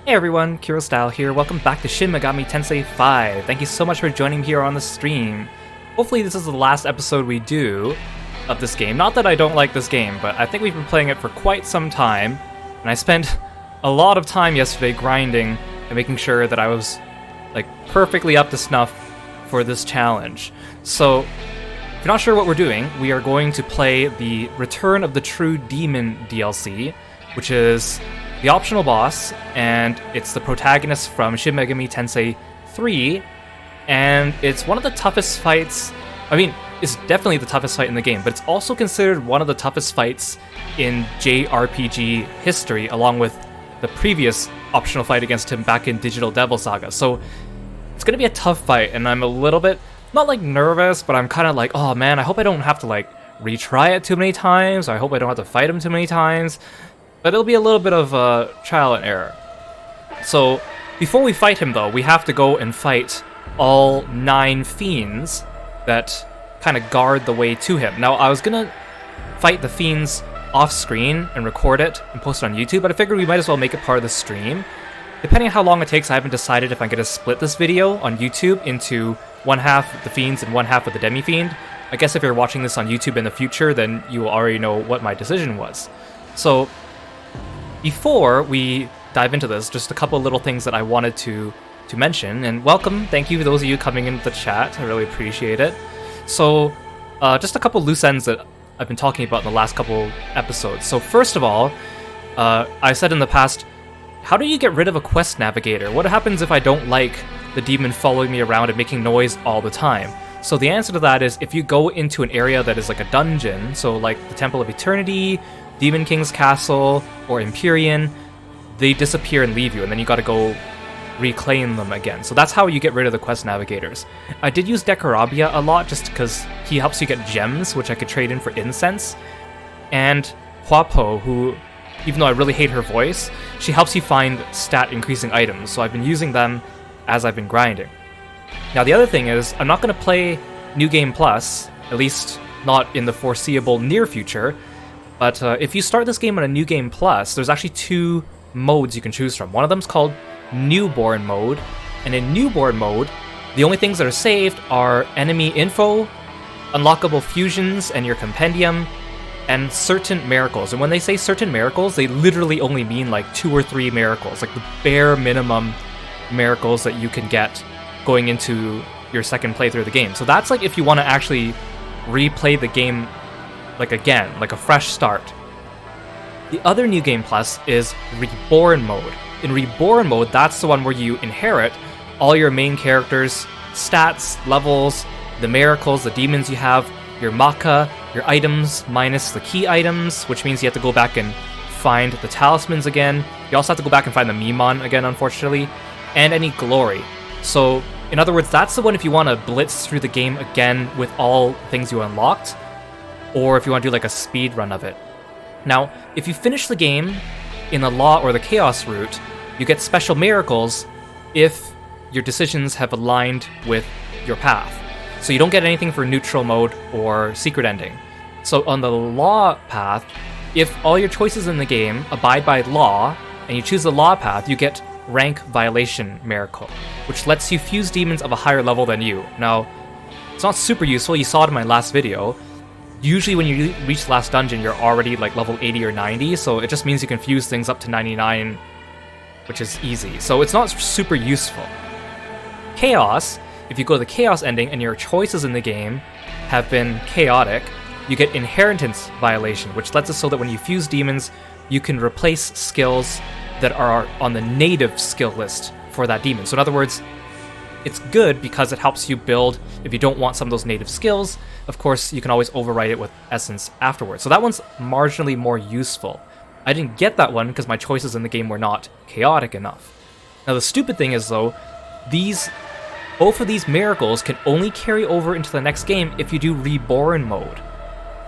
Hey everyone, Kirostyle here. Welcome back to Shin Megami Tensei V. Thank you so much for joining me here on the stream. Hopefully this is the last episode we do of this game. Not that I don't like this game, but I think we've been playing it for quite some time, and I spent a lot of time yesterday grinding and making sure that I was like perfectly up to snuff for this challenge. So, if you're not sure what we're doing, we are going to play the Return of the True Demon DLC, which is the optional boss, and it's the protagonist from Shin Megami Tensei V, and it's one of the toughest fights. I mean, it's definitely the toughest fight in the game, but it's also considered one of the toughest fights in JRPG history, along with the previous optional fight against him back in Digital Devil Saga. So it's gonna be a tough fight, and I'm a little bit, not like nervous, but I'm kind of like, oh man, I hope I don't have to like retry it too many times, or I hope I don't have to fight him too many times. But it'll be a little bit of trial and error. So, before we fight him though, we have to go and fight all 9 Fiends that kind of guard the way to him. Now, I was gonna fight the Fiends off-screen and record it and post it on YouTube, but I figured we might as well make it part of the stream. Depending on how long it takes, I haven't decided if I'm gonna split this video on YouTube into one half with the Fiends and one half with the Demi-Fiend. I guess if you're watching this on YouTube in the future, then you will already know what my decision was. So, before we dive into this, just a couple little things that I wanted to mention, and welcome, thank you to those of you coming into the chat, I really appreciate it. So, just a couple loose ends that I've been talking about in the last couple episodes. So first of all, I said in the past, how do you get rid of a quest navigator? What happens if I don't like the demon following me around and making noise all the time? So the answer to that is, if you go into an area that is like a dungeon, so like the Temple of Eternity, Demon King's Castle, or Empyrean, they disappear and leave you, and then you gotta go reclaim them again. So that's how you get rid of the quest navigators. I did use Decorabia a lot just because he helps you get gems, which I could trade in for incense. And Huapo, who, even though I really hate her voice, she helps you find stat increasing items, so I've been using them as I've been grinding. Now the other thing is, I'm not gonna play New Game Plus, at least not in the foreseeable near future. But if you start this game on a New Game Plus, there's actually 2 modes you can choose from. One of them is called Newborn Mode, and in Newborn Mode, the only things that are saved are enemy info, unlockable fusions and your compendium, and certain miracles. And when they say certain miracles, they literally only mean like 2 or 3 miracles, like the bare minimum miracles that you can get going into your second playthrough of the game. So that's like if you want to actually replay the game like again, like a fresh start. The other New Game Plus is Reborn Mode. In Reborn Mode, that's the one where you inherit all your main characters' stats, levels, the miracles, the demons you have, your Maka, your items minus the key items, which means you have to go back and find the talismans again. You also have to go back and find the Mimon again, unfortunately, and any glory. So, in other words, that's the one if you want to blitz through the game again with all things you unlocked, or if you want to do like a speed run of it. Now, if you finish the game in the Law or the Chaos route, you get special miracles if your decisions have aligned with your path. So you don't get anything for neutral mode or secret ending. So on the Law path, if all your choices in the game abide by law, and you choose the Law path, you get Rank Violation Miracle, which lets you fuse demons of a higher level than you. Now, it's not super useful, you saw it in my last video. Usually when you reach the last dungeon, you're already like level 80 or 90, so it just means you can fuse things up to 99, which is easy. So it's not super useful. Chaos, if you go to the Chaos ending and your choices in the game have been chaotic, you get Inheritance Violation, which lets it so that when you fuse demons, you can replace skills that are on the native skill list for that demon. So in other words, it's good because it helps you build if you don't want some of those native skills. Of course, you can always overwrite it with essence afterwards. So that one's marginally more useful. I didn't get that one because my choices in the game were not chaotic enough. Now the stupid thing is though, both of these miracles can only carry over into the next game if you do Reborn Mode.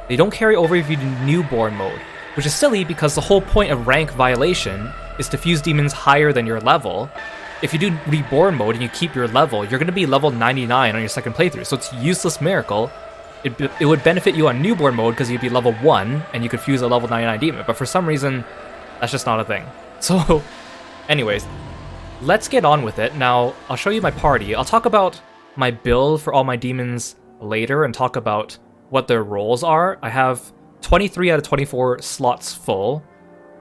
They don't carry over if you do Newborn Mode, which is silly because the whole point of Rank Violation is to fuse demons higher than your level. If you do Reborn Mode and you keep your level, you're going to be level 99 on your second playthrough, so it's a useless miracle. It would benefit you on Newborn Mode because you'd be level 1 and you could fuse a level 99 demon, but for some reason, that's just not a thing. So, anyways, let's get on with it. Now, I'll show you my party. I'll talk about my build for all my demons later and talk about what their roles are. I have 23 out of 24 slots full,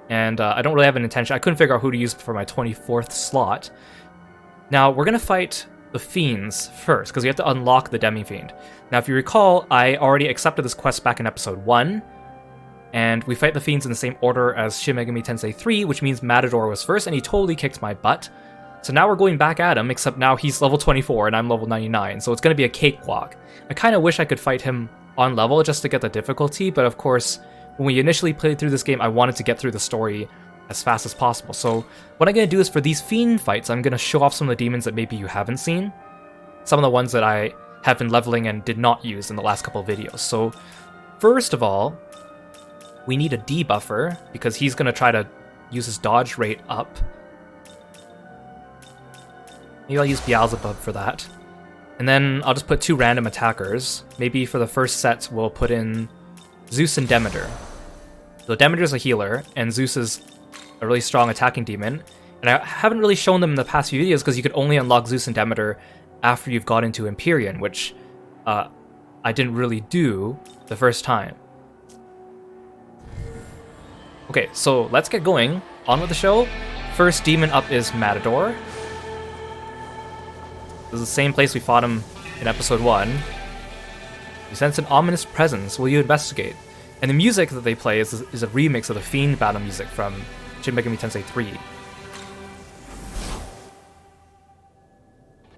and I don't really have an intention. I couldn't figure out who to use for my 24th slot. Now, we're going to fight the Fiends first, because you have to unlock the Demi-Fiend. Now, if you recall, I already accepted this quest back in episode 1, and we fight the Fiends in the same order as Shin Megami Tensei 3, which means Matador was first, and he totally kicked my butt. So now we're going back at him, except now he's level 24 and I'm level 99, so it's going to be a cakewalk. I kind of wish I could fight him on level just to get the difficulty, but of course, when we initially played through this game, I wanted to get through the story as fast as possible. So what I'm going to do is for these Fiend fights, I'm going to show off some of the demons that maybe you haven't seen. Some of the ones that I have been leveling and did not use in the last couple of videos. So first of all, we need a debuffer, because he's going to try to use his dodge rate up. Maybe I'll use Beelzebub for that. And then I'll just put 2 random attackers. Maybe for the first set, we'll put in Zeus and Demeter. So Demeter's a healer, and Zeus is a really strong attacking demon. And I haven't really shown them in the past few videos because you could only unlock Zeus and Demeter after you've got into Empyrean, which I didn't really do the first time. Okay, so let's get going. On with the show. First demon up is Matador. This is the same place we fought him in episode 1. You sense an ominous presence. Will you investigate? And the music that they play is a remix of the Fiend battle music from Shin Megami Tensei 3.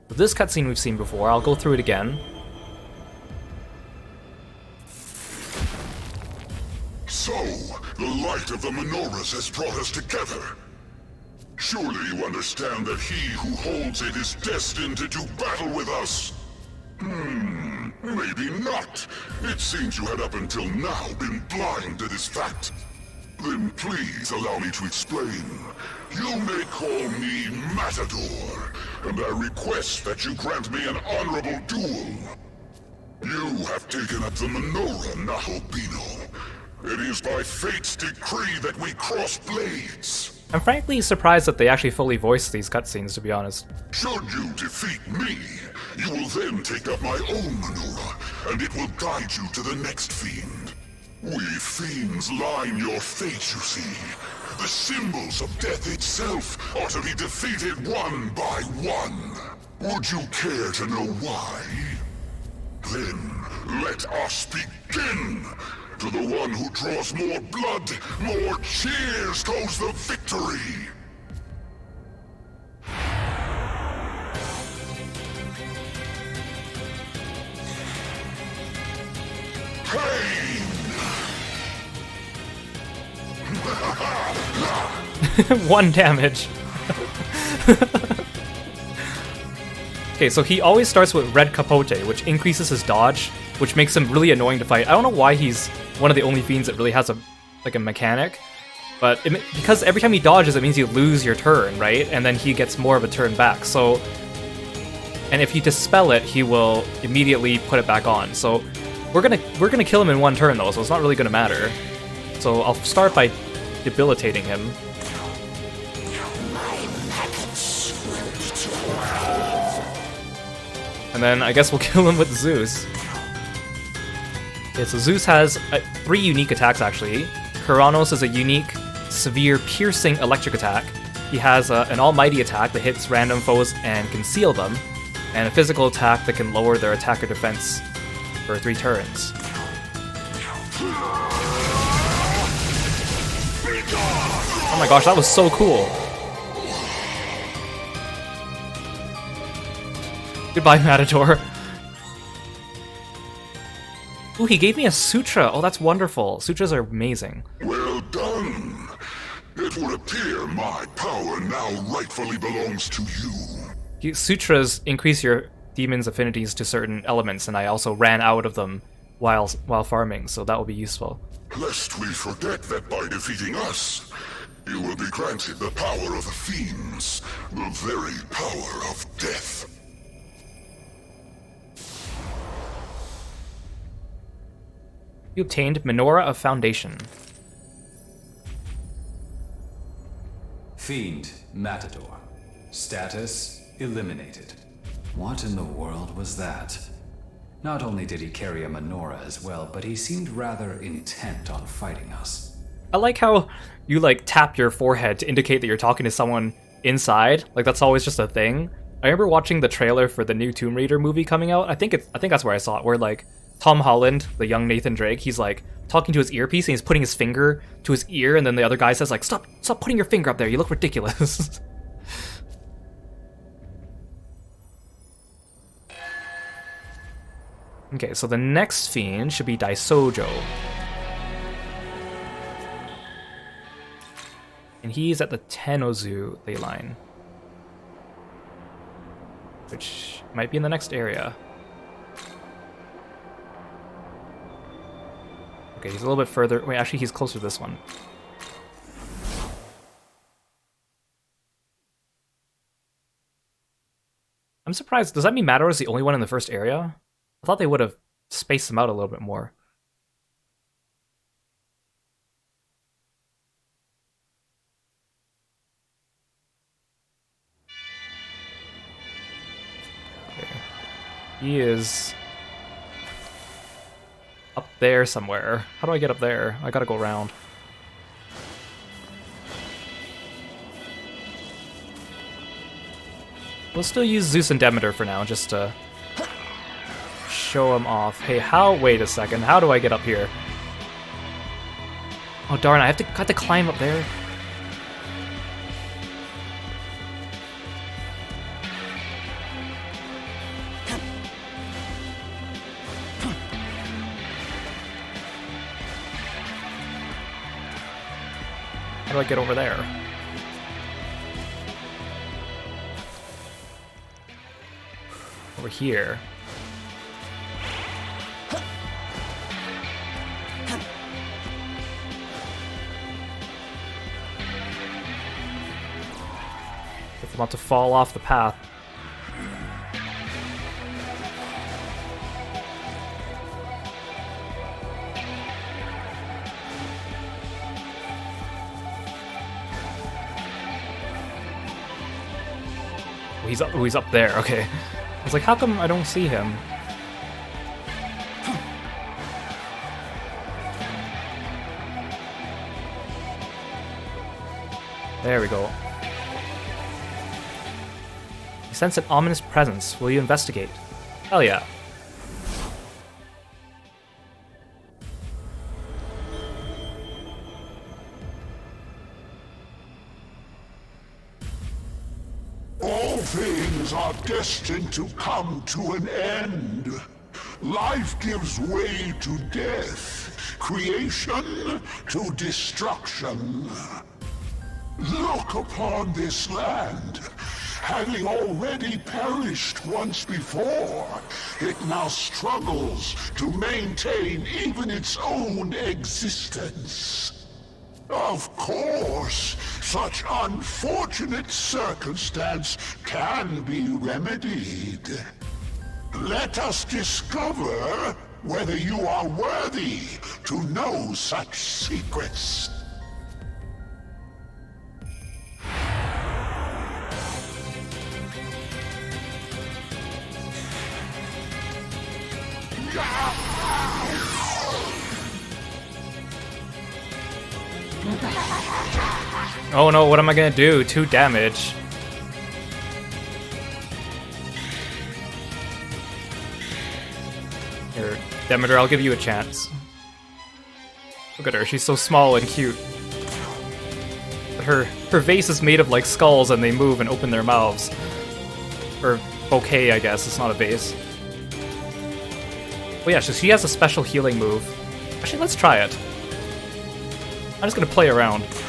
So this cutscene we've seen before. I'll go through it again. So, the light of the menorahs has brought us together. Surely you understand that he who holds it is destined to do battle with us? Maybe not. It seems you had up until now been blind to this fact. Then please allow me to explain. You may call me Matador, and I request that you grant me an honorable duel. You have taken up the menorah, Nahobino. It is by fate's decree that we cross blades. I'm frankly surprised that they actually fully voiced these cutscenes, to be honest. Should you defeat me, you will then take up my own menorah, and it will guide you to the next Fiend. We Fiends line your fate, you see. The symbols of death itself are to be defeated one by one. Would you care to know why? Then, let us begin! To the one who draws more blood, more cheers goes the victory! Pain! 1 damage. Okay, so he always starts with Red Capote, which increases his dodge, which makes him really annoying to fight. I don't know why he's one of the only Fiends that really has a mechanic, but because every time he dodges, it means you lose your turn, right? And then he gets more of a turn back. So, and if you dispel it, he will immediately put it back on. So, we're gonna kill him in 1 turn though, so it's not really gonna matter. So I'll start by debilitating him. And then I guess we'll kill him with Zeus. Okay, so Zeus has 3 unique attacks actually. Kuranos is a unique, severe, piercing electric attack. He has an almighty attack that hits random foes and can seal them, and a physical attack that can lower their attacker defense for 3 turns. Oh my gosh, that was so cool. Goodbye, Matador. Ooh, he gave me a sutra. Oh, that's wonderful. Sutras are amazing. Well done. It would appear my power now rightfully belongs to you. Sutras increase your demon's affinities to certain elements, and I also ran out of them while farming, so that will be useful. Lest we forget that by defeating us, you will be granted the power of the Fiends, the very power of death. You obtained Menorah of Foundation. Fiend Matador. Status eliminated. What in the world was that? Not only did he carry a menorah as well, but he seemed rather intent on fighting us. I like how you like tap your forehead to indicate that you're talking to someone inside. Like that's always just a thing. I remember watching the trailer for the new Tomb Raider movie coming out. I think that's where I saw it, where like Tom Holland, the young Nathan Drake, he's like talking to his earpiece and he's putting his finger to his ear, and then the other guy says like, stop putting your finger up there, you look ridiculous. Okay, so the next Fiend should be Daisojo. And he's at the Tenozu ley line, which might be in the next area. Okay, he's a little bit further. Wait, actually, he's closer to this one. I'm surprised. Does that mean Matador is the only one in the first area? I thought they would have spaced them out a little bit more. Okay. He is up there somewhere. How do I get up there? I gotta go around. We'll still use Zeus and Demeter for now, just to show him off. Hey, wait a second, how do I get up here? Oh darn, I have to climb up there. How do I get over there? Over here. If I'm about to fall off the path. He's up there, okay. I was like, how come I don't see him? There we go. You sense an ominous presence. Will you investigate? Hell yeah. Things are destined to come to an end. Life gives way to death, creation to destruction. Look upon this land. Having already perished once before, it now struggles to maintain even its own existence. Of course, such unfortunate circumstance can be remedied. Let us discover whether you are worthy to know such secrets. Oh no, what am I gonna do? 2 damage. Here, Demeter, I'll give you a chance. Look at her, she's so small and cute. But her vase is made of like skulls and they move and open their mouths. Or bouquet, I guess, it's not a vase. Oh yeah, so she has a special healing move. Actually, let's try it. I'm just gonna play around. It's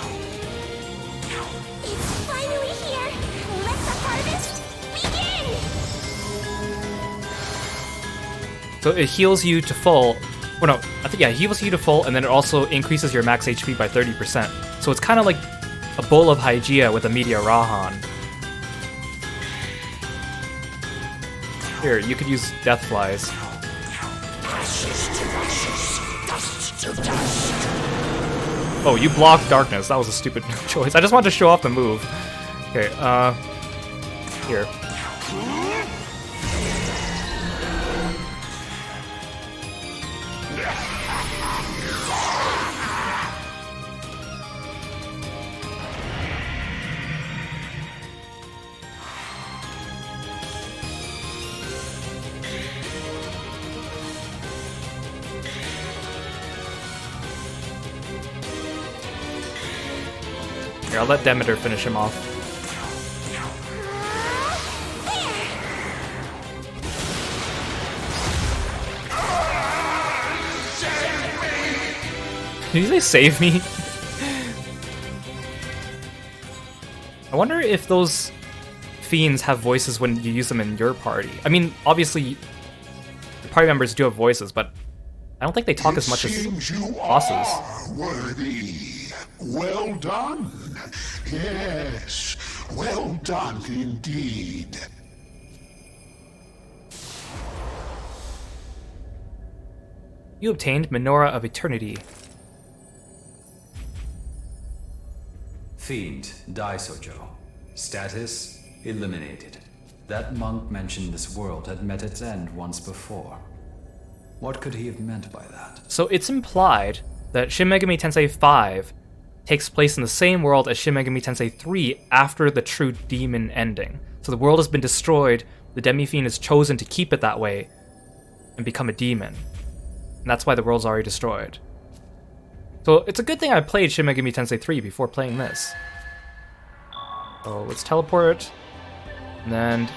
finally here! Let the harvest begin! So it heals you to full. Oh no, I think, yeah, it heals you to full, and then it also increases your max HP by 30%. So it's kind of like a bowl of Hygeia with a Meteor Rahan. Here, you could use Death Flies. Oh, you blocked darkness. That was a stupid choice. I just wanted to show off the move. Okay, Here. Here, I'll let Demeter finish him off. Did you say save me? I wonder if those fiends have voices when you use them in your party. I mean, obviously, the party members do have voices, but I don't think they talk as much as bosses. Worthy. Well done. Yes, well done indeed. You obtained Menorah of Eternity. Fiend, Daisojo. Status, eliminated. That monk mentioned this world had met its end once before. What could he have meant by that? So it's implied that Shin Megami Tensei V takes place in the same world as Shin Megami Tensei 3 after the true demon ending. So the world has been destroyed, the Demi-Fiend has chosen to keep it that way and become a demon. And that's why the world's already destroyed. So it's a good thing I played Shin Megami Tensei 3 before playing this. So let's teleport, and then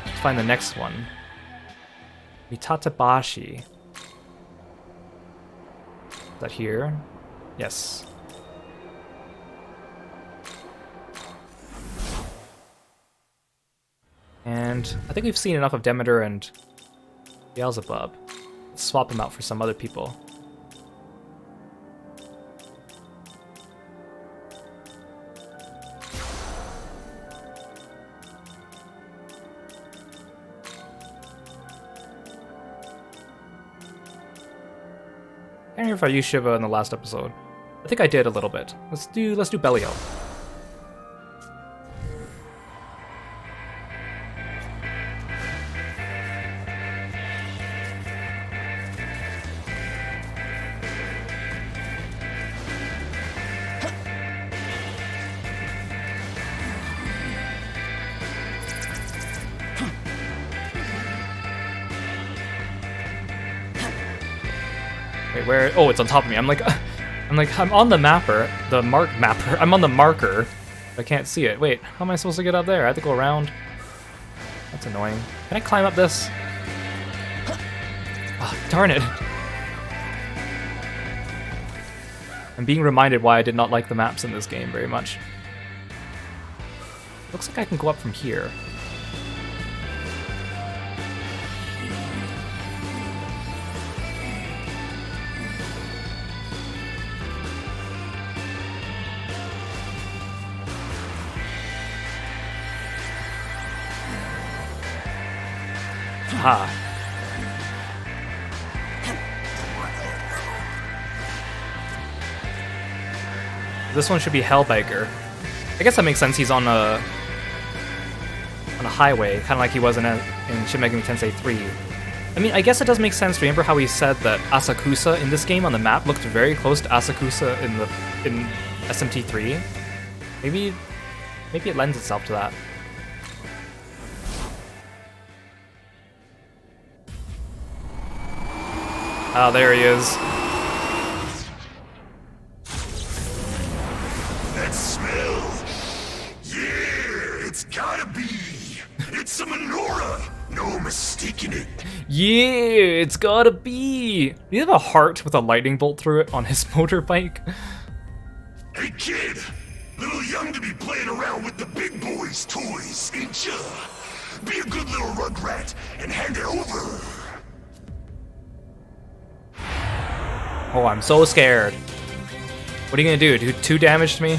let's find the next one. Mitatabashi. Is that here? Yes. And I think we've seen enough of Demeter and Beelzebub. Let's swap them out for some other people. I can't remember if I used Shiva in the last episode. I think I did a little bit. Let's do Belial. Wait, where? Oh, it's on top of me. I'm on the mapper, mapper. I'm on the marker. I can't see it. Wait, how am I supposed to get up there? I have to go around. That's annoying. Can I climb up this? Oh, darn it. I'm being reminded why I did not like the maps in this game very much. Looks like I can go up from here. Aha. This one should be Hellbiker. I guess that makes sense. He's on a highway, kind of like he was in Shin Megami Tensei 3. I mean, I guess it does make sense. Remember how he said that Asakusa in this game on the map looked very close to Asakusa in SMT3? Maybe it lends itself to that. Oh, there he is. That smell! Yeah, it's gotta be! It's a menorah! No mistaking it! Yeah, it's gotta be! Do you have a heart with a lightning bolt through it on his motorbike? Hey kid! Little young to be playing around with the big boys' toys, ain't ya? Be a good little rugrat and hand it over! Oh, I'm so scared. What are you gonna do? Do 2 damage to me?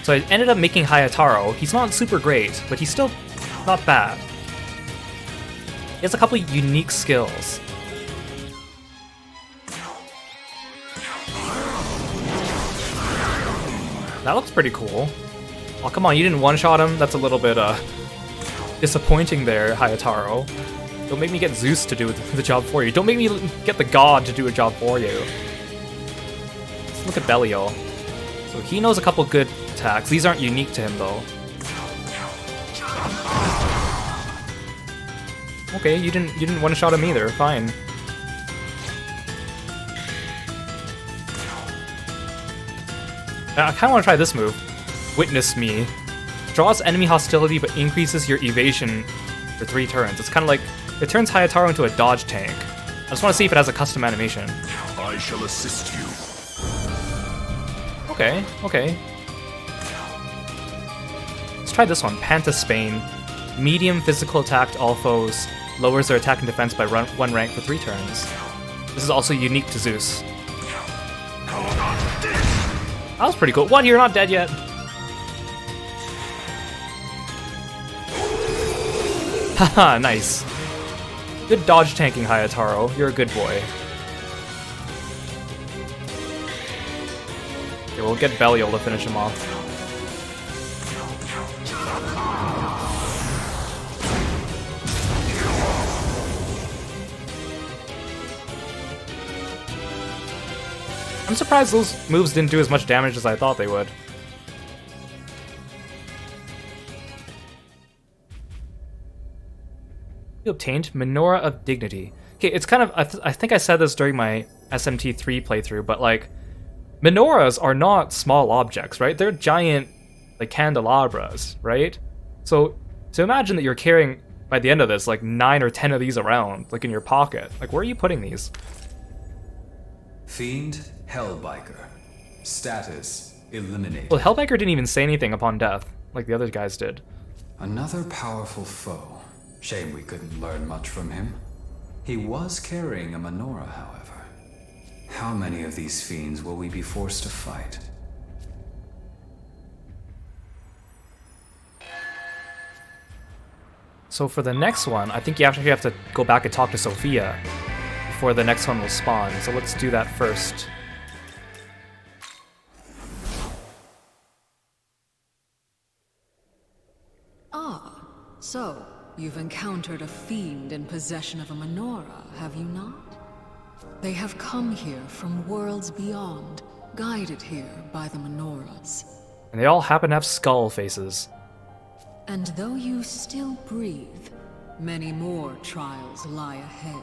So I ended up making Hayataro. He's not super great, but he's still not bad. He has a couple unique skills. That looks pretty cool. Oh, come on, you didn't one-shot him? That's a little bit, disappointing there, Hayataro. Don't make me get Zeus to do the job for you. Don't make me get the god to do a job for you. Let's look at Belial. So he knows a couple good attacks. These aren't unique to him, though. Okay, you didn't one-shot him either. Fine. I kind of want to try this move. Witness Me. Draws enemy hostility but increases your evasion for 3 turns. It's kind of like, it turns Hayataro into a dodge tank. I just want to see if it has a custom animation. I shall assist you. Okay, okay. Let's try this one. Pantaspain. Medium physical attack to all foes. Lowers their attack and defense by 1 rank for 3 turns. This is also unique to Zeus. That was pretty cool. What? You're not dead yet? Haha, nice. Good dodge tanking, Hayataro. You're a good boy. Okay, we'll get Belial to finish him off. I'm surprised those moves didn't do as much damage as I thought they would. You obtained Menorah of Dignity. Okay, it's kind of, I think I said this during my SMT3 playthrough, but like, menorahs are not small objects, right? They're giant, like, candelabras, right? So, to imagine that you're carrying, by the end of this, like 9 or 10 of these around, like in your pocket. Like, where are you putting these? Fiend, Hellbiker. Status, eliminated. Well, Hellbiker didn't even say anything upon death, like the other guys did. Another powerful foe. Shame we couldn't learn much from him. He was carrying a menorah, however. How many of these fiends will we be forced to fight? So for the next one, I think you actually have to go back and talk to Sophia before the next one will spawn. So let's do that first. Ah, so you've encountered a fiend in possession of a menorah, have you not? They have come here from worlds beyond, guided here by the menorahs. And they all happen to have skull faces. And though you still breathe, many more trials lie ahead.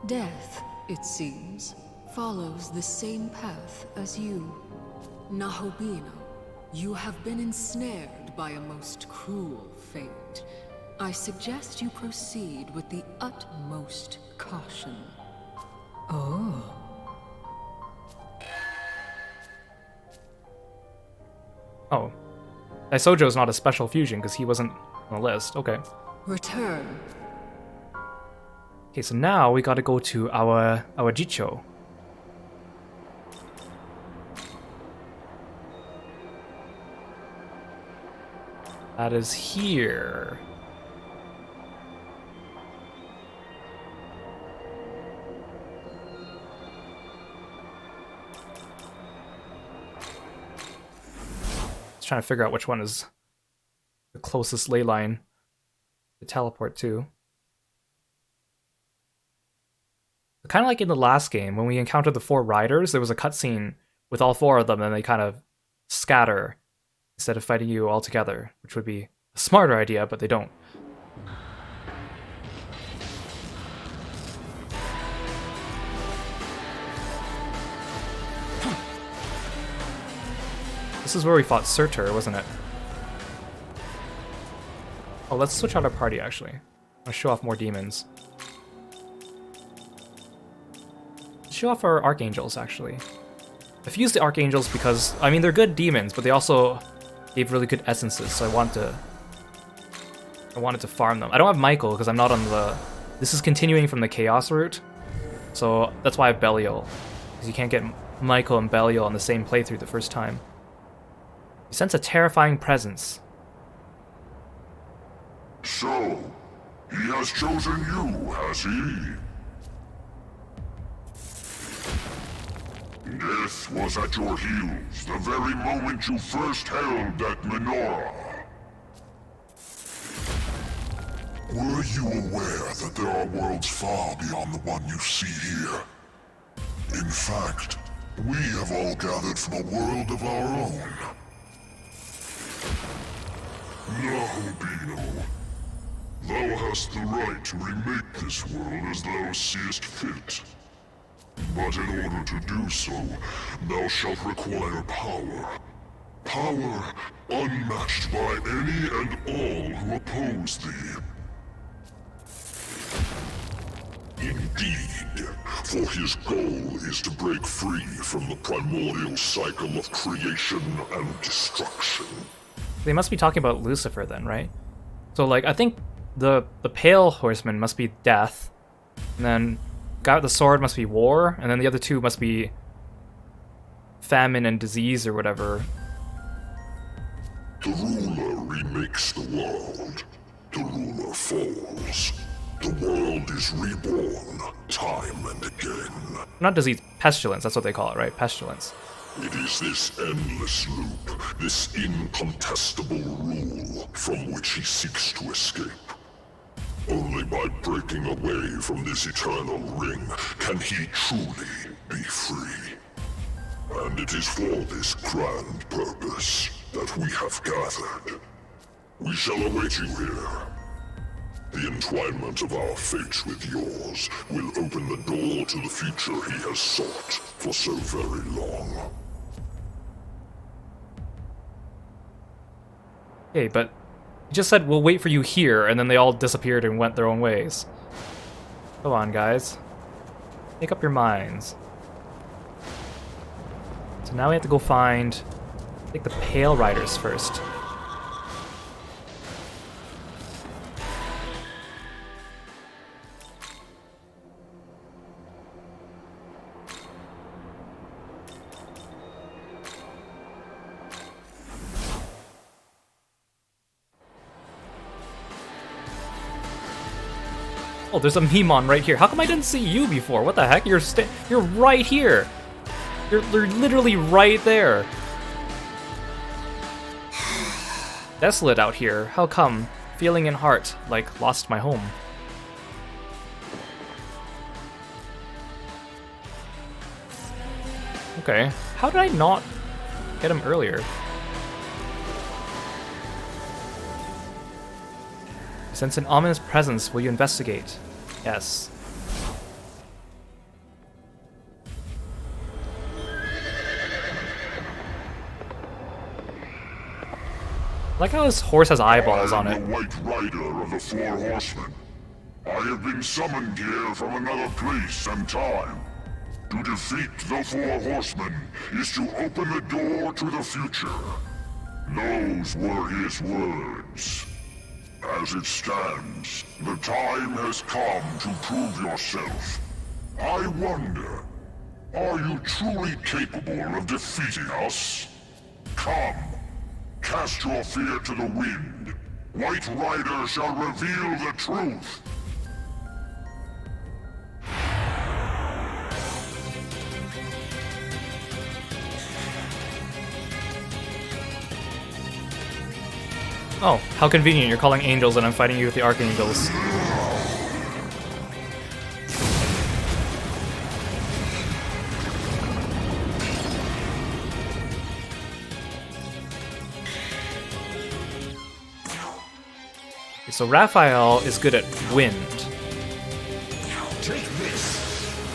Death, it seems, follows the same path as you. Nahobino, you have been ensnared by a most cruel fate. I suggest you proceed with the utmost caution. Oh. Oh. Daisojo's not a special fusion because he wasn't on the list. Okay. Return. Okay, so now we gotta go to our Jicho. That is here. Trying to figure out which one is the closest ley line to teleport to. Kind of like in the last game, when we encountered the 4 riders, there was a cutscene with all 4 of them, and they kind of scatter instead of fighting you all together, which would be a smarter idea, but they don't. This is where we fought Surtur, wasn't it? Oh, let's switch out our party, actually. I'll show off more demons. Let's show off our Archangels, actually. I've used the Archangels because, I mean, they're good demons, but they also gave really good essences, so I wanted to farm them. I don't have Michael, because I'm not on the... This is continuing from the Chaos route, so that's why I have Belial. Because you can't get Michael and Belial on the same playthrough the first time. You sense a terrifying presence. So, he has chosen you, has he? Death was at your heels the very moment you first held that menorah. Were you aware that there are worlds far beyond the one you see here? In fact, we have all gathered from a world of our own. Now, Bino, thou hast the right to remake this world as thou seest fit. But in order to do so, thou shalt require power. Power unmatched by any and all who oppose thee. Indeed, for his goal is to break free from the primordial cycle of creation and destruction. They must be talking about Lucifer then, right? So like, I think the pale horseman must be death, and then guy with the sword must be war, and then the other two must be famine and disease or whatever. The ruler remakes the world. The ruler falls. The world is reborn, time and again. Not disease, pestilence, that's what they call it, right? Pestilence. It is this endless loop, this incontestable rule, from which he seeks to escape. Only by breaking away from this eternal ring can he truly be free. And it is for this grand purpose that we have gathered. We shall await you here. The entwinement of our fates with yours will open the door to the future he has sought for so very long. Okay, but he just said we'll wait for you here, and then they all disappeared and went their own ways. Come on, guys. Make up your minds. So now we have to go find, I think, the Pale Riders first. Oh, there's a Memon right here. How come I didn't see you before? What the heck? You're right here. You're literally right there. Desolate out here. How come? Feeling in heart, like lost my home. Okay. How did I not get him earlier? Sense an ominous presence, will you investigate? Yes. I like how his horse has eyeballs on I it. am the White Rider of the Four Horsemen. I have been summoned here from another place and time. To defeat the Four Horsemen is to open the door to the future. Those were his words. As it stands, the time has come to prove yourself. I wonder, are you truly capable of defeating us? Come, cast your fear to the wind. White Rider shall reveal the truth. Oh, how convenient. You're calling angels and I'm fighting you with the archangels. Okay, so Raphael is good at wind. Take this.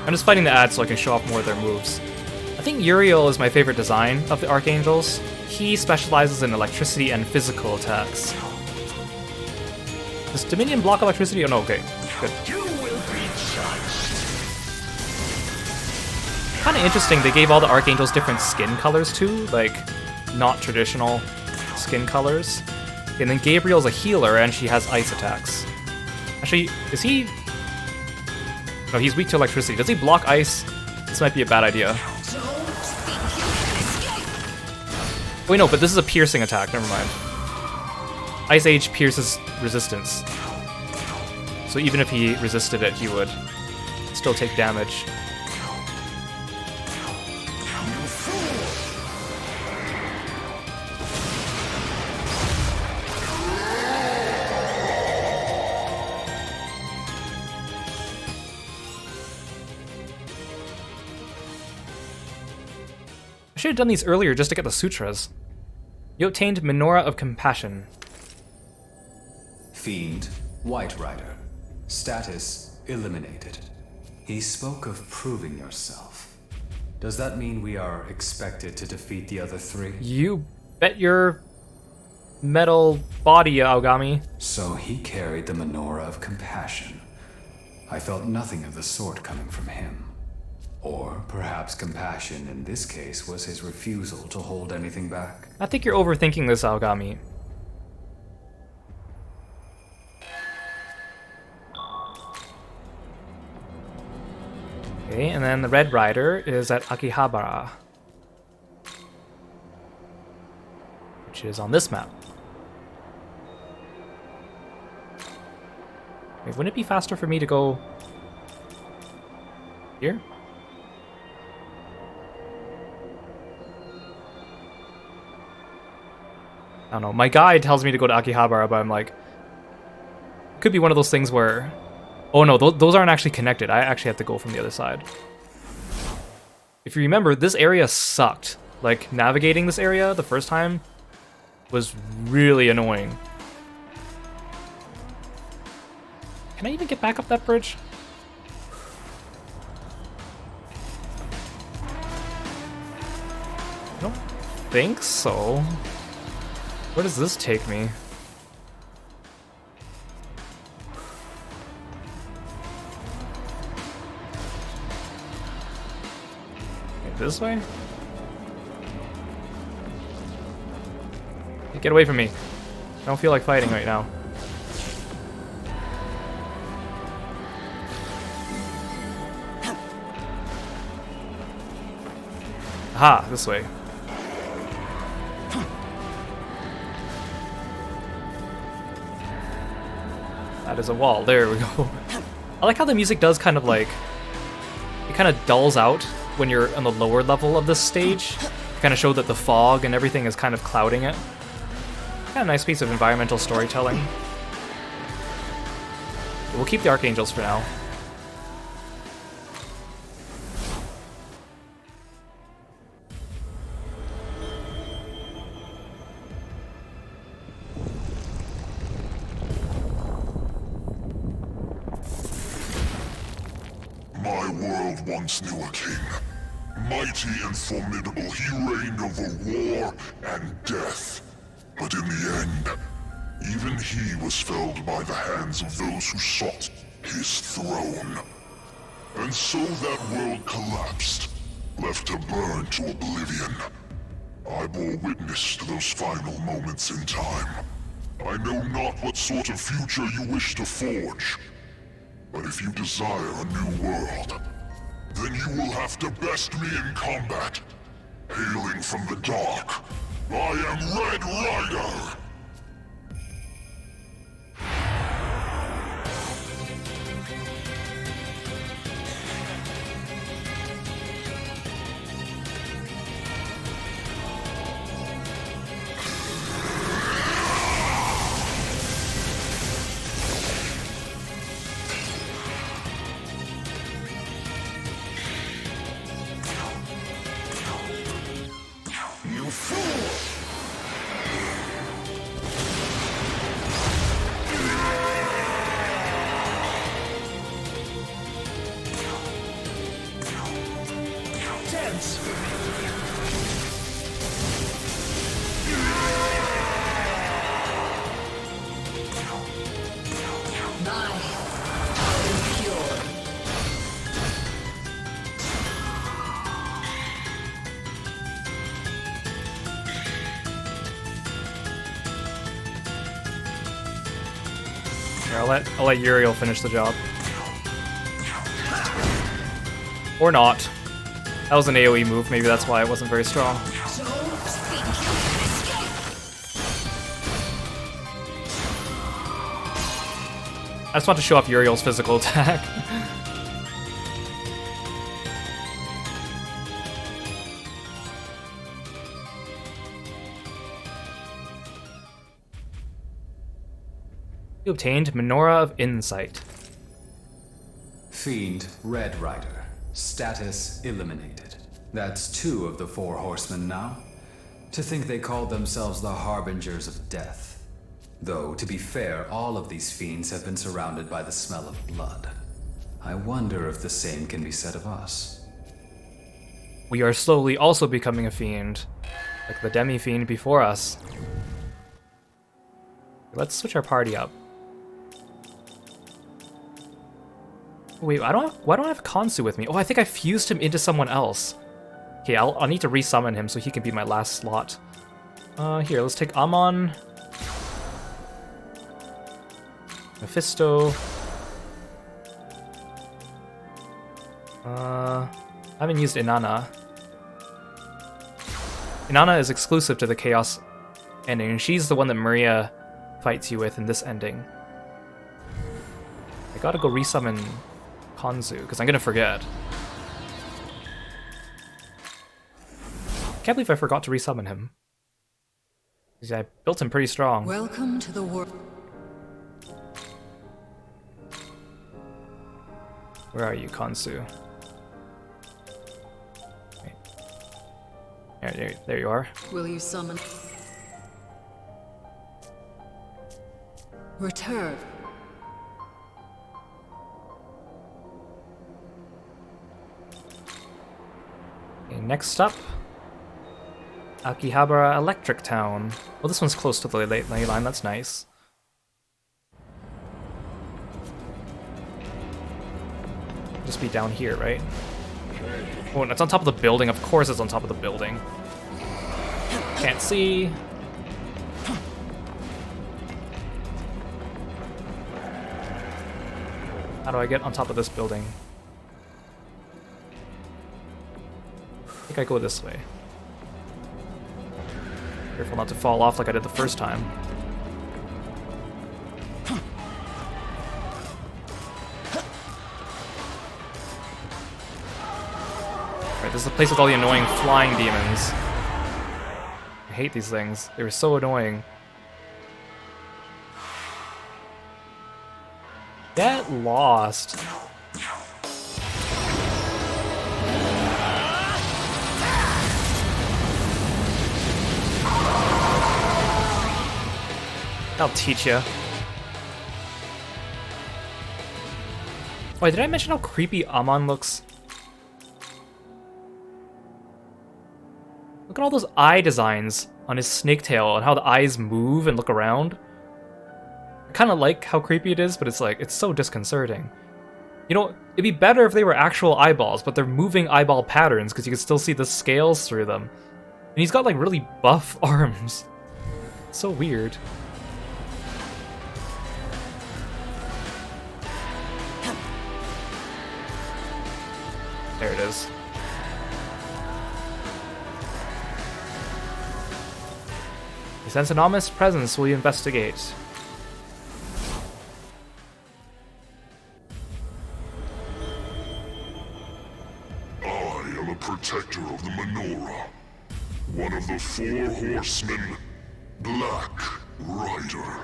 I'm just fighting the ads so I can show off more of their moves. I think Uriel is my favorite design of the Archangels. He specializes in electricity and physical attacks. Does Dominion block electricity? Oh no, okay, good. You will be judged. Kind of interesting, they gave all the Archangels different skin colors too, like not traditional skin colors. And then Gabriel's a healer and she has ice attacks. Actually, is he... No, he's weak to electricity. Does he block ice? This might be a bad idea. Wait, no, but this is a piercing attack. Never mind. Ice Age pierces resistance. So even if he resisted it, he would still take damage. I should have done these earlier just to get the sutras. You obtained Menorah of Compassion. Fiend, White Rider. Status eliminated. He spoke of proving yourself. Does that mean we are expected to defeat the other three? You bet your metal body, Aogami. So he carried the Menorah of Compassion. I felt nothing of the sort coming from him. Or perhaps compassion in this case was his refusal to hold anything back. I think you're overthinking this, Aogami. Okay, and then the Red Rider is at Akihabara, which is on this map. Wait, wouldn't it be faster for me to go here? I don't know. My guide tells me to go to Akihabara, but I'm like, it could be one of those things where, oh no, those aren't actually connected. I actually have to go from the other side. If you remember, this area sucked. Like, navigating this area the first time was really annoying. Can I even get back up that bridge? I don't think so. Where does this take me? Okay, this way? Hey, get away from me. I don't feel like fighting right now. Aha, this way. That is a wall. There we go. I like how the music does kind of like... It kind of dulls out when you're on the lower level of this stage. To kind of show that the fog and everything is kind of clouding it. Kind of a nice piece of environmental storytelling. We'll keep the Archangels for now. My world once knew a king. Mighty and formidable, he reigned over war and death. But in the end, even he was felled by the hands of those who sought his throne. And so that world collapsed, left to burn to oblivion. I bore witness to those final moments in time. I know not what sort of future you wish to forge. But if you desire a new world, then you will have to best me in combat. Hailing from the dark, I am Red Rider! I'll let Uriel finish the job. Or not. That was an AoE move, maybe that's why it wasn't very strong. I just want to show off Uriel's physical attack. You obtained Menorah of Insight. Fiend, Red Rider. Status eliminated. That's 2 of the 4 horsemen now. To think they called themselves the Harbingers of Death. Though, to be fair, all of these fiends have been surrounded by the smell of blood. I wonder if the same can be said of us. We are slowly also becoming a fiend, like the Demi-Fiend before us. Let's switch our party up. Wait, why don't I have Kansu with me? Oh, I think I fused him into someone else. Okay, I'll need to resummon him so he can be my last slot. Here, let's take Amon. Mephisto. I haven't used Inanna. Inanna is exclusive to the Chaos ending, and she's the one that Maria fights you with in this ending. I gotta go resummon Kanzu, because I'm gonna forget. Can't believe I forgot to resummon him. I built him pretty strong. Welcome to the world. Where are you, Kansu? There you are. Will you summon? Return. Okay, next up, Akihabara Electric Town. Well, this one's close to the ley line, that's nice. Just be down here, right? Oh, and it's on top of the building. Of course it's on top of the building. Can't see. How do I get on top of this building? I think I go this way. Careful not to fall off like I did the first time. Alright, this is the place with all the annoying flying demons. I hate these things. They were so annoying. Get lost. I'll teach ya. Wait, did I mention how creepy Amon looks? Look at all those eye designs on his snake tail and how the eyes move and look around. I kind of like how creepy it is, but it's like, it's so disconcerting. You know, it'd be better if they were actual eyeballs, but they're moving eyeball patterns because you can still see the scales through them. And he's got like really buff arms. It's so weird. There it is. You sense an ominous presence, will you investigate? I am a protector of the menorah. One of the 4 horsemen, Black Rider.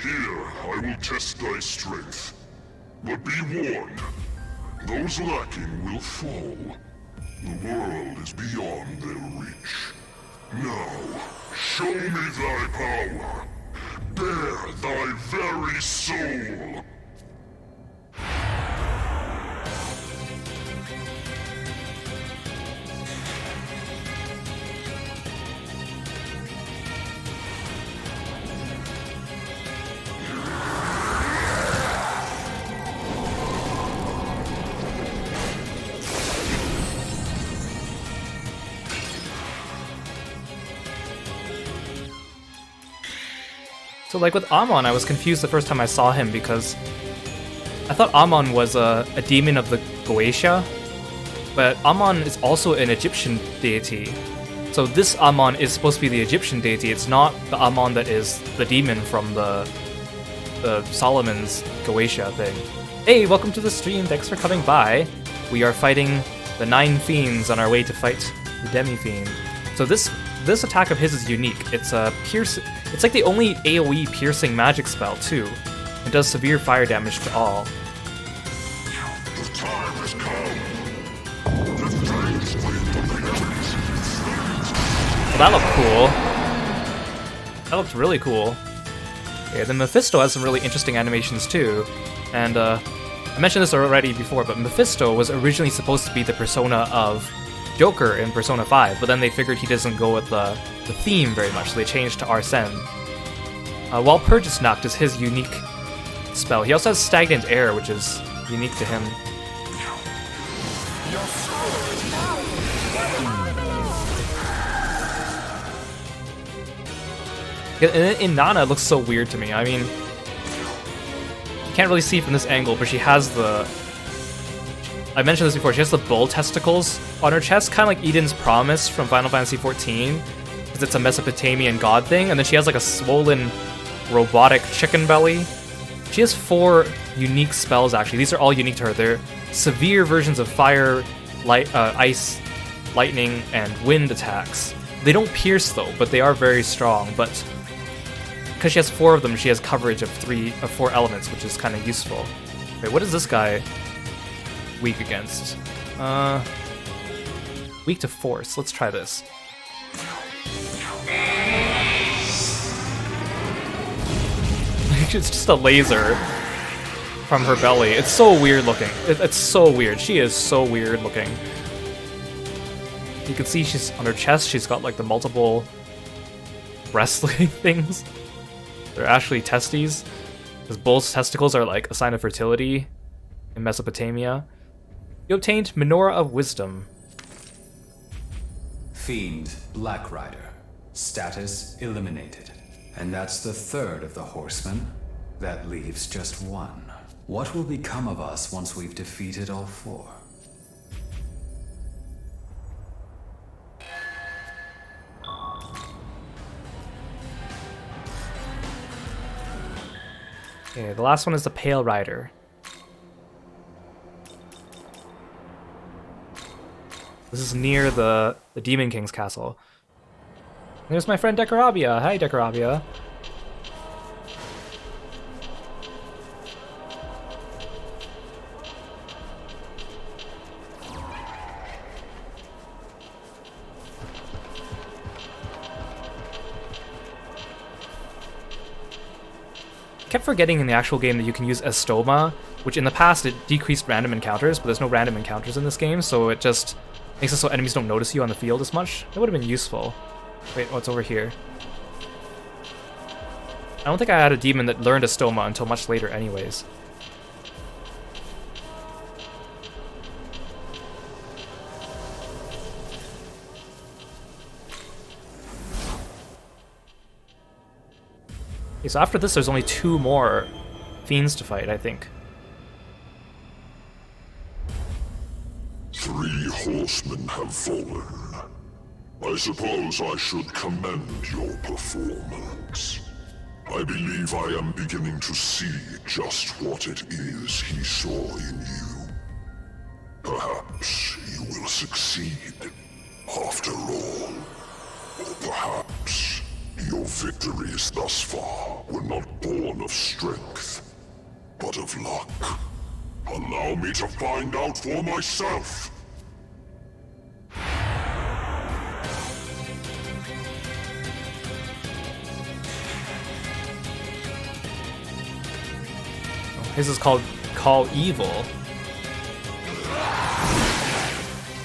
Here, I will test thy strength. But be warned, those lacking will fall. The world is beyond their reach. Now, show me thy power. Bare thy very soul. So like with Amon, I was confused the first time I saw him because I thought Amon was a demon of the Goetia, but Amon is also an Egyptian deity. So this Amon is supposed to be the Egyptian deity. It's not the Amon that is the demon from the Solomon's Goetia thing. Hey, welcome to the stream. Thanks for coming by. We are fighting the 9 Fiends on our way to fight the Demi-Fiend. So this attack of his is unique. It's a pierce. It's like the only AoE piercing magic spell too. It does severe fire damage to all. The time has come. The days Well, that looked cool. That looked really cool. Okay, then Mephisto has some really interesting animations too. And I mentioned this already before, but Mephisto was originally supposed to be the persona of Joker in Persona 5, but then they figured he doesn't go with the theme very much, so they changed to Arsene. While Purgisnacht is his unique spell. He also has Stagnant Air, which is unique to him. In Nana, it looks so weird to me. I mean, you can't really see from this angle, but she has the... I mentioned this before, she has the bull testicles on her chest, kind of like Eden's Promise from Final Fantasy XIV, because it's a Mesopotamian god thing, and then she has like a swollen robotic chicken belly. She has 4 unique spells, actually. These are all unique to her. They're severe versions of fire, ice, lightning, and wind attacks. They don't pierce, though, but they are very strong, but because she has 4 of them, she has coverage of 4 elements, which is kind of useful. Wait, what is this guy weak against? Weak to force. Let's try this. It's just a laser from her belly. It's so weird looking. It's so weird. She is so weird looking. You can see she's on her chest. She's got like the multiple wrestling things. They're actually testes, because bull's testicles are like a sign of fertility in Mesopotamia. You obtained Menorah of Wisdom. Fiend, Black Rider. Status eliminated. And that's the 3rd of the Horsemen. That leaves just 1. What will become of us once we've defeated all 4? Okay, the last one is the Pale Rider. This is near the Demon King's castle. There's my friend Decorabia. Hi, Decorabia. Kept forgetting in the actual game that you can use Estoma, which in the past it decreased random encounters, but there's no random encounters in this game, so it just makes it so enemies don't notice you on the field as much. That would have been useful. Wait, what's over here? I don't think I had a demon that learned Estoma until much later anyways. Okay, so after this, there's only 2 more Fiends to fight, I think. 3 horsemen have fallen. I suppose I should commend your performance. I believe I am beginning to see just what it is he saw in you. Perhaps you will succeed, after all. Or perhaps your victories thus far were not born of strength, but of luck. Allow me to find out for myself. His is called Call Evil.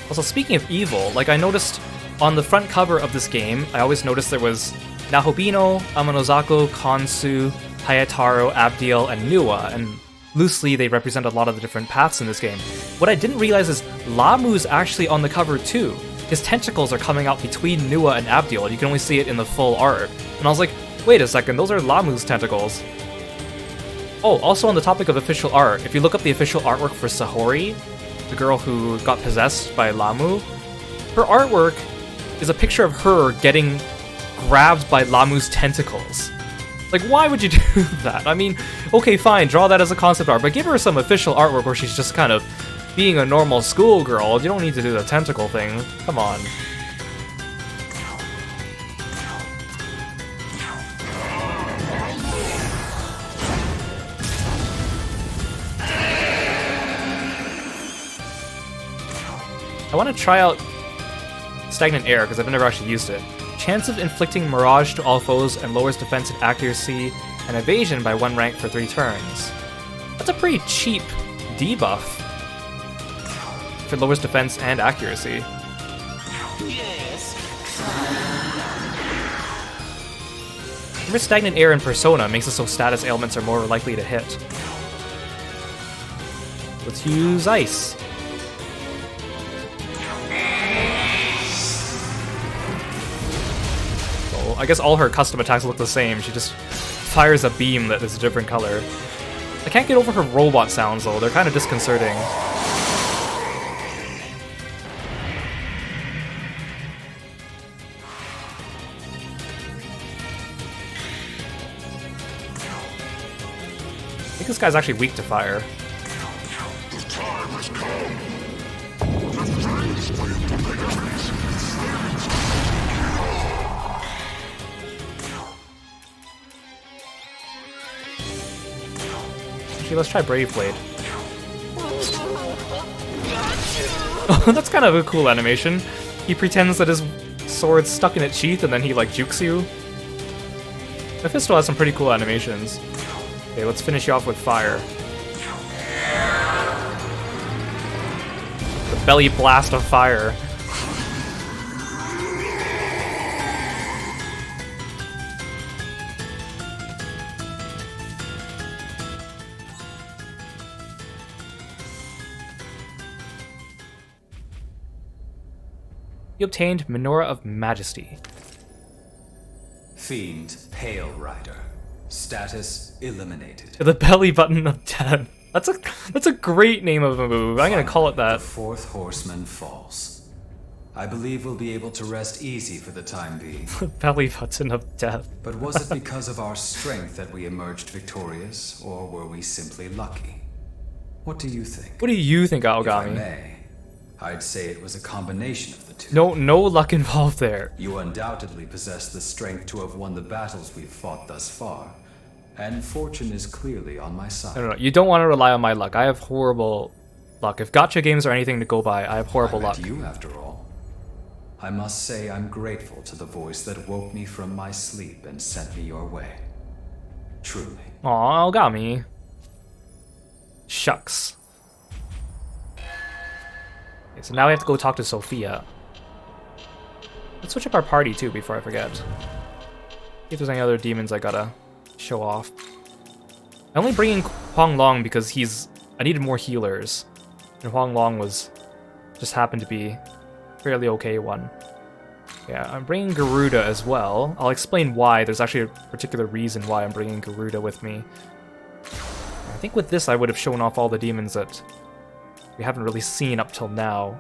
Also, speaking of evil, like I noticed on the front cover of this game, I always noticed there was Nahobino, Amonozako, Konsu, Hayataro, Abdiel, and Nuwa, and loosely they represent a lot of the different paths in this game. What I didn't realize is Lamu's actually on the cover too. His tentacles are coming out between Nuwa and Abdiel, and you can only see it in the full art. And I was like, wait a second, those are Lamu's tentacles. Oh, also on the topic of official art, if you look up the official artwork for Sahori, the girl who got possessed by Lamu, her artwork is a picture of her getting grabbed by Lamu's tentacles. Like, why would you do that? I mean, okay, fine, draw that as a concept art, but give her some official artwork where she's just kind of being a normal schoolgirl. You don't need to do the tentacle thing. Come on. I want to try out Stagnant Air because I've never actually used it. Chance of inflicting Mirage to all foes and lowers defense and accuracy and evasion by 1 rank for 3 turns. That's a pretty cheap debuff if it lowers defense and accuracy. Remember Stagnant Air in Persona makes it so status ailments are more likely to hit. Let's use Ice. I guess all her custom attacks look the same. She just fires a beam that is a different color. I can't get over her robot sounds though. They're kind of disconcerting. I think this guy's actually weak to fire. The time has come. The phase for you to make peace with Fiends. Okay, let's try Brave Blade. Oh, that's kind of a cool animation. He pretends that his sword's stuck in its sheath and then he like jukes you. Mephisto has some pretty cool animations. Okay, let's finish you off with fire. The belly blast of fire. You obtained Menorah of Majesty. Fiend, Pale Rider. Status eliminated. The belly button of death. That's a great name of a move. I'm gonna call it that. The 4th Horseman falls. I believe we'll be able to rest easy for the time being. The belly button of death. But was it because of our strength that we emerged victorious, or were we simply lucky? What do you think? What do you think, If I Aogami? may, I'd say it was a combination of the two. No luck involved there. You undoubtedly possess the strength to have won the battles we've fought thus far, and fortune is clearly on my side. No. You don't want to rely on my luck. I have horrible luck. If gacha games are anything to go by, I have horrible I luck. met you after all. I must say I'm grateful to the voice that woke me from my sleep and sent me your way. Truly. Aw, Aogami. Shucks. Okay, so now we have to go talk to Sophia. Let's switch up our party too before I forget. See if there's any other demons I gotta show off. I only bring in Huang Long because I needed more healers. And Huang Long just happened to be a fairly okay one. Yeah, I'm bringing Garuda as well. I'll explain why. There's actually a particular reason why I'm bringing Garuda with me. I think with this I would have shown off all the demons that we haven't really seen up till now.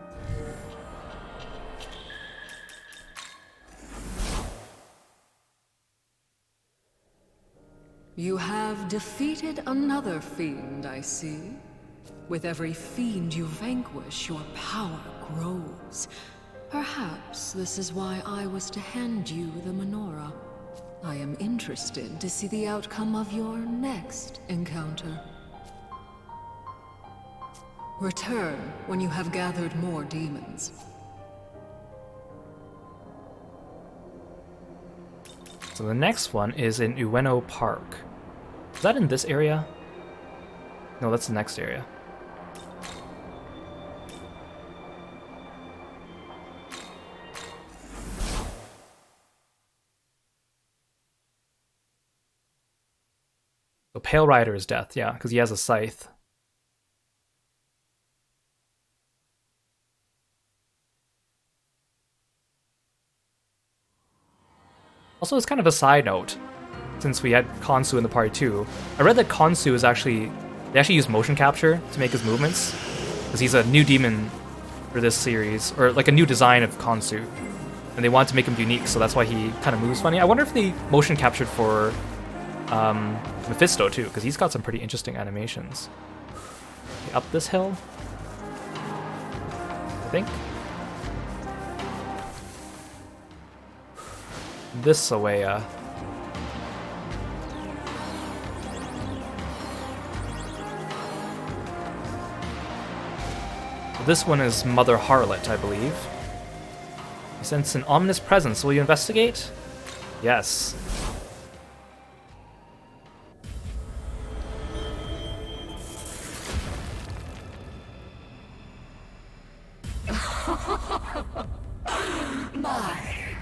You have defeated another fiend, I see. With every fiend you vanquish, your power grows. Perhaps this is why I was to hand you the menorah. I am interested to see the outcome of your next encounter. Return when you have gathered more demons. So the next one is in Ueno Park. Is that in this area? No, that's the next area. So Pale Rider is death, yeah, because he has a scythe. Also, as kind of a side note, since we had Khonsu in the party too, I read that Khonsu is they actually use motion capture to make his movements, because he's a new demon for this series, or like a new design of Khonsu. and they wanted to make him unique, so that's why he kind of moves funny. I wonder if they motion captured for Mephisto too, because he's got some pretty interesting animations. Okay, up this hill, I think. This way, This one is Mother Harlot, I believe. You sense an ominous presence. Will you investigate? Yes.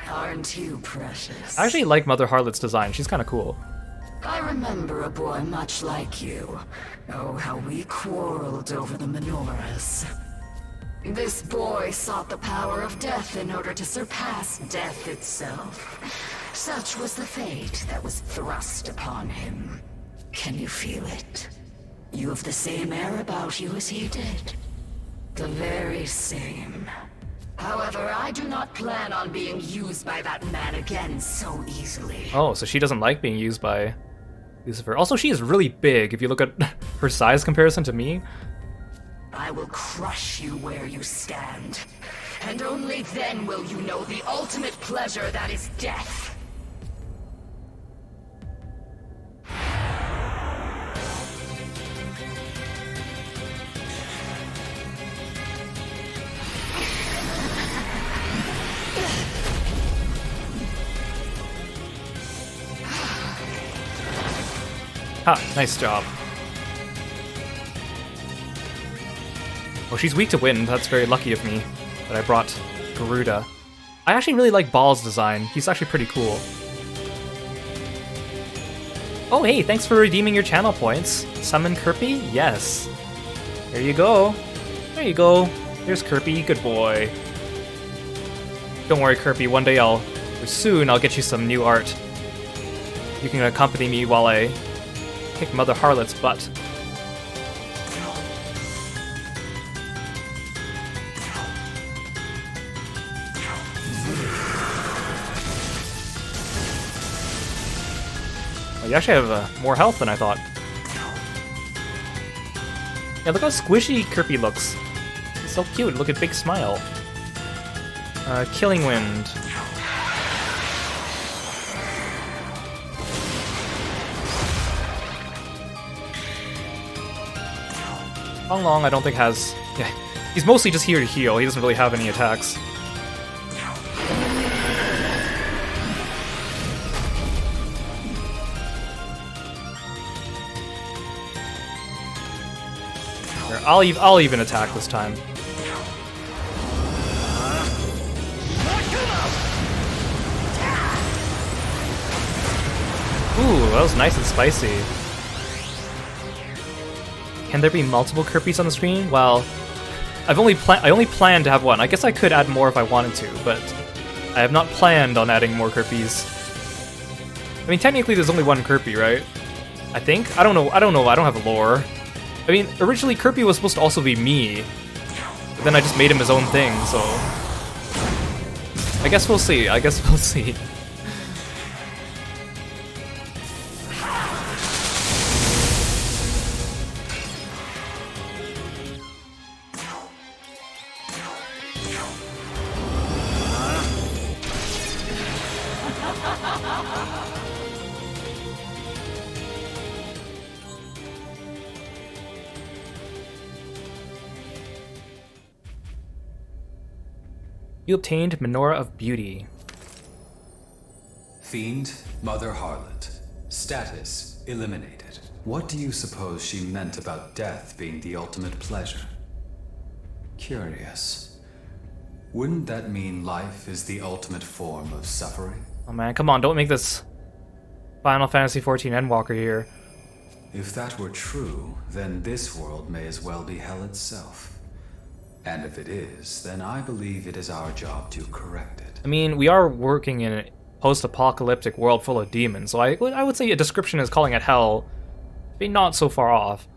Aren't you precious? I actually like Mother Harlot's design. She's kind of cool. I remember a boy much like you. Oh, how we quarreled over the menorahs. This boy sought the power of death in order to surpass death itself. Such was the fate that was thrust upon him. Can you feel it? You have the same air about you as he did. The very same. However, I do not plan on being used by that man again so easily. Oh, so she doesn't like being used by Lucifer. Also, she is really big if you look at her size comparison to me. I will crush you where you stand. And only then will you know the ultimate pleasure that is death. Ha, nice job. Oh, she's weak to wind. That's very lucky of me that I brought Garuda. I actually really like Ball's design. He's actually pretty cool. Oh, hey, thanks for redeeming your channel points. Summon Kirby? Yes. There you go. There you go. There's Kirby. Good boy. Don't worry, Kirby. One day soon I'll get you some new art. You can accompany me while I kick Mother Harlot's butt. Oh, you actually have more health than I thought. Yeah, look how squishy Kirby looks. He's so cute. Look at big smile. Killing Wind. Long I don't think has... Yeah, he's mostly just here to heal. He doesn't really have any attacks. Here, I'll even attack this time. Ooh, that was nice and spicy. Can there be multiple Kirby's on the screen? Well, I only planned to have one. I guess I could add more if I wanted to, but I have not planned on adding more Kirby's. I mean, technically there's only one Kirby, right? I think? I don't know. I don't have a lore. I mean, originally Kirby was supposed to also be me, but then I just made him his own thing, so... I guess we'll see. You obtained Menorah of Beauty. Fiend, Mother Harlot. Status eliminated. What do you suppose she meant about death being the ultimate pleasure? Curious. Wouldn't that mean life is the ultimate form of suffering? Oh man, come on, don't make this Final Fantasy XIV Endwalker here. If that were true, then this world may as well be hell itself. And if it is, then I believe it is our job to correct it. I mean, we are working in a post-apocalyptic world full of demons, so I would say a description is calling it hell. Be not so far off.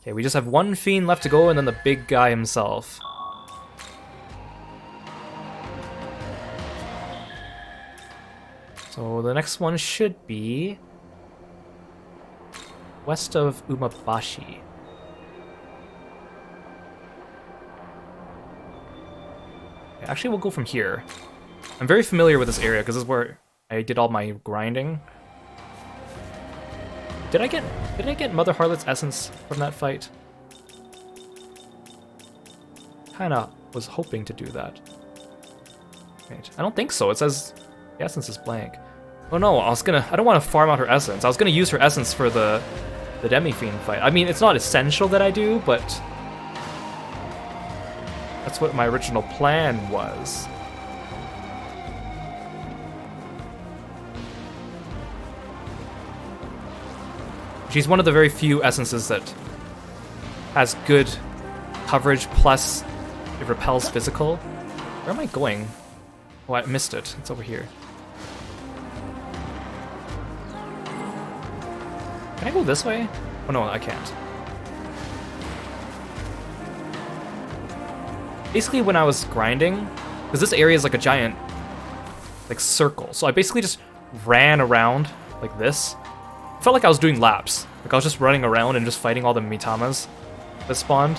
Okay, we just have one Fiend left to go, and then the big guy himself. So the next one should be west of Umabashi. Actually, we'll go from here. I'm very familiar with this area because this is where I did all my grinding. Did I get Mother Harlot's essence from that fight? Kinda was hoping to do that. Wait, I don't think so. It says the essence is blank. Oh no, I don't want to farm out her essence. I was gonna use her essence for the Demi-Fiend fight. I mean, it's not essential that I do, but that's what my original plan was. She's one of the very few essences that has good coverage, plus it repels physical. Where am I going? Oh, I missed it. It's over here. Can I go this way? Oh no, I can't. Basically, when I was grinding, because this area is like a giant, like, circle, so I basically just ran around like this. Felt like I was doing laps. Like I was just running around and just fighting all the Mitamas that spawned.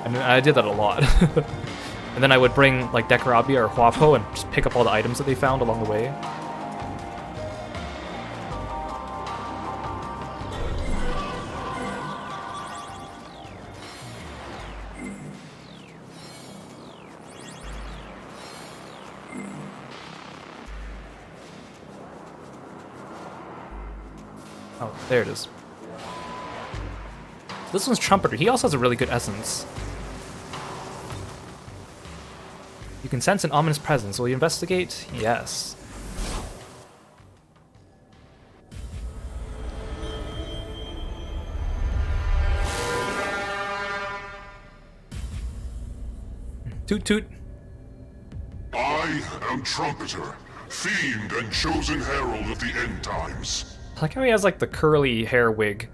And I did that a lot. And then I would bring like Dekarabia or Huapo and just pick up all the items that they found along the way. Oh, there it is. This one's Trumpeter. He also has a really good essence. You can sense an ominous presence. Will you investigate? Yes. Toot toot. I am Trumpeter, Fiend and chosen herald of the end times. I like how he has like the curly hair wig.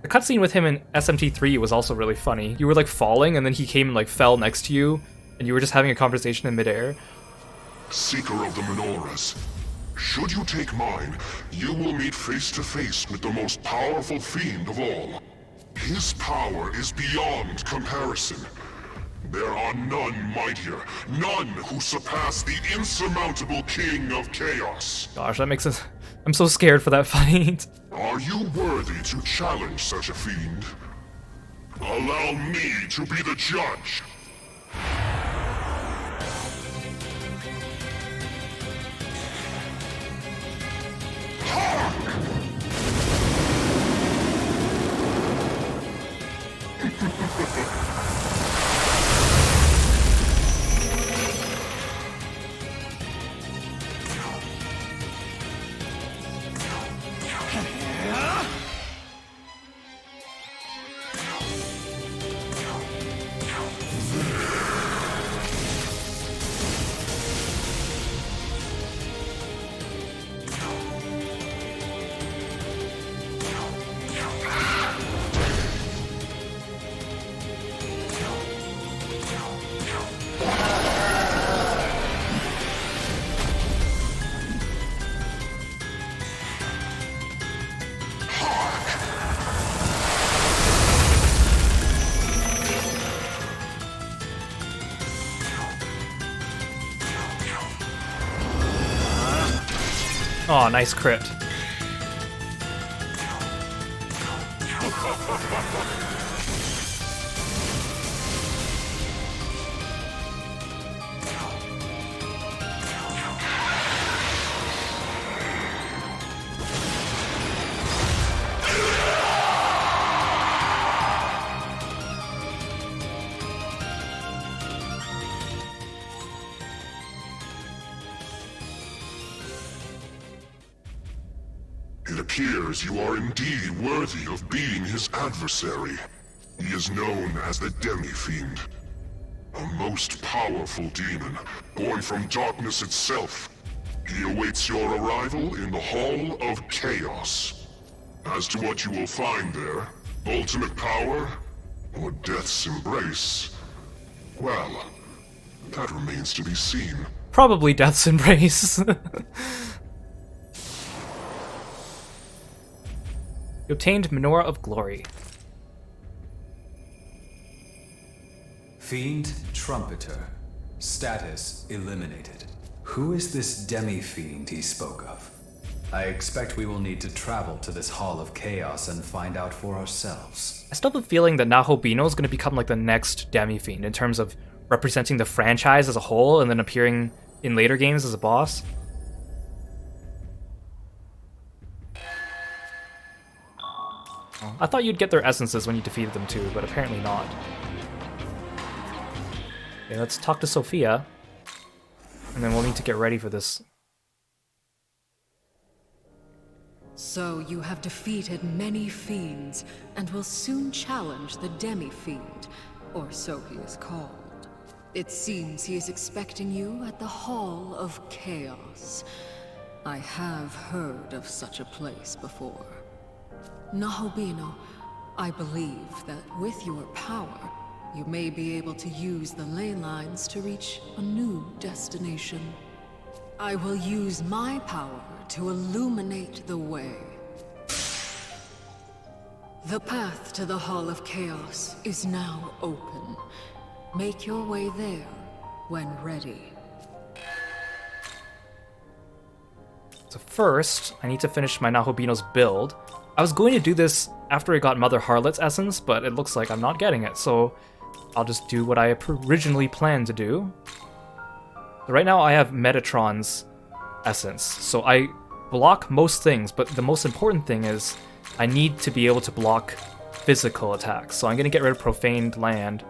The cutscene with him in SMT3 was also really funny. You were like falling and then he came and like fell next to you and you were just having a conversation in midair. Seeker of the menorahs. Should you take mine, you will meet face to face with the most powerful fiend of all. His power is beyond comparison. There are none mightier, none who surpass the insurmountable King of Chaos. Gosh, that makes sense. I'm so scared for that fight. Are you worthy to challenge such a fiend? Allow me to be the judge. Oh, nice crit. It appears you are indeed worthy of being his adversary. He is known as the Demi-Fiend, a most powerful demon, born from darkness itself. He awaits your arrival in the Hall of Chaos. As to what you will find there, ultimate power, or death's embrace, well, That remains to be seen. Probably Death's Embrace. You obtained Menorah of Glory. Fiend Trumpeter. Status eliminated. Who is this Demi-Fiend he spoke of? I expect we will need to travel to this Hall of Chaos and find out for ourselves. I still have a feeling that Nahobino is going to become like the next Demi-Fiend in terms of representing the franchise as a whole and then appearing in later games as a boss. I thought you'd get their essences when you defeated them too, but apparently not. Okay, let's talk to Sophia, and then we'll need to get ready for this. So you have defeated many fiends, and will soon challenge the Demi-Fiend, or so he is called. It seems he is expecting you at the Hall of Chaos. I have heard of such a place before. Nahobino, I believe that with your power, you may be able to use the ley lines to reach a new destination. I will use my power to illuminate the way. The path to the Hall of Chaos is now open. Make your way there when ready. So first, I need to finish my Nahobino's build. I was going to do this after I got Mother Harlot's essence, but it looks like I'm not getting it, so I'll just do what I originally planned to do. So right now I have Metatron's essence, so I block most things, but the most important thing is I need to be able to block physical attacks. So I'm going to get rid of Profaned Land.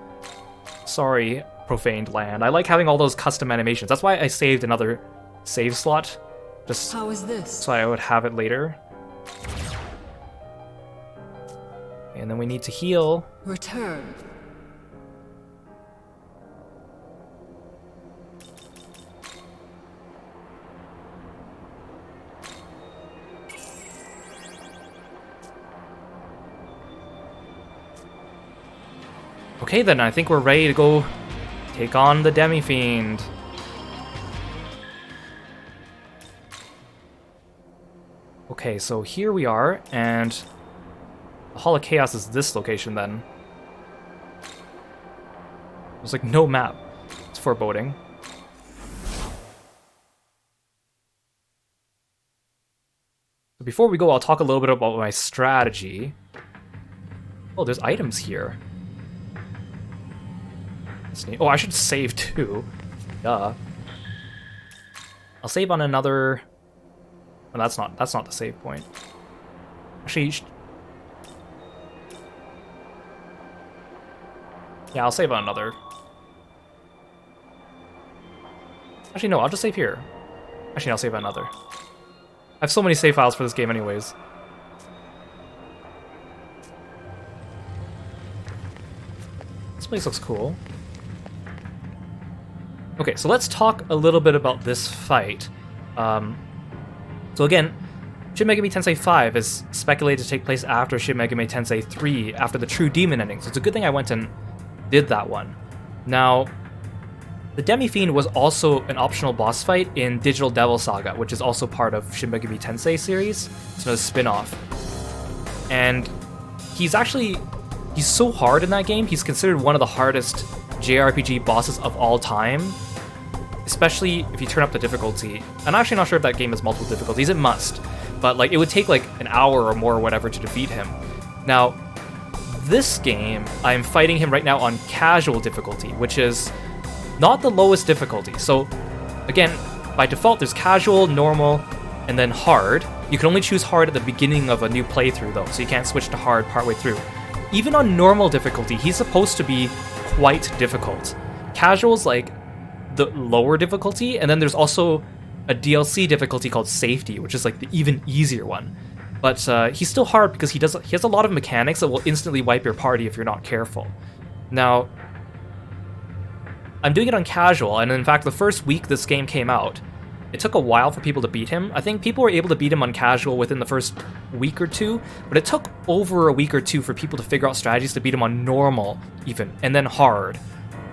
Sorry, Profaned Land. I like having all those custom animations. That's why I saved another save slot, just How is this? so I would have it later. And then we need to heal. Return. Okay then, I think we're ready to go take on the Demi-Fiend. Okay, so here we are, and the Hall of Chaos is this location then. There's like no map. It's foreboding. So before we go, I'll talk a little bit about my strategy. Oh, there's items here. Oh, I should save too. Duh. I'll save on another. Oh, that's not the save point. Actually, yeah, I'll save on another. Actually, no, I'll just save here. Actually, I'll save on another. I have so many save files for this game, anyways. This place looks cool. Okay, so let's talk a little bit about this fight. So again, Shin Megami Tensei V is speculated to take place after Shin Megami Tensei III, after the True Demon ending, so it's a good thing I went and did that one. Now, the Demi-Fiend was also an optional boss fight in Digital Devil Saga, which is also part of Shin Megami Tensei series. It's another spin-off. And he's so hard in that game, he's considered one of the hardest JRPG bosses of all time, especially if you turn up the difficulty. I'm actually not sure if that game has multiple difficulties, it must, but like it would take like an hour or more or whatever to defeat him. Now, this game, I'm fighting him right now on casual difficulty, which is not the lowest difficulty. So again, by default there's casual, normal, and then hard. You can only choose hard at the beginning of a new playthrough though, so you can't switch to hard partway through. Even on normal difficulty, he's supposed to be quite difficult. Casual's like the lower difficulty, and then there's also a DLC difficulty called Safety, which is like the even easier one. But he's still hard because he has a lot of mechanics that will instantly wipe your party if you're not careful. Now, I'm doing it on casual, and in fact the first week this game came out, it took a while for people to beat him. I think people were able to beat him on casual within the first week or two, but it took over a week or two for people to figure out strategies to beat him on normal even, and then hard.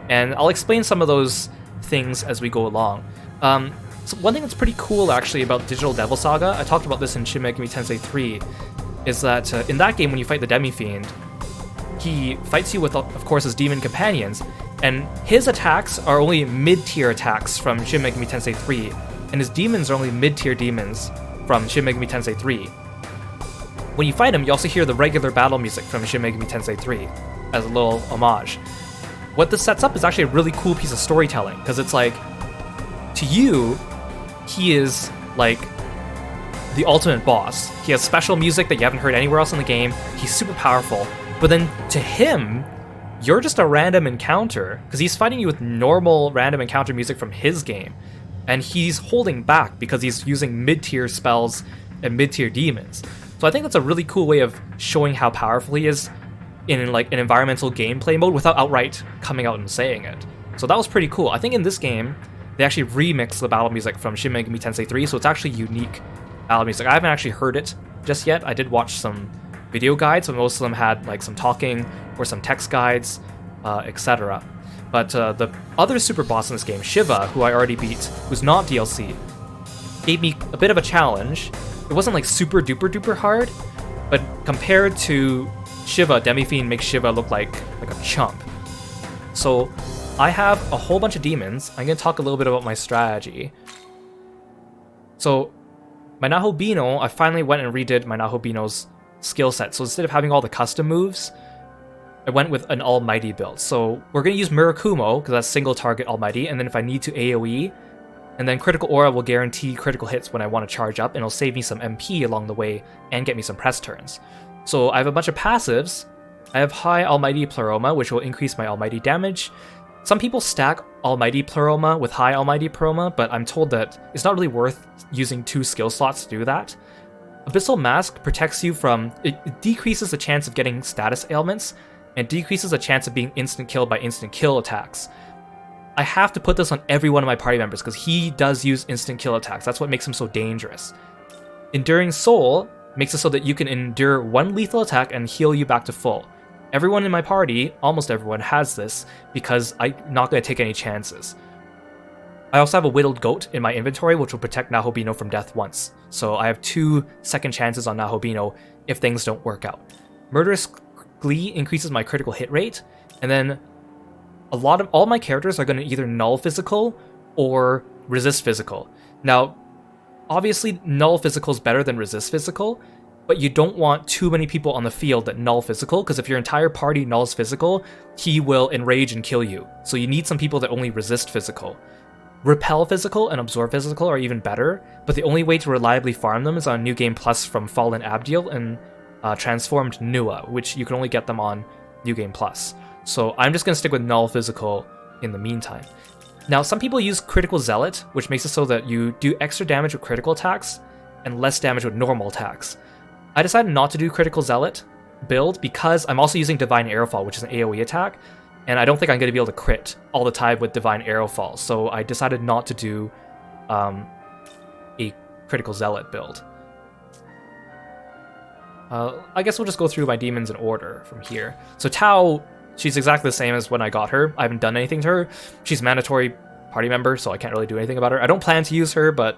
And I'll explain some of those things as we go along. So one thing that's pretty cool actually about Digital Devil Saga, I talked about this in Shin Megami Tensei 3, is that in that game when you fight the Demi-Fiend, he fights you with, of course, his demon companions, and his attacks are only mid-tier attacks from Shin Megami Tensei 3, and his demons are only mid-tier demons from Shin Megami Tensei 3. When you fight him, you also hear the regular battle music from Shin Megami Tensei 3 as a little homage. What this sets up is actually a really cool piece of storytelling, because it's like, to you, he is like the ultimate boss. He has special music that you haven't heard anywhere else in the game. He's super powerful. But then to him, you're just a random encounter, because he's fighting you with normal random encounter music from his game. And he's holding back because he's using mid-tier spells and mid-tier demons. So I think that's a really cool way of showing how powerful he is in like an environmental gameplay mode without outright coming out and saying it. So that was pretty cool. I think in this game, they actually remixed the battle music from Shin Megami Tensei 3, so it's actually unique battle music. I haven't actually heard it just yet. I did watch some video guides, but most of them had like some talking or some text guides, etc. But the other super boss in this game, Shiva, who I already beat, who's not DLC, gave me a bit of a challenge. It wasn't like super duper duper hard, but compared to Shiva, Demi-Fiend makes Shiva look like a chump. So I have a whole bunch of demons. I'm going to talk a little bit about my strategy. So my Nahobino, I finally went and redid my Nahobino's skill set. So instead of having all the custom moves, I went with an Almighty build. So we're going to use Murakumo, because that's single target Almighty, and then if I need to AoE, and then Critical Aura will guarantee critical hits when I want to charge up, and it'll save me some MP along the way and get me some press turns. So I have a bunch of passives. I have High Almighty Pleroma, which will increase my Almighty damage. Some people stack Almighty Pleroma with High Almighty Pleroma, but I'm told that it's not really worth using 2 skill slots to do that. Abyssal Mask protects you from... It decreases the chance of getting status ailments, and decreases the chance of being instant killed by instant kill attacks. I have to put this on every one of my party members, because he does use instant kill attacks. That's what makes him so dangerous. Enduring Soul makes it so that you can endure 1 lethal attack and heal you back to full. Everyone in my party, almost everyone, has this, because I'm not going to take any chances. I also have a Whittled Goat in my inventory, which will protect Nahobino from death once. So I have 2 second chances on Nahobino if things don't work out. Murderous Glee increases my critical hit rate, and then all my characters are going to either null physical or resist physical. Now, obviously null physical is better than resist physical, but you don't want too many people on the field that null physical, because if your entire party nulls physical, he will enrage and kill you. So you need some people that only resist physical. Repel physical and absorb physical are even better, but the only way to reliably farm them is on New Game Plus from Fallen Abdiel and Transformed Nua, which you can only get them on New Game Plus. So I'm just going to stick with null physical in the meantime. Now, some people use Critical Zealot, which makes it so that you do extra damage with critical attacks and less damage with normal attacks. I decided not to do Critical Zealot build because I'm also using Divine Arrowfall, which is an AoE attack, and I don't think I'm going to be able to crit all the time with Divine Arrowfall, so I decided not to do a Critical Zealot build. I guess we'll just go through my demons in order from here. So Tao, she's exactly the same as when I got her. I haven't done anything to her. She's a mandatory party member, so I can't really do anything about her. I don't plan to use her, but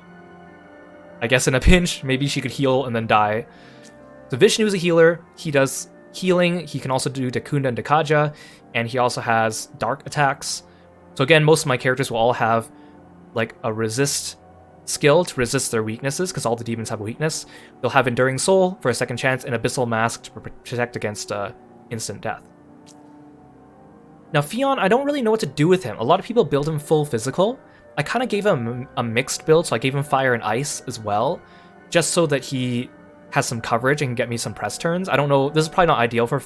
I guess in a pinch, maybe she could heal and then die. So Vishnu's a healer. He does healing. He can also do Dakunda and Dakaja, and he also has dark attacks. So again, most of my characters will all have like a resist skill to resist their weaknesses, because all the demons have a weakness. They'll have Enduring Soul for a second chance, and Abyssal Mask to protect against instant death. Now Fionn, I don't really know what to do with him. A lot of people build him full physical. I kind of gave him a mixed build, so I gave him Fire and Ice as well, just so that he has some coverage and can get me some press turns. I don't know, this is probably not ideal for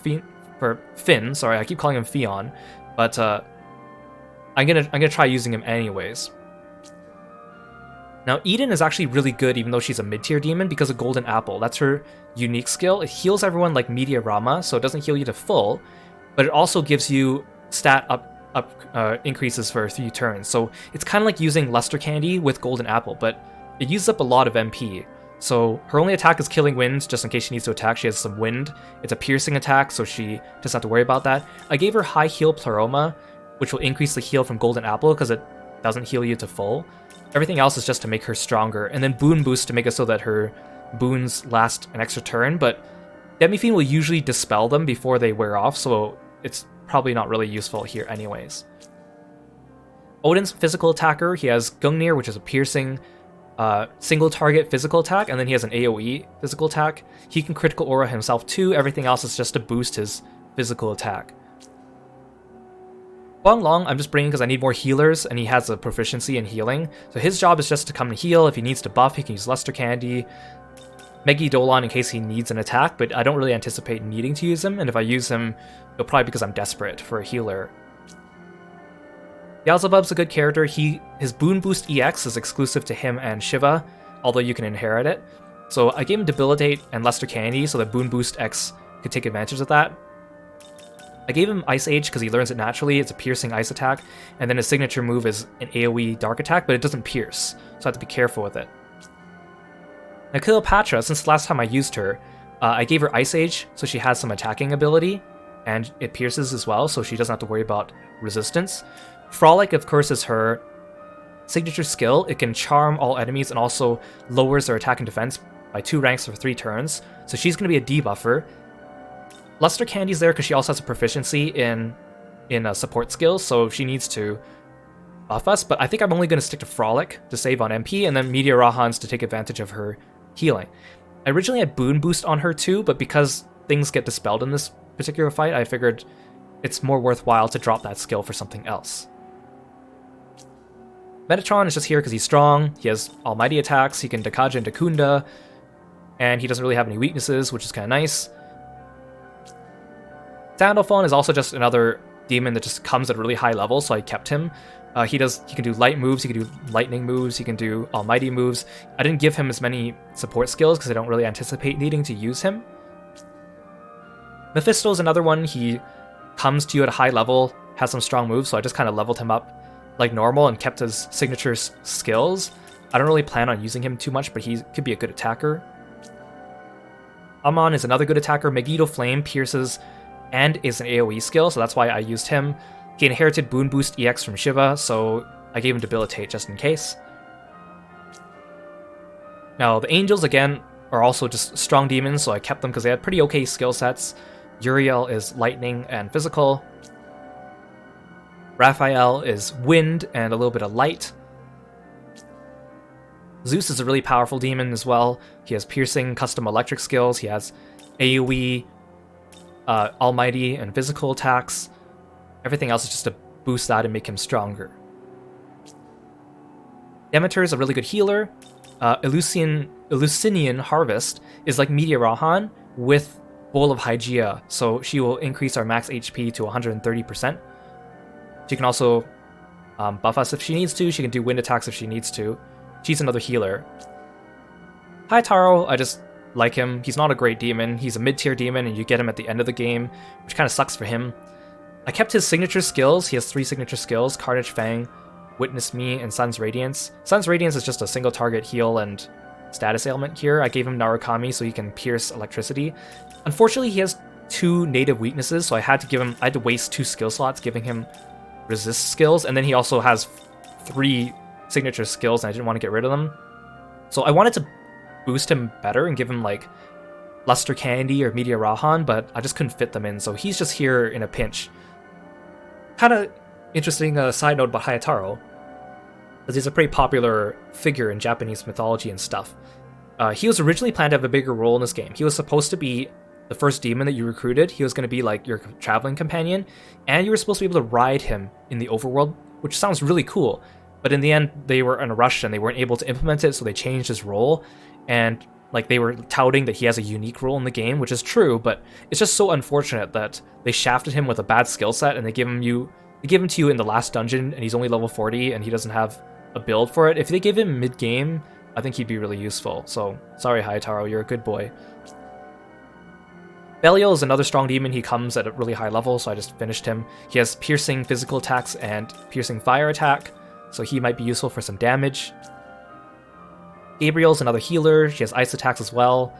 Finn, sorry, I keep calling him Fionn, but I'm gonna try using him anyways. Now Eden is actually really good even though she's a mid-tier demon because of Golden Apple. That's her unique skill. It heals everyone like Media Rama, so it doesn't heal you to full, but it also gives you stat increases for 3 turns. So it's kind of like using Luster Candy with Golden Apple, but it uses up a lot of MP. So her only attack is Killing Winds, just in case she needs to attack. She has some wind. It's a piercing attack, so she doesn't have to worry about that. I gave her High Heal Pleroma, which will increase the heal from Golden Apple, because it doesn't heal you to full. Everything else is just to make her stronger, and then boon boost to make it so that her boons last an extra turn, but Demi-Fiend will usually dispel them before they wear off, so it's probably not really useful here anyways. Odin's physical attacker, he has Gungnir, which is a piercing single target physical attack, and then he has an AoE physical attack. He can critical aura himself too, everything else is just to boost his physical attack. Huang Long, I'm just bringing because I need more healers, and he has a proficiency in healing. So his job is just to come and heal. If he needs to buff, he can use Luster Candy. Megi Dolan in case he needs an attack, but I don't really anticipate needing to use him, and if I use him, it'll probably because I'm desperate for a healer. Beelzebub's a good character. His Boon Boost EX is exclusive to him and Shiva, although you can inherit it. So I gave him Debilitate and Luster Candy so that Boon Boost X could take advantage of that. I gave him Ice Age because he learns it naturally. It's a piercing ice attack, and then his signature move is an AoE dark attack, but it doesn't pierce, so I have to be careful with it. Now Cleopatra, since the last time I used her, I gave her Ice Age, so she has some attacking ability, and it pierces as well, so she doesn't have to worry about resistance. Frolic, of course, is her signature skill. It can charm all enemies and also lowers their attack and defense by 2 ranks for 3 turns, so she's going to be a debuffer. Luster Candy's there because she also has a proficiency in support skills, so she needs to buff us, but I think I'm only going to stick to Frolic to save on MP, and then Meteor Rahans to take advantage of her healing. I originally had Boon Boost on her too, but because things get dispelled in this particular fight, I figured it's more worthwhile to drop that skill for something else. Metatron is just here because he's strong, he has almighty attacks, he can Dakaja into Kunda, and he doesn't really have any weaknesses, which is kind of nice. Sandalphon is also just another demon that just comes at a really high level, so I kept him. He can do light moves, he can do lightning moves, he can do almighty moves. I didn't give him as many support skills because I don't really anticipate needing to use him. Mephisto is another one. He comes to you at a high level, has some strong moves, so I just kind of leveled him up like normal and kept his signature skills. I don't really plan on using him too much, but he could be a good attacker. Amon is another good attacker. Megiddo Flame pierces and is an AoE skill, so that's why I used him. He inherited Boon Boost EX from Shiva, so I gave him Debilitate just in case. Now, the Angels, again, are also just strong demons, so I kept them because they had pretty okay skill sets. Uriel is Lightning and Physical. Raphael is Wind and a little bit of Light. Zeus is a really powerful demon as well. He has Piercing, Custom Electric skills. He has AoE, Almighty, and Physical attacks. Everything else is just to boost that and make him stronger. Demeter is a really good healer. Eleusinian Harvest is like Meteor Rahan with Bowl of Hygeia, so she will increase our max HP to 130%. She can also buff us if she needs to. She can do wind attacks if she needs to. She's another healer. Haitaro, I just like him. He's not a great demon. He's a mid-tier demon, and you get him at the end of the game, which kind of sucks for him. I kept his signature skills. He has 3 signature skills: Carnage Fang, Witness Me, and Sun's Radiance. Sun's Radiance is just a single target heal and status ailment here. I gave him Narukami so he can pierce electricity. Unfortunately, he has 2 native weaknesses, so I had to waste 2 skill slots giving him resist skills, and then he also has 3 signature skills, and I didn't want to get rid of them. So I wanted to boost him better and give him like Luster Candy or Meteor Rahan, but I just couldn't fit them in, so he's just here in a pinch. Kind of interesting side note about Hayataro, because he's a pretty popular figure in Japanese mythology and stuff. He was originally planned to have a bigger role in this game. He was supposed to be the first demon that you recruited. He was going to be like your traveling companion, and you were supposed to be able to ride him in the overworld, which sounds really cool. But in the end, they were in a rush and they weren't able to implement it, so they changed his role. And like they were touting that he has a unique role in the game, which is true, but it's just so unfortunate that they shafted him with a bad skill set and they give him to you in the last dungeon, and he's only level 40 and he doesn't have a build for it. If they gave him mid-game, I think he'd be really useful. So sorry, Hayataro, you're a good boy. Belial is another strong demon. He comes at a really high level, so I just finished him. He has piercing physical attacks and piercing fire attack, so he might be useful for some damage. Gabriel's another healer. She has ice attacks as well.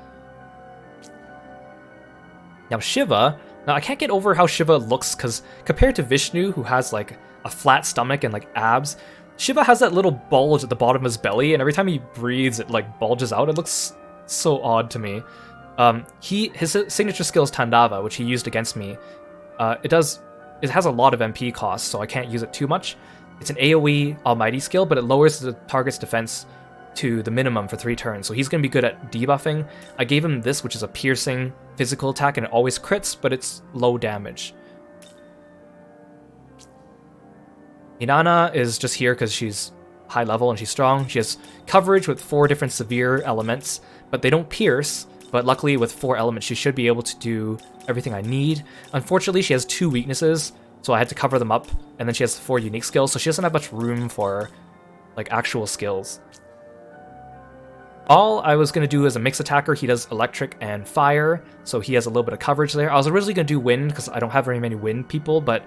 Now Shiva, I can't get over how Shiva looks, because compared to Vishnu, who has like a flat stomach and like abs, Shiva has that little bulge at the bottom of his belly, and every time he breathes, it like bulges out. It looks so odd to me. His signature skill is Tandava, which he used against me. It has a lot of MP cost, so I can't use it too much. It's an AoE Almighty skill, but it lowers the target's defense to the minimum for 3 turns, so he's going to be good at debuffing. I gave him this, which is a piercing physical attack, and it always crits, but it's low damage. Inanna is just here because she's high level and she's strong. She has coverage with 4 different severe elements, but they don't pierce. But luckily with 4 elements, she should be able to do everything I need. Unfortunately, she has 2 weaknesses, so I had to cover them up. And then she has 4 unique skills, so she doesn't have much room for like actual skills. All I was going to do as a mix attacker, he does electric and fire, so he has a little bit of coverage there. I was originally going to do wind because I don't have very many wind people, but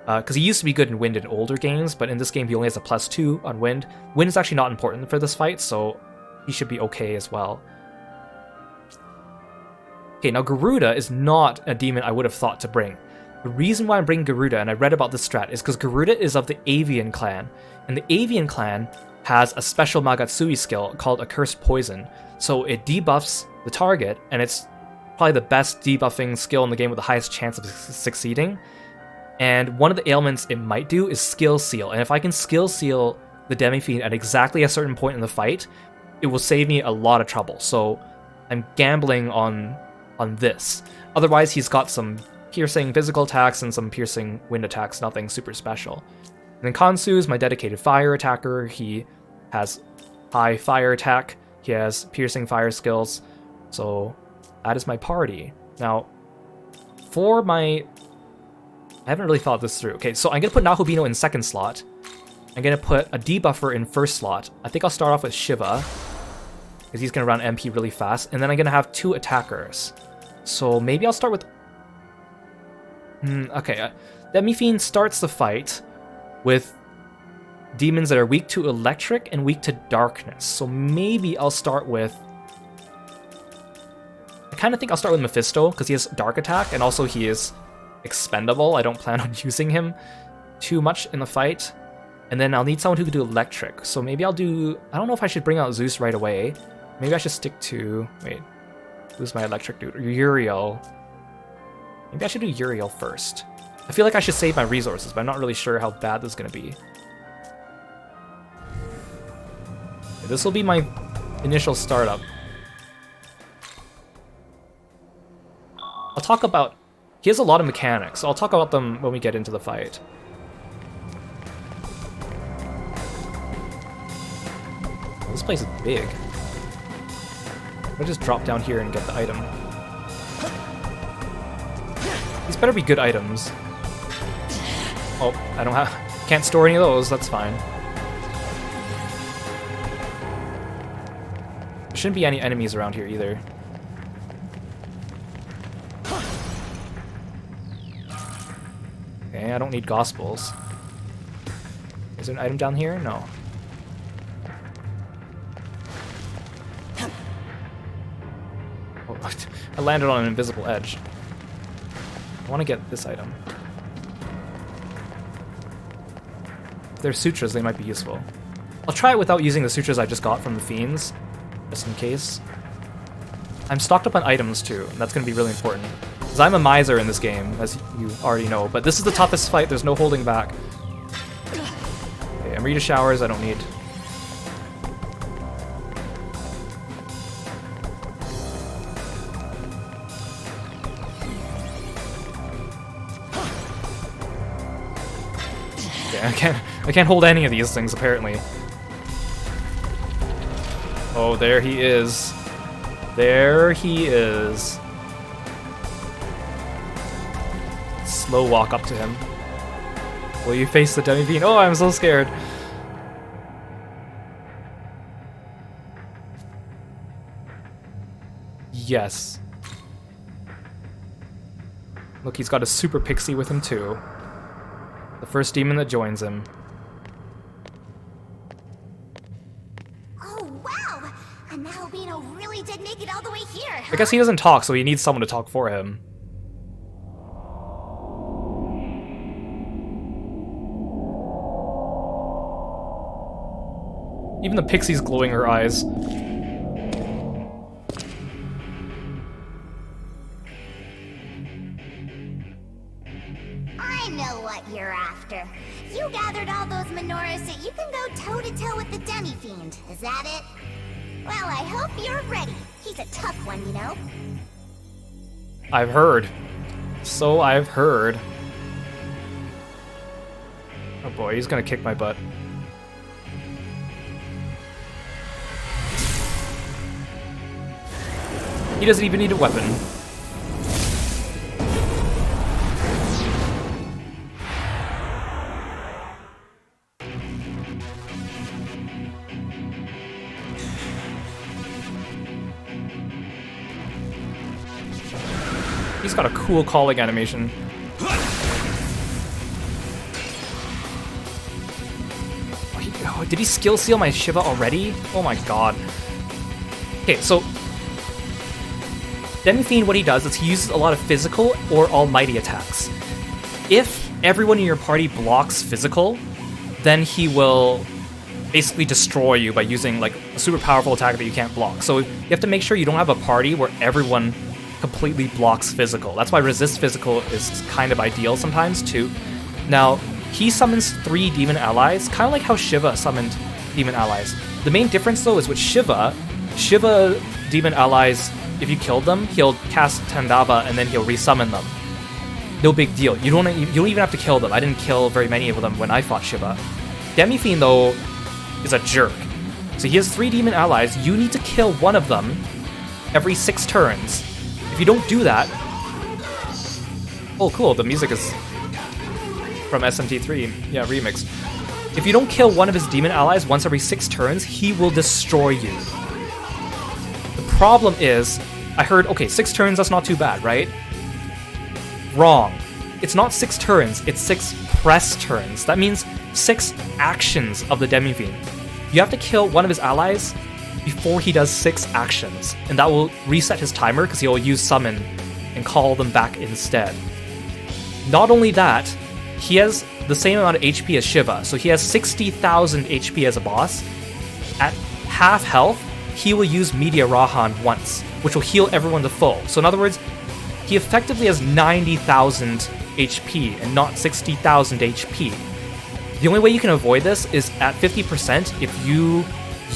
because he used to be good in wind in older games, but in this game he only has a +2 on wind. Wind is actually not important for this fight, so he should be okay as well. Okay, now Garuda is not a demon I would have thought to bring. The reason why I'm bringing Garuda, and I read about this strat, is because Garuda is of the Avian clan, and the Avian clan has a special Magatsui skill called Accursed Poison, so it debuffs the target, and it's probably the best debuffing skill in the game with the highest chance of succeeding. And one of the ailments it might do is Skill Seal, and if I can Skill Seal the Demi-Fiend at exactly a certain point in the fight, it will save me a lot of trouble, so I'm gambling on this. Otherwise, he's got some piercing physical attacks and some piercing wind attacks, nothing super special. And then Kansu is my dedicated fire attacker. He has high fire attack, he has piercing fire skills, so that is my party. Now, for my... I haven't really thought this through. Okay, so I'm going to put Nahobino in 2nd slot. I'm going to put a debuffer in 1st slot. I think I'll start off with Shiva, because he's going to run MP really fast. And then I'm going to have 2 attackers. So maybe I'll start with... okay, Demi-Fiend starts the fight with demons that are weak to electric and weak to darkness. So maybe I'll start with... I kind of think I'll start with Mephisto, because he has dark attack, and also he is expendable. I don't plan on using him too much in the fight. And then I'll need someone who can do electric. So maybe I'll do... I don't know if I should bring out Zeus right away. Maybe I should stick to... Wait. Who's my electric dude? Uriel. Maybe I should do Uriel first. I feel like I should save my resources, but I'm not really sure how bad this is going to be. This will be my initial startup. I'll talk about... He has a lot of mechanics, so I'll talk about them when we get into the fight. Oh, this place is big. I'll just drop down here and get the item. These better be good items. Oh, I don't have... Can't store any of those, that's fine. There shouldn't be any enemies around here either. Okay, I don't need Gospels. Is there an item down here? No. Oh, I landed on an invisible edge. I want to get this item. If there's sutras, they might be useful. I'll try it without using the sutras I just got from the Fiends, just in case. I'm stocked up on items too, and that's going to be really important. Because I'm a miser in this game, as you already know, but this is the toughest fight, there's no holding back. Okay, Amrita Showers I don't need. Okay, I can't hold any of these things apparently. Oh, there he is. There he is. Slow walk up to him. Will you face the Demi-Fiend? Oh, I'm so scared. Yes. Look, he's got a super pixie with him too. The first demon that joins him. Oh, wow! And Nahobino really did make it all the way here, huh? I guess he doesn't talk, so he needs someone to talk for him. Even the pixie's glowing her eyes. I know what you're after. You gathered all those menorahs so you can go toe-to-toe with the Demi-Fiend. Is that it? Well, I hope you're ready. He's a tough one, you know. I've heard. So I've heard. Oh boy, he's gonna kick my butt. He doesn't even need a weapon. He's got a cool calling animation. Oh, did he skill seal my Shiva already? Oh my god. Okay, so Demi-Fiend, what he does is he uses a lot of physical or almighty attacks. If everyone in your party blocks physical, then he will basically destroy you by using like a super powerful attack that you can't block. So you have to make sure you don't have a party where everyone completely blocks physical. That's why resist physical is kind of ideal sometimes too. Now, he summons 3 demon allies, kind of like how Shiva summoned demon allies. The main difference though is with Shiva demon allies, if you killed them, he'll cast Tandava and then he'll resummon them. No big deal. You don't even have to kill them. I didn't kill very many of them when I fought Shiva. Demi-Fiend though is a jerk. So he has 3 demon allies. You need to kill one of them every 6 turns. If you don't do that... Oh cool, the music is from SMT3. Yeah, remix. If you don't kill one of his demon allies once every 6 turns, he will destroy you. The problem is, I heard, okay, 6 turns, that's not too bad, right? Wrong. It's not 6 turns, it's 6 press turns. That means 6 actions of the Demi-Fiend. You have to kill one of his allies before he does 6 actions, and that will reset his timer because he'll use summon and call them back instead. Not only that, he has the same amount of HP as Shiva, so he has 60,000 HP as a boss. At half health, he will use Media Rahan once, which will heal everyone to full. So in other words, he effectively has 90,000 HP and not 60,000 HP. The only way you can avoid this is at 50%, if you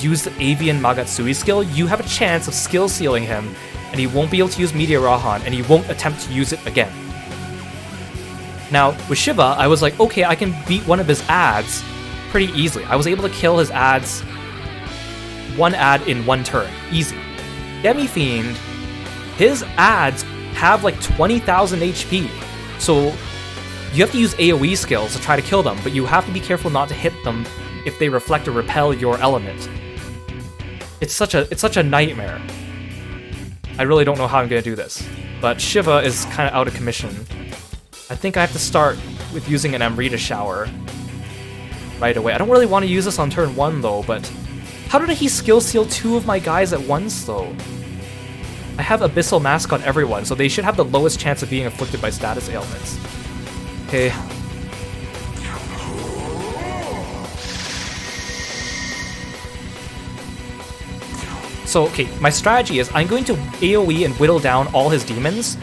use the Avian Magatsui skill, you have a chance of skill sealing him, and he won't be able to use Media Rahan, and he won't attempt to use it again. Now, with Shiva, I was like, okay, I can beat one of his ads pretty easily. I was able to kill his ads, one ad in 1 turn. Easy. Demi-Fiend, his ads have like 20,000 HP. So you have to use AoE skills to try to kill them, but you have to be careful not to hit them if they reflect or repel your element. It's such a nightmare. I really don't know how I'm gonna do this. But Shiva is kind of out of commission. I think I have to start with using an Amrita Shower right away. I don't really want to use this on turn 1 though, but how did he skill seal 2 of my guys at once though? I have Abyssal Mask on everyone, so they should have the lowest chance of being afflicted by status ailments. Okay. So, okay, my strategy is I'm going to AoE and whittle down all his demons,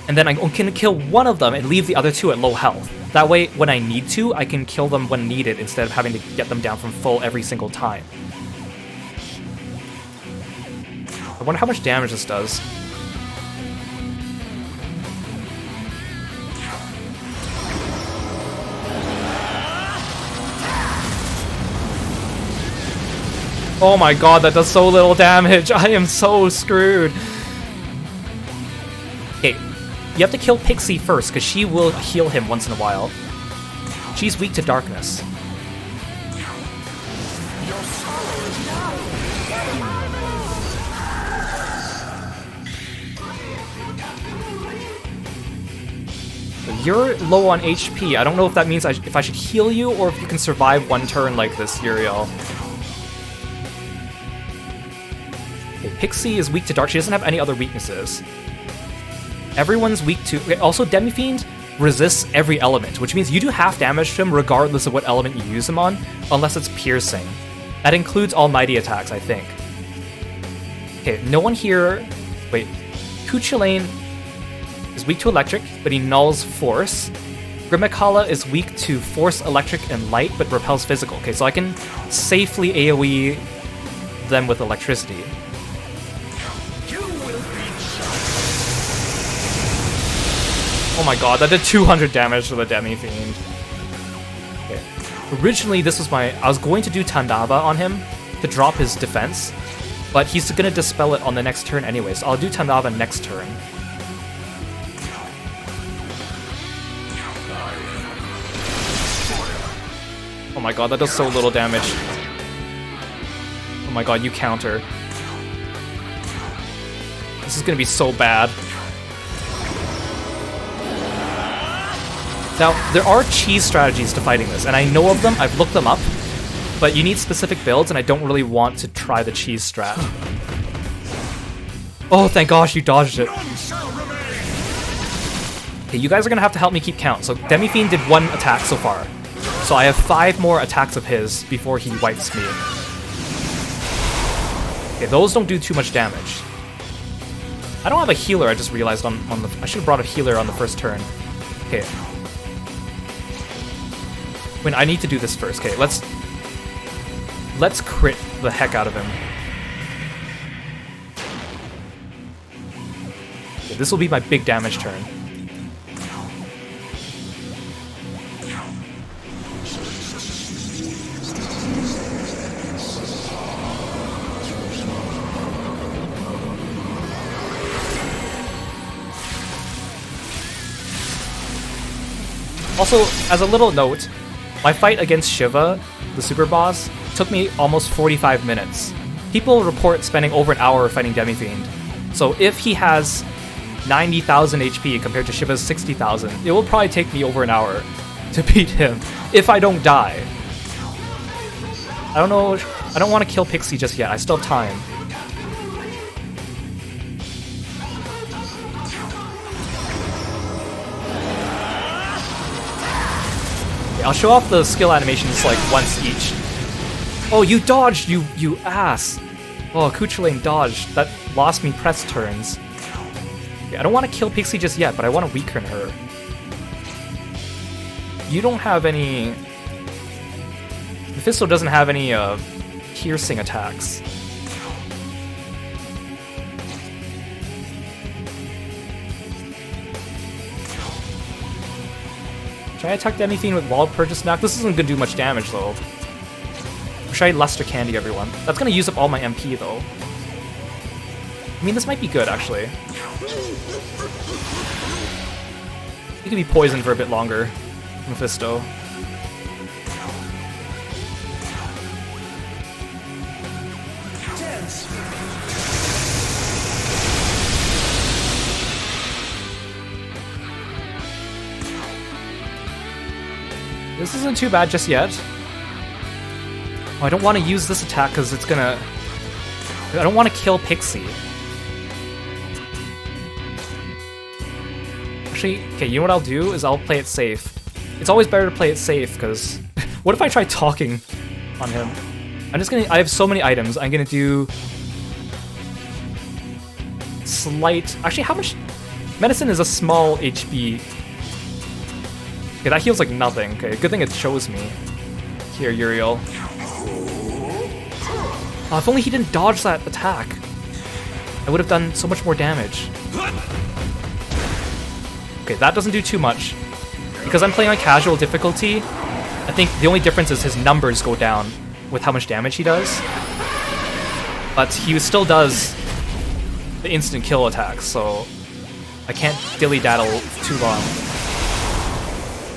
and then I'm going to kill one of them and leave the other 2 at low health. That way, when I need to, I can kill them when needed instead of having to get them down from full every single time. I wonder how much damage this does. Oh my god, that does so little damage. I am so screwed. Okay, you have to kill Pixie first, because she will heal him once in a while. She's weak to darkness. You're low on HP. I don't know if that means if I should heal you, or if you can survive 1 turn like this, Uriel. Pixie is weak to dark. She doesn't have any other weaknesses. Everyone's weak to... Okay, also, Demi-Fiend resists every element, which means you do half damage to him regardless of what element you use him on, unless it's piercing. That includes almighty attacks, I think. Okay, no one here... Wait. Cumhaill is weak to electric, but he nulls force. Grimmakala is weak to force, electric, and light, but repels physical. Okay, so I can safely AoE them with electricity. Oh my god, that did 200 damage to the Demi-Fiend. Okay. Originally, this was I was going to do Tandava on him to drop his defense, but he's gonna dispel it on the next turn anyway, so I'll do Tandava next turn. Oh my god, that does so little damage. Oh my god, you counter. This is gonna be so bad. Now, there are cheese strategies to fighting this, and I know of them, I've looked them up, but you need specific builds, and I don't really want to try the cheese strat. Oh, thank gosh, you dodged it. Okay, you guys are gonna have to help me keep count. So, Demi-Fiend did 1 attack so far. So I have 5 more attacks of his before he wipes me. Okay, those don't do too much damage. I don't have a healer, I just realized on the... I should have brought a healer on the first turn. Okay. I need to do this first. Okay, let's crit the heck out of him. Okay, this will be my big damage turn. Also, as a little note, my fight against Shiva, the super boss, took me almost 45 minutes. People report spending over an hour fighting Demi-Fiend. So if he has 90,000 HP compared to Shiva's 60,000, it will probably take me over an hour to beat him, if I don't die. I don't know, I don't want to kill Pixie just yet, I still have time. I'll show off the skill animations like once each. Oh, you dodged, you ass! Oh, Cumhaill dodged. That lost me press turns. Okay, I don't want to kill Pixie just yet, but I want to weaken her. You don't have any... Mephisto doesn't have any piercing attacks. Should I attack Demi-Fiend with Wall Purchase now? This isn't gonna do much damage though. Or should I Luster Candy everyone? That's gonna use up all my MP though. I mean, this might be good actually. You could be poisoned for a bit longer, Mephisto. This isn't too bad just yet. Oh, I don't want to use this attack because it's gonna... I don't want to kill Pixie. Actually, okay, you know what I'll do is I'll play it safe. It's always better to play it safe because... what if I try talking on him? I'm just gonna... I have so many items. I'm gonna do... Slight... Actually, how much... Medicine is a small HP. Okay, that heals like nothing. Okay, good thing it shows me. Here, Uriel. Oh, if only he didn't dodge that attack. I would have done so much more damage. Okay, that doesn't do too much. Because I'm playing on casual difficulty, I think the only difference is his numbers go down with how much damage he does. But he still does the instant kill attacks, so I can't dilly-daddle too long.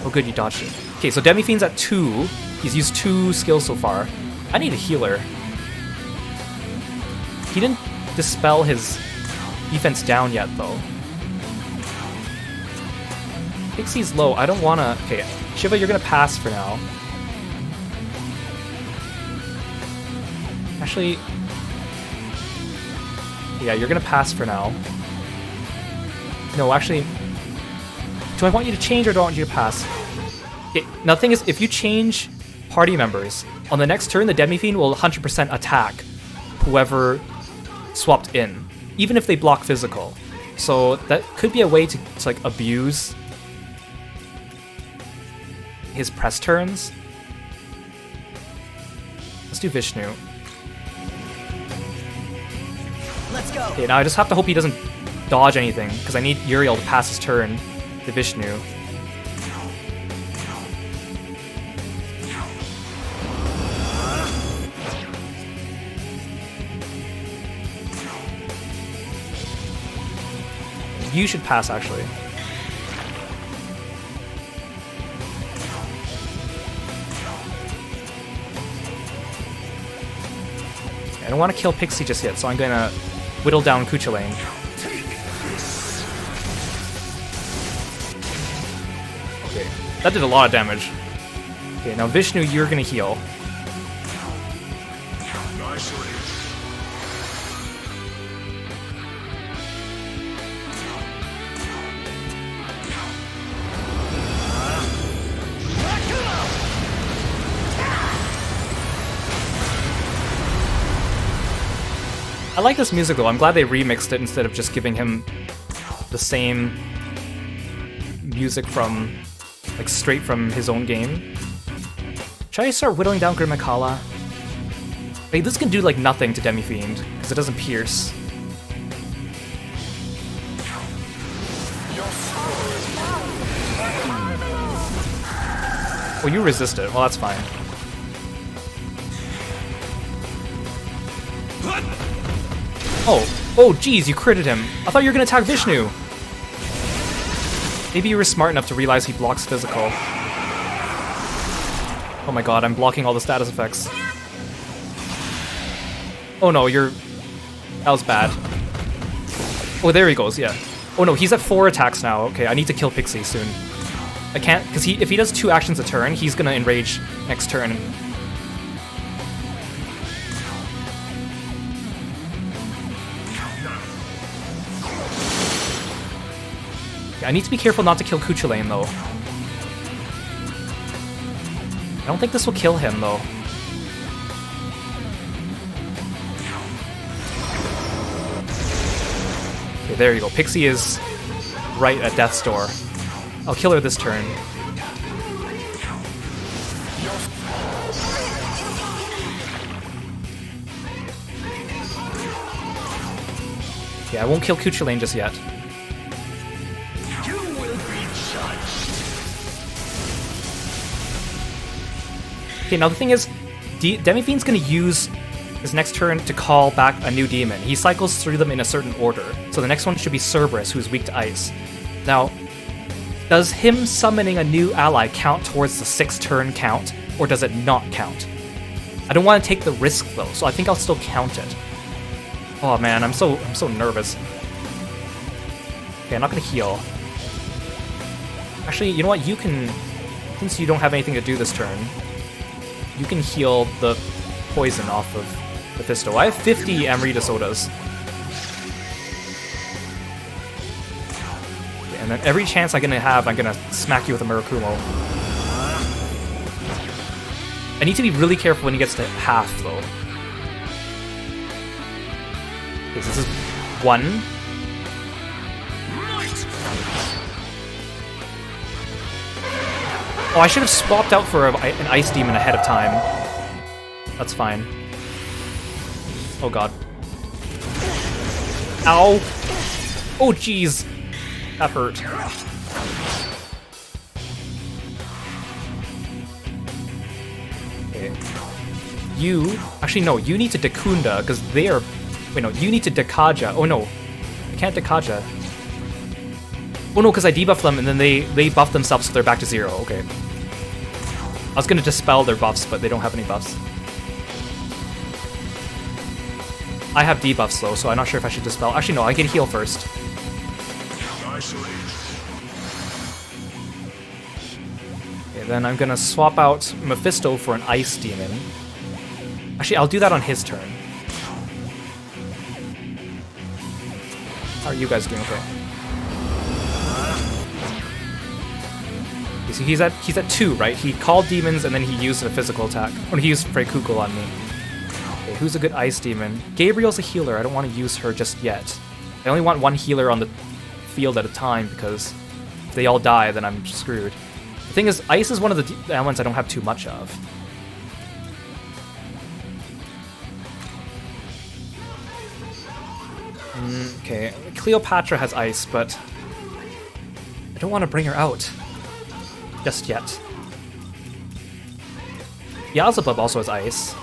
Oh good, you dodged it. Okay, so Demi-Fiend's at 2. He's used 2 skills so far. I need a healer. He didn't dispel his defense down yet, though. Pixie's low. I don't wanna... Okay, Shiva, you're gonna pass for now. Actually... Yeah, you're gonna pass for now. No, actually... Do I want you to change or do I want you to pass? Okay, now the thing is, if you change party members, On the next turn, the Demi-Fiend will 100% attack whoever swapped in, even if they block physical. So that could be a way to like abuse his press turns. Let's do Vishnu. Let's go. Okay, now I just have to hope he doesn't dodge anything, because I need Uriel to pass his turn to Vishnu. You should pass, actually. I don't want to kill Pixie just yet, so I'm gonna whittle down Cumhaill. Okay, that did a lot of damage. Okay, now Vishnu, you're gonna heal. I like this music though. I'm glad they remixed it instead of just giving him the same music from, like, straight from his own game. Should I start whittling down Grimmakala? Wait, this can do like nothing to Demi-Fiend because it doesn't pierce. Oh, you resist it. Well, that's fine. Oh, geez, you critted him. I thought you were gonna attack Vishnu. Maybe you were smart enough to realize he blocks physical. Oh my god, I'm blocking all the status effects. Oh no, that was bad. Oh, there he goes, yeah. Oh no, he's at 4 attacks now. Okay, I need to kill Pixie soon. I can't, because if he does 2 actions a turn, he's gonna enrage next turn. I need to be careful not to kill Cumhaill though. I don't think this will kill him though. Okay, there you go. Pixie is right at death's door. I'll kill her this turn. Yeah, I won't kill Cumhaill just yet. Okay, now the thing is, Demi-Fiend's gonna use his next turn to call back a new demon. He cycles through them in a certain order. So the next one should be Cerberus, who's weak to ice. Now, does him summoning a new ally count towards the 6 turn count, or does it not count? I don't want to take the risk though, so I think I'll still count it. Oh man, I'm so nervous. Okay, I'm not gonna heal. Actually, you know what? You can, since you don't have anything to do this turn, you can heal the poison off of Mephisto. I have 50 Amrita sodas. And then every chance I'm gonna smack you with a Murakumo. I need to be really careful when he gets to half, though. Okay, so this is 1. Oh, I should have swapped out for an Ice Demon ahead of time. That's fine. Oh god. Ow! Oh jeez! That hurt. Okay. You... Actually, no, you need to Dekunda, because they are... Wait, no, you need to Dekaja. Oh no. I can't Dekaja. Oh no, because I debuffed them and then they buff themselves so they're back to 0. Okay. I was gonna dispel their buffs, but they don't have any buffs. I have debuffs though, so I'm not sure if I should dispel. Actually, no, I can heal first. Okay, then I'm gonna swap out Mephisto for an Ice Demon. Actually, I'll do that on his turn. How are you guys doing? Okay. You see, he's at 2, right? He called demons and then he used a physical attack. Or he used Freikugel on me. Okay, who's a good ice demon? Gabriel's a healer. I don't want to use her just yet. I only want one healer on the field at a time because if they all die, then I'm screwed. The thing is, ice is one of the elements I don't have too much of. Okay, Cleopatra has ice, but I don't want to bring her out just yet. Beelzebub also has ice.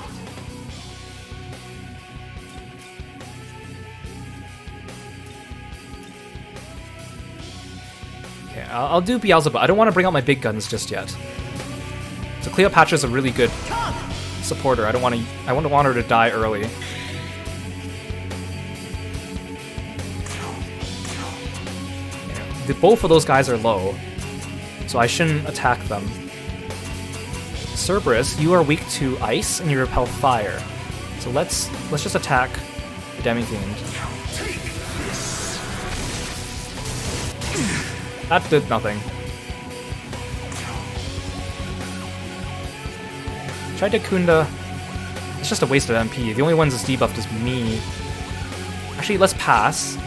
Okay, I'll do Beelzebub. I don't want to bring out my big guns just yet. So Cleopatra's a really good supporter. I don't want her to die early. Both of those guys are low, so I shouldn't attack them. Cerberus, you are weak to ice and you repel fire. So let's just attack the Demi-Fiend. That did nothing. Tridacunda, it's just a waste of MP. The only ones that's debuffed is me. Actually, let's pass.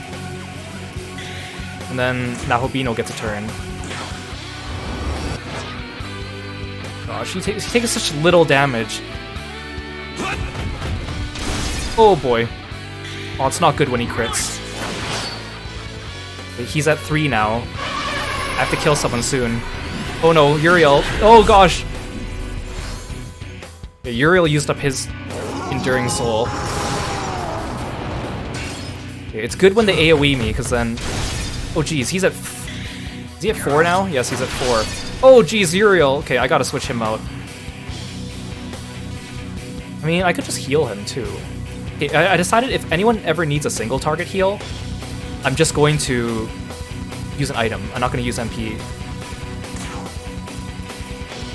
And then Nahobino gets a turn. Gosh, he takes such little damage. Oh boy. Oh, it's not good when he crits. He's at 3 now. I have to kill someone soon. Oh no, Uriel. Oh gosh. Yeah, Uriel used up his Enduring Soul. Okay, it's good when they AoE me, because then... Oh geez, he's at... Is he at 4 now? Yes, he's at 4. Oh geez, Uriel! Okay, I gotta switch him out. I mean, I could just heal him too. Okay, I decided if anyone ever needs a single target heal, I'm just going to use an item. I'm not going to use MP.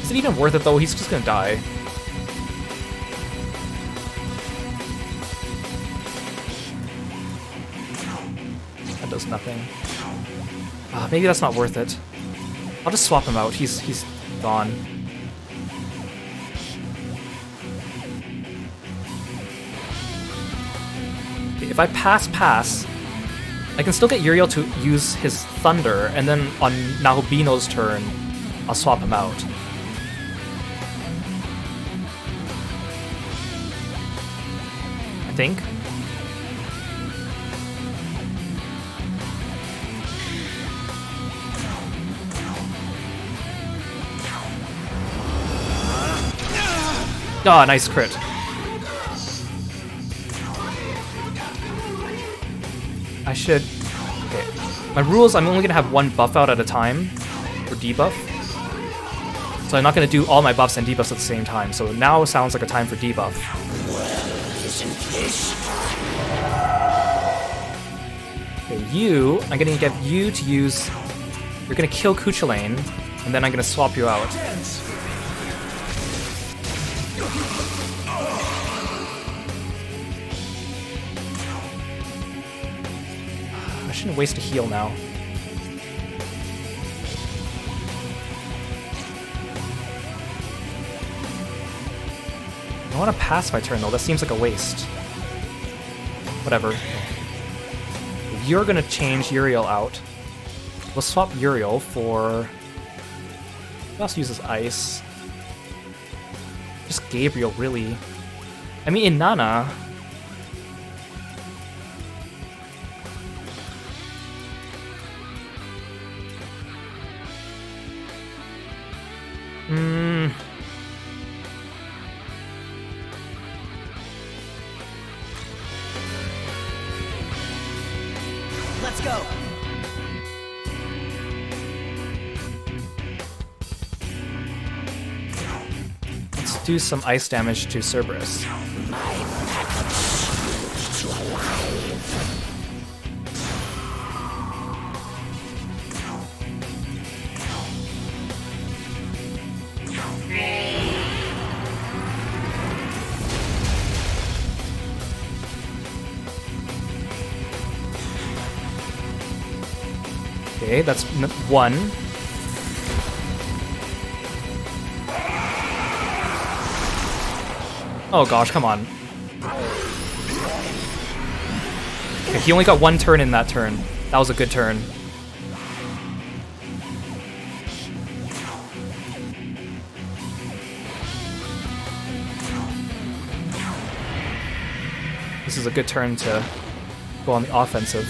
Is it even worth it though? He's just going to die. That does nothing. Maybe that's not worth it. I'll just swap him out. He's gone. Okay, if I pass, I can still get Uriel to use his Thunder, and then on Nahobino's turn, I'll swap him out. I think. Oh, nice crit. I should... Okay. My rule is I'm only going to have one buff out at a time for debuff. So I'm not going to do all my buffs and debuffs at the same time. So now sounds like a time for debuff. Okay, I'm going to get you to use... You're going to kill Cumhaill, and then I'm going to swap you out. I shouldn't waste a heal now. I want to pass my turn though, that seems like a waste. Whatever. You're gonna change Uriel out. We'll swap Uriel for... Who else uses ice? Just Gabriel, really. I mean, Inanna... Let's go. Let's do some ice damage to Cerberus. Okay, that's 1. Oh gosh, come on. Okay, he only got one turn in that turn. That was a good turn. This is a good turn to go on the offensive.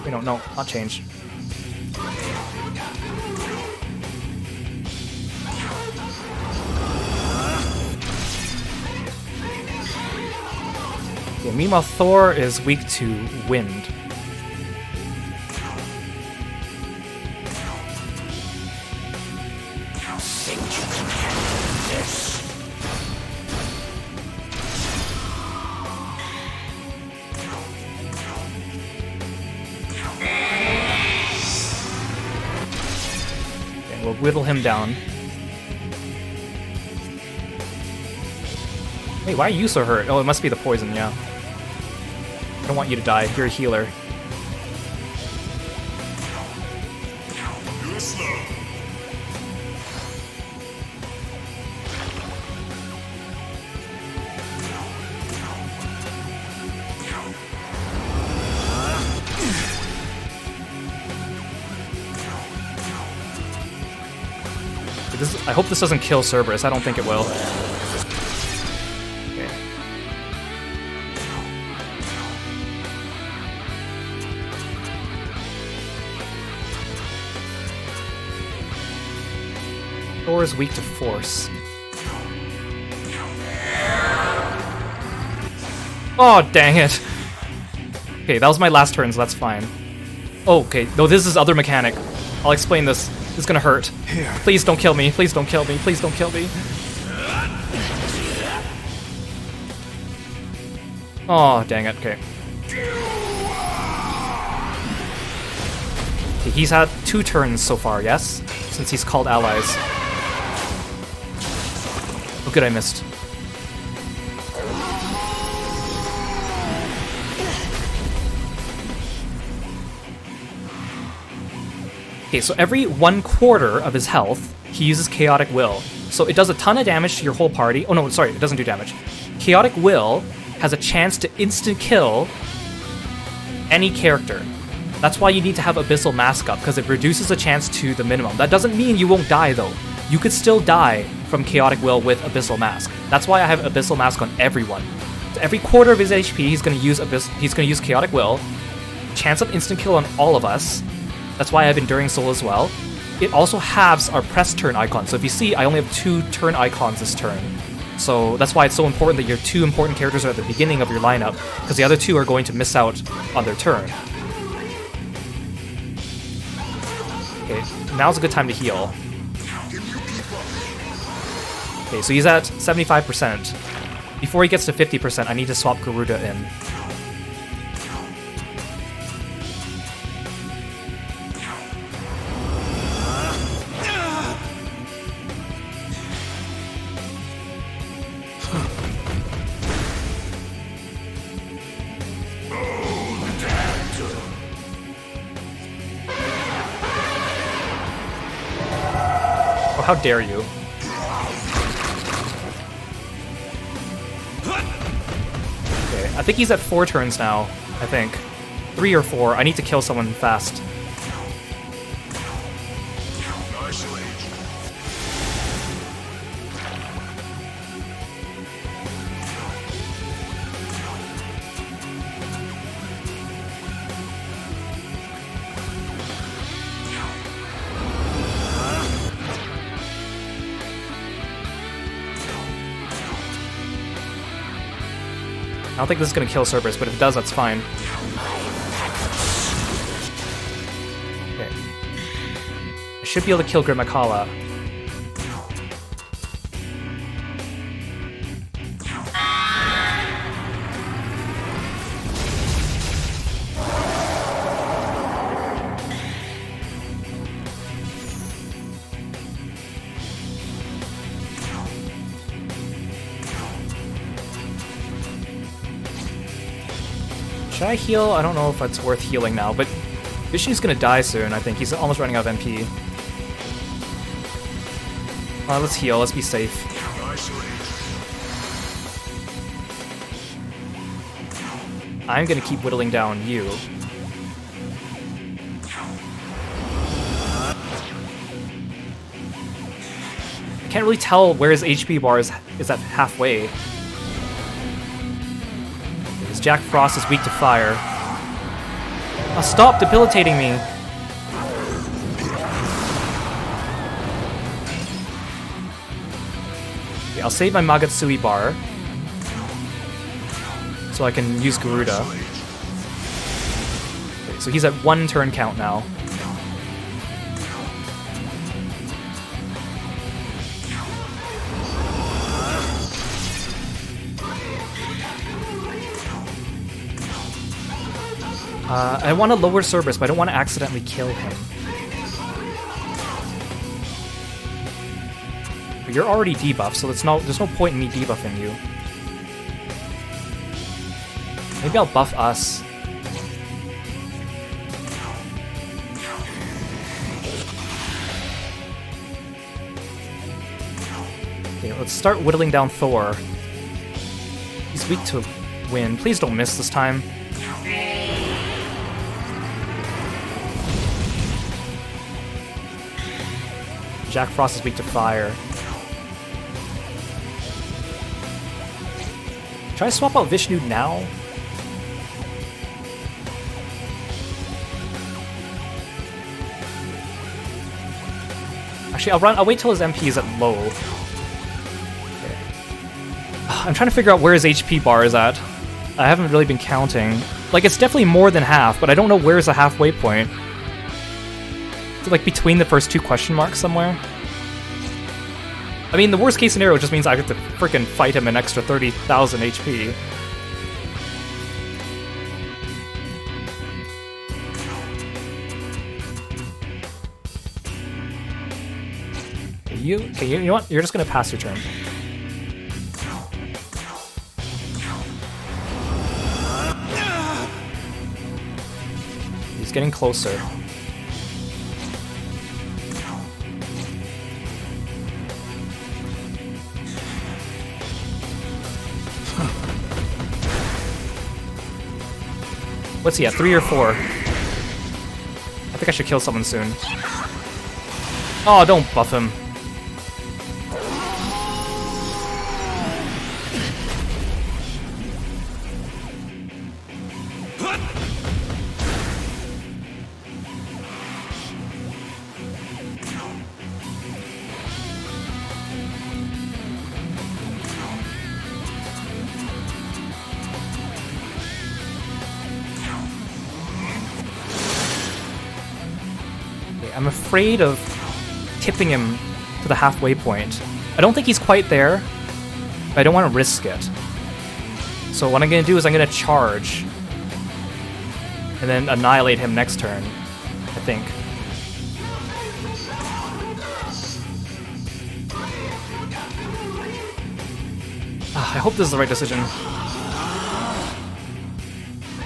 Wait, no, not change. Okay, meanwhile, Thor is weak to wind. Okay, we'll whittle him down. Wait, why are you so hurt? Oh, it must be the poison, yeah. I don't want you to die. You're a healer. You're slow. I hope this doesn't kill Cerberus. I don't think it will. Okay. Thor is weak to force. Oh, dang it. Okay, that was my last turn, so that's fine. Oh, okay. No, this is other mechanic. I'll explain this. This is gonna hurt. Please don't kill me. Please don't kill me. Please don't kill me. Oh, dang it. Okay. Okay, he's had 2 turns so far, yes? Since he's called allies. Oh, good, I missed. Okay, so every 1/4 of his health, he uses Chaotic Will. So it does a ton of damage to your whole party. Oh no, sorry, it doesn't do damage. Chaotic Will has a chance to instant kill any character. That's why you need to have Abyssal Mask up, because it reduces the chance to the minimum. That doesn't mean you won't die though. You could still die from Chaotic Will with Abyssal Mask. That's why I have Abyssal Mask on everyone. So every 1/4 of his HP, he's gonna use Chaotic Will. Chance of instant kill on all of us. That's why I have Enduring Soul as well. It also halves our press turn icon. So if you see, I only have 2 turn icons this turn. So that's why it's so important that your 2 important characters are at the beginning of your lineup, because the other 2 are going to miss out on their turn. Okay, now's a good time to heal. Okay, so he's at 75%. Before he gets to 50%, I need to swap Garuda in. Oh, how dare you? Okay, I think he's at 4 turns now, I think. 3 or 4. I need to kill someone fast. I don't think this is going to kill Cerberus, but if it does, that's fine. Okay. I should be able to kill Grimmakala. Should I heal? I don't know if it's worth healing now, but Vishnu's gonna die soon, I think. He's almost running out of MP. Let's heal, let's be safe. I'm gonna keep whittling down you. I can't really tell where his HP bar is at halfway. His Jack Frost is weak to fire. Oh, stop debilitating me! Okay, I'll save my Magatsui bar so I can use Garuda. Okay, so he's at 1 turn count now. I want to lower Cerberus, but I don't want to accidentally kill him. But you're already debuffed, so there's no point in me debuffing you. Maybe I'll buff us. Okay, let's start whittling down Thor. He's weak to wind. Please don't miss this time. Jack Frost is weak to fire. Should I swap out Vishnu now? Actually, I'll wait till his MP is at low. Okay. I'm trying to figure out where his HP bar is at. I haven't really been counting. Like, it's definitely more than half, but I don't know where's the halfway point. Is it like between the first 2 question marks somewhere? I mean, the worst case scenario just means I have to freaking fight him an extra 30,000 HP. You know what? You're just gonna pass your turn. He's getting closer. What's he at? 3 or 4? I think I should kill someone soon. Oh, don't buff him. I'm afraid of tipping him to the halfway point. I don't think he's quite there, but I don't want to risk it. So what I'm going to do is I'm going to charge and then annihilate him next turn, I think. I hope this is the right decision.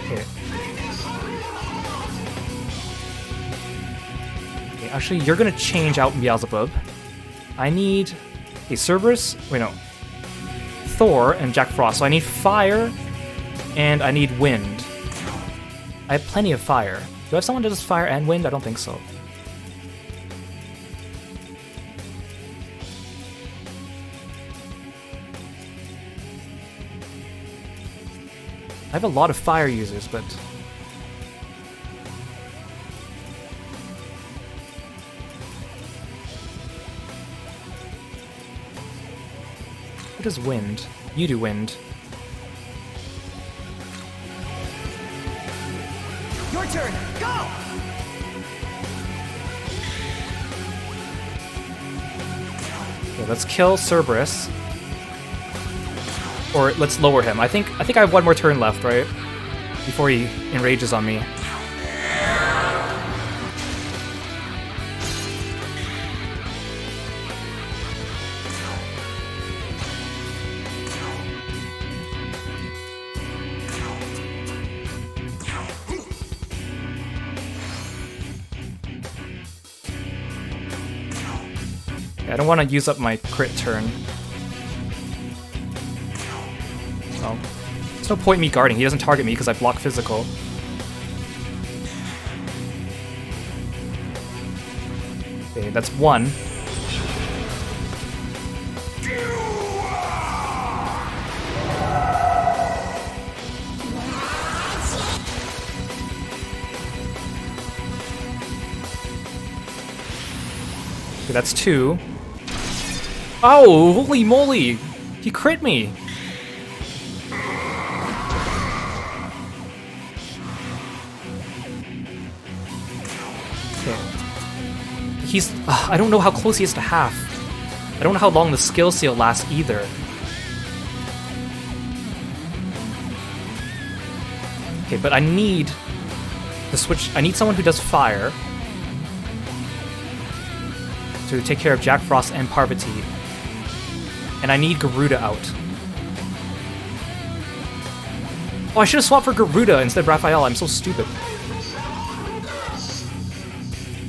Okay. Actually, you're gonna change out Beelzebub. I need a Cerberus. Wait, no. Thor and Jack Frost. So I need fire and I need wind. I have plenty of fire. Do I have someone that does fire and wind? I don't think so. I have a lot of fire users, but what does wind? You do wind. Your turn. Go. Okay, let's kill Cerberus. Or let's lower him. I think I have 1 more turn left, right? Before he enrages on me. I don't want to use up my crit turn. Well, there's no point in me guarding. He doesn't target me because I block physical. Okay, that's 1. Okay, that's 2. Oh, holy moly! He crit me! Okay. He's... I don't know how close he is to half. I don't know how long the skill seal lasts either. Okay, but I need to switch... I need someone who does fire to take care of Jack Frost and Parvati. And I need Garuda out. Oh, I should have swapped for Garuda instead of Raphael. I'm so stupid.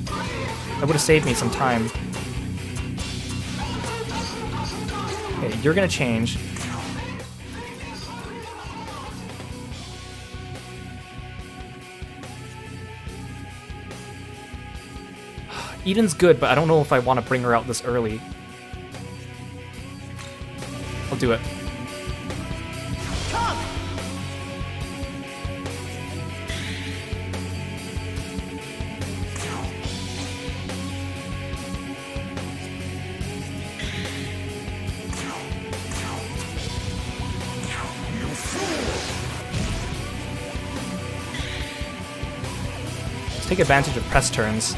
That would have saved me some time. Okay, you're gonna change. Eden's good, but I don't know if I want to bring her out this early. I'll do it. Come! Let's take advantage of press turns.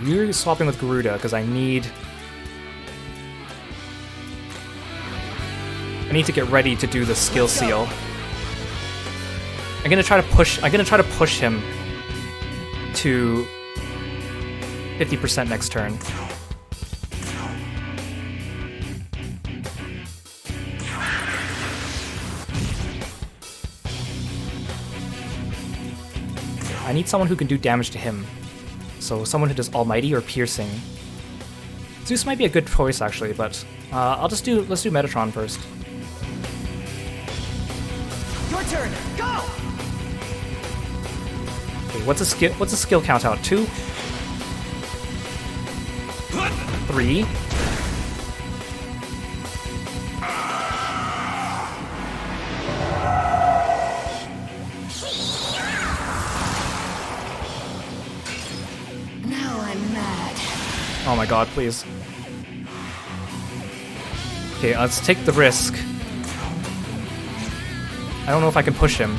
You're swapping with Garuda because I need to get ready to do the skill seal. I'm gonna try to push him to 50% next turn. I need someone who can do damage to him. So someone who does Almighty or Piercing. Zeus might be a good choice actually, but let's do Metatron first. Your turn. Go! Okay, what's a skill count out? 2? 3? Oh my god, please. Okay, let's take the risk. I don't know if I can push him.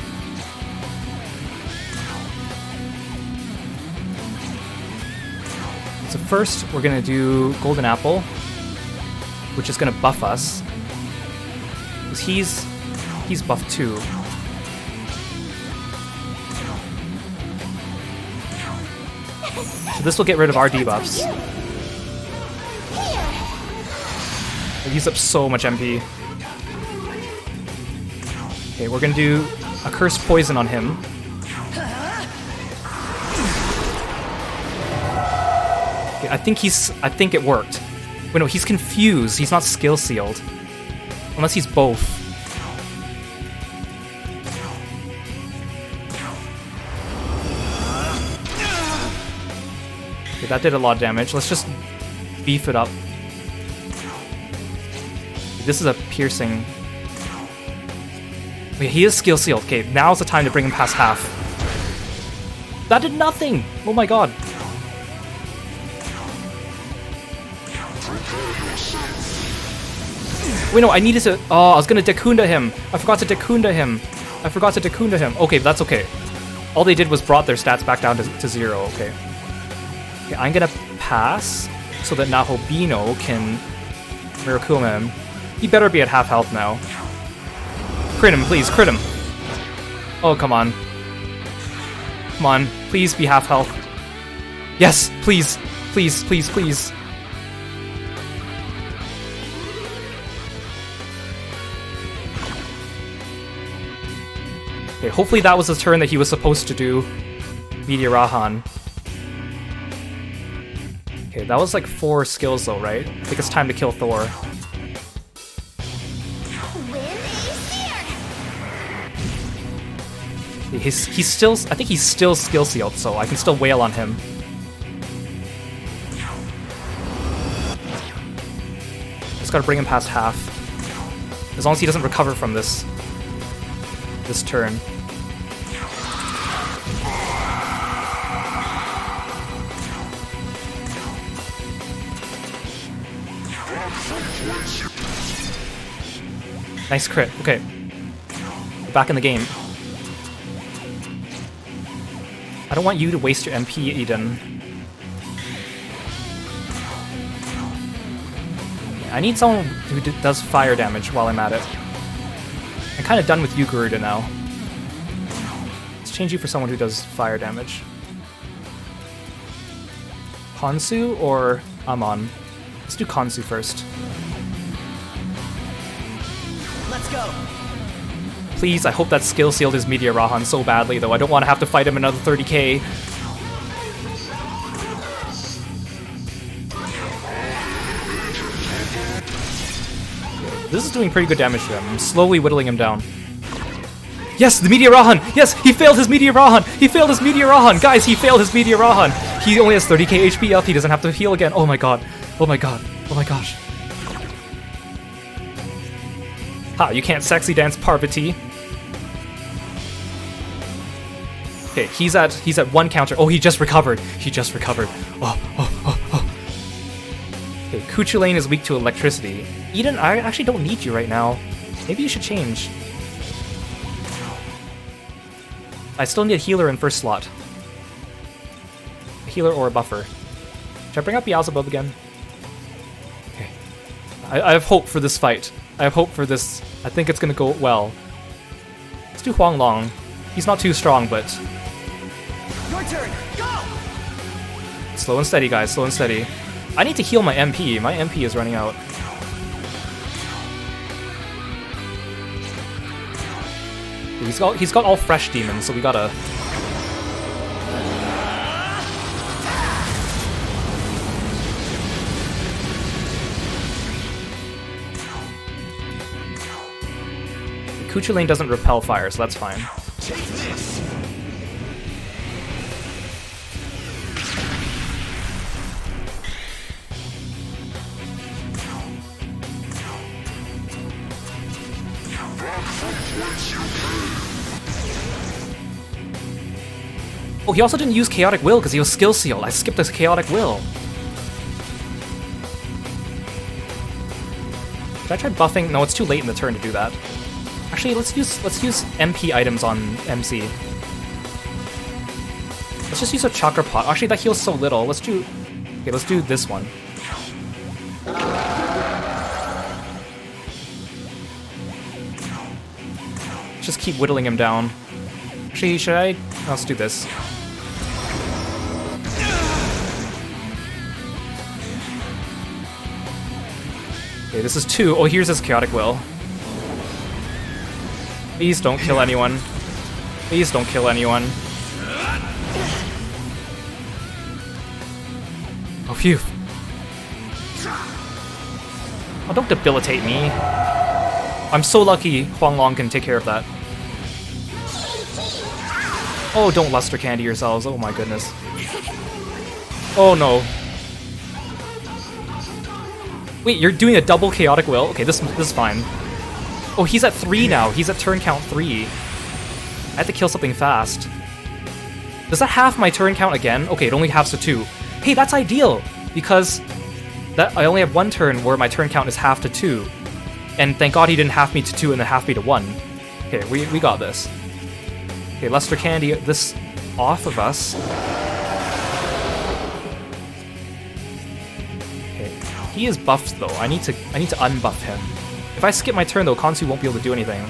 So first, we're gonna do Golden Apple, which is gonna buff us. Because he's buffed too. So this will get rid of our debuffs. I used up so much MP. Okay, we're gonna do a Cursed Poison on him. Okay, I think it worked. Wait, no, he's confused. He's not skill sealed. Unless he's both. Okay, that did a lot of damage. Let's just beef it up. This is a piercing. Okay, he is skill sealed. Okay, now's the time to bring him past half. That did nothing! Oh my god. Wait, no, I needed to... Oh, I was gonna Dekunda him. I forgot to Dekunda him. Okay, that's okay. All they did was brought their stats back down to 0, okay. Okay, I'm gonna pass so that Nahobino can Mirakuma him. He better be at half health now. Crit him, please, crit him. Oh, come on. Come on, please be half health. Yes, please, please, please, please. Okay, hopefully that was the turn that he was supposed to do. Meteor-Rahan. Okay, that was like 4 skills though, right? I think it's time to kill Thor. He's still, I think he's still skill sealed, so I can still wail on him. Just gotta bring him past half. As long as he doesn't recover from this turn. Nice crit. Okay. Back in the game. I don't want you to waste your MP, Eden. I need someone who does fire damage while I'm at it. I'm kind of done with you, Garuda, now. Let's change you for someone who does fire damage. Khonsu or Amon? Let's do Khonsu first. Let's go. Please, I hope that skill sealed his Meteor-Rahan so badly, though. I don't want to have to fight him another 30k. This is doing pretty good damage to him. I'm slowly whittling him down. Yes, the Meteor-Rahan! Yes, he failed his Meteor-Rahan! He failed his Meteor-Rahan! Guys, he failed his Meteor-Rahan! He only has 30k HP left. He doesn't have to heal again. Oh my god. Oh my god. Oh my gosh. Ha, you can't sexy dance Parvati. Okay, he's at 1 counter. Oh, he just recovered. He just recovered. Oh. Okay, Cuchulainn is weak to electricity. Eden, I actually don't need you right now. Maybe you should change. I still need a healer in first slot. A healer or a buffer. Should I bring up Beelzebub again? Okay. I have hope for this fight. I have hope for this. I think it's gonna go well. Let's do Huang Long. He's not too strong, but... Your turn. Go! Slow and steady, guys. Slow and steady. I need to heal my MP. My MP is running out. He's got all fresh demons, so we gotta... Cuchulainn doesn't repel fire, so that's fine. Take this. Oh, he also didn't use Chaotic Will because he was skill sealed. I skipped his Chaotic Will. Should I try buffing? No, it's too late in the turn to do that. Actually, let's use MP items on MC. Let's just use a Chakra Pot. Actually, that heals so little. Let's do this one. Just keep whittling him down. Actually, should I? Let's do this. Okay, this is 2. Oh, here's his Chaotic Will. Please don't kill anyone. Please don't kill anyone. Oh, phew. Oh, don't debilitate me. I'm so lucky Huang Long can take care of that. Oh, don't luster candy yourselves. Oh my goodness. Oh no. Wait, you're doing a double Chaotic Will? Okay, this is fine. Oh, he's at 3 now. He's at turn count 3. I have to kill something fast. Does that half my turn count again? Okay, it only halves to 2. Hey, that's ideal! Because I only have 1 turn where my turn count is half to 2. And thank god he didn't half me to 2 and then half me to 1. Okay, we got this. Okay, Luster Candy this off of us. Okay, he is buffed though. I need to unbuff him. If I skip my turn though, Khonsu won't be able to do anything.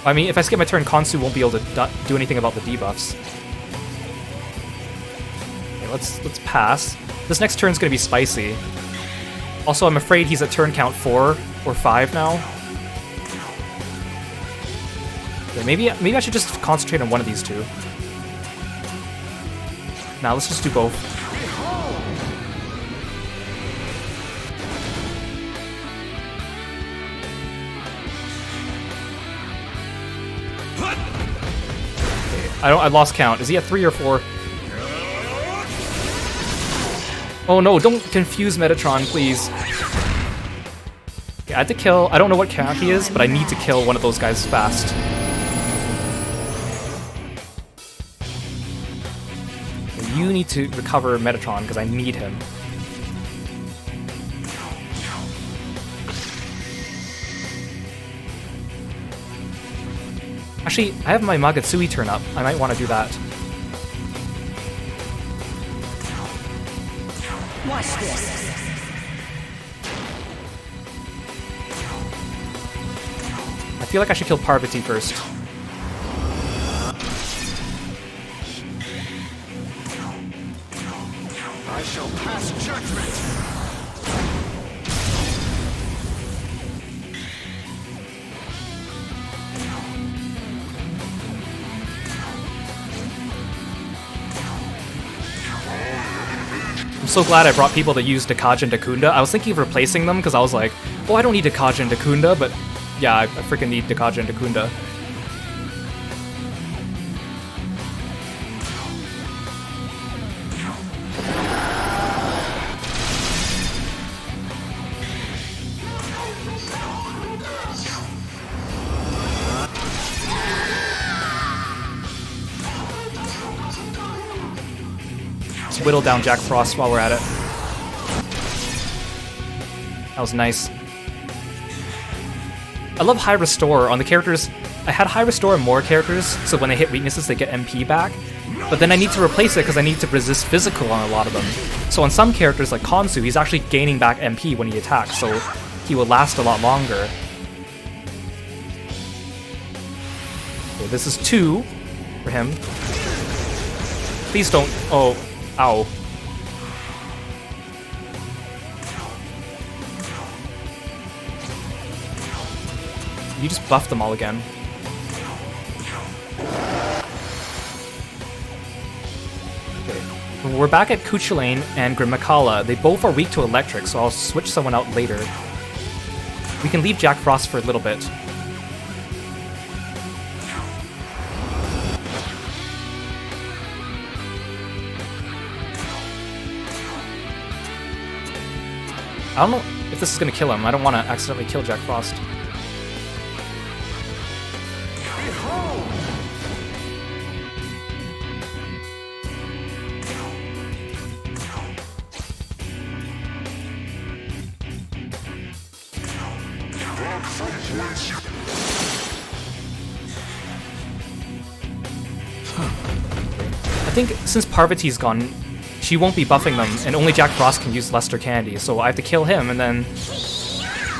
I mean, if I skip my turn, Khonsu won't be able to do anything about the debuffs. Okay, let's pass. This next turn's gonna be spicy. Also, I'm afraid he's at turn count 4 or 5 now. Okay, maybe I should just concentrate on one of these two. Now let's just do both. I lost count. Is he at 3 or 4? Oh no, don't confuse Metatron, please. Okay, I had to kill... I don't know what count he is, but I need to kill one of those guys fast. You need to recover Metatron, because I need him. Actually, I have my Magatsui turn up. I might want to do that. Watch this. I feel like I should kill Parvati first. I shall pass judgment. I'm so glad I brought people that use Dakaja and Dakunda. I was thinking of replacing them because I was like, oh, I don't need Dakaja and Dakunda, but yeah, I freaking need Dakaja and Dakunda. Let's whittle down Jack Frost while we're at it. That was nice. I love high restore on the characters. I had high restore on more characters, so when they hit weaknesses, they get MP back. But then I need to replace it because I need to resist physical on a lot of them. So on some characters like Khonsu, he's actually gaining back MP when he attacks, so he will last a lot longer. Okay, this is 2 for him. Please don't... Oh, ow. You just buffed them all again. Okay. We're back at Cuchulainn and Grimmakala. They both are weak to electric, so I'll switch someone out later. We can leave Jack Frost for a little bit. I don't know if this is gonna kill him. I don't want to accidentally kill Jack Frost. I think since Parvati's gone, she won't be buffing them, and only Jack Frost can use Lester Candy, so I have to kill him, and then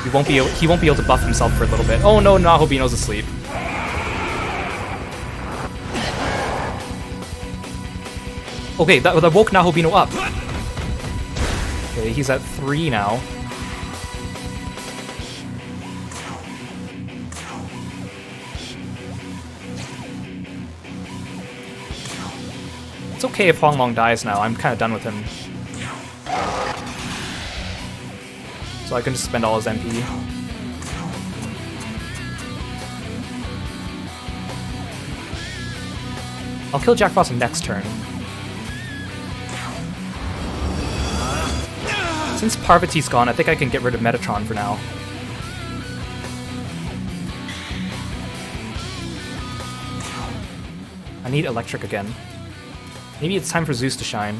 he won't be able to buff himself for a little bit. Oh no, Nahobino's asleep. Okay, that woke Nahobino up. Okay, he's at 3 now. It's okay if Huanglong dies now. I'm kind of done with him. So I can just spend all his MP. I'll kill Jack Frost next turn. Since Parvati's gone, I think I can get rid of Metatron for now. I need electric again. Maybe it's time for Zeus to shine.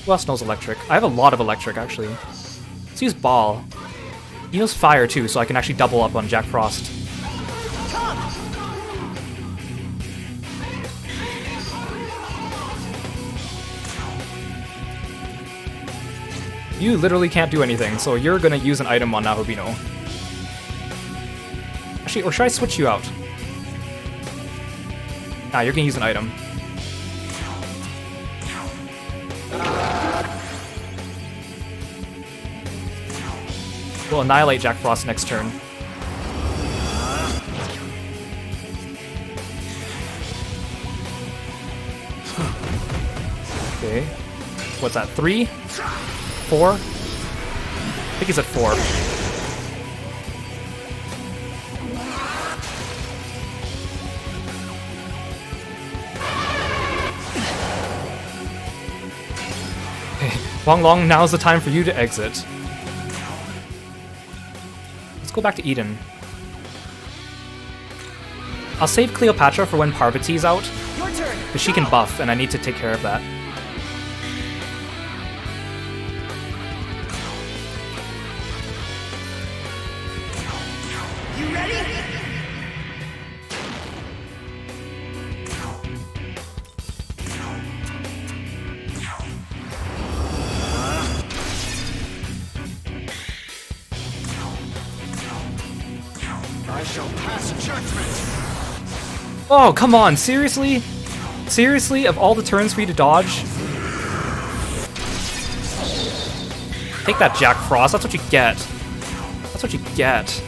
Who else knows electric? I have a lot of electric, actually. Let's use Ball. He knows fire, too, so I can actually double up on Jack Frost. You literally can't do anything, so you're gonna use an item on Nahobino. Actually, or should I switch you out? Nah, you're gonna use an item. We'll annihilate Jack Frost next turn. Okay. What's that? 3? 4? I think he's at 4. Okay. Wong Long, now's the time for you to exit. Let's go back to Eden. I'll save Cleopatra for when Parvati's out, because she can buff, and I need to take care of that. You ready? I shall pass judgment. Oh, come on, seriously? Seriously, of all the turns for you to dodge? Take that, Jack Frost, that's what you get. That's what you get.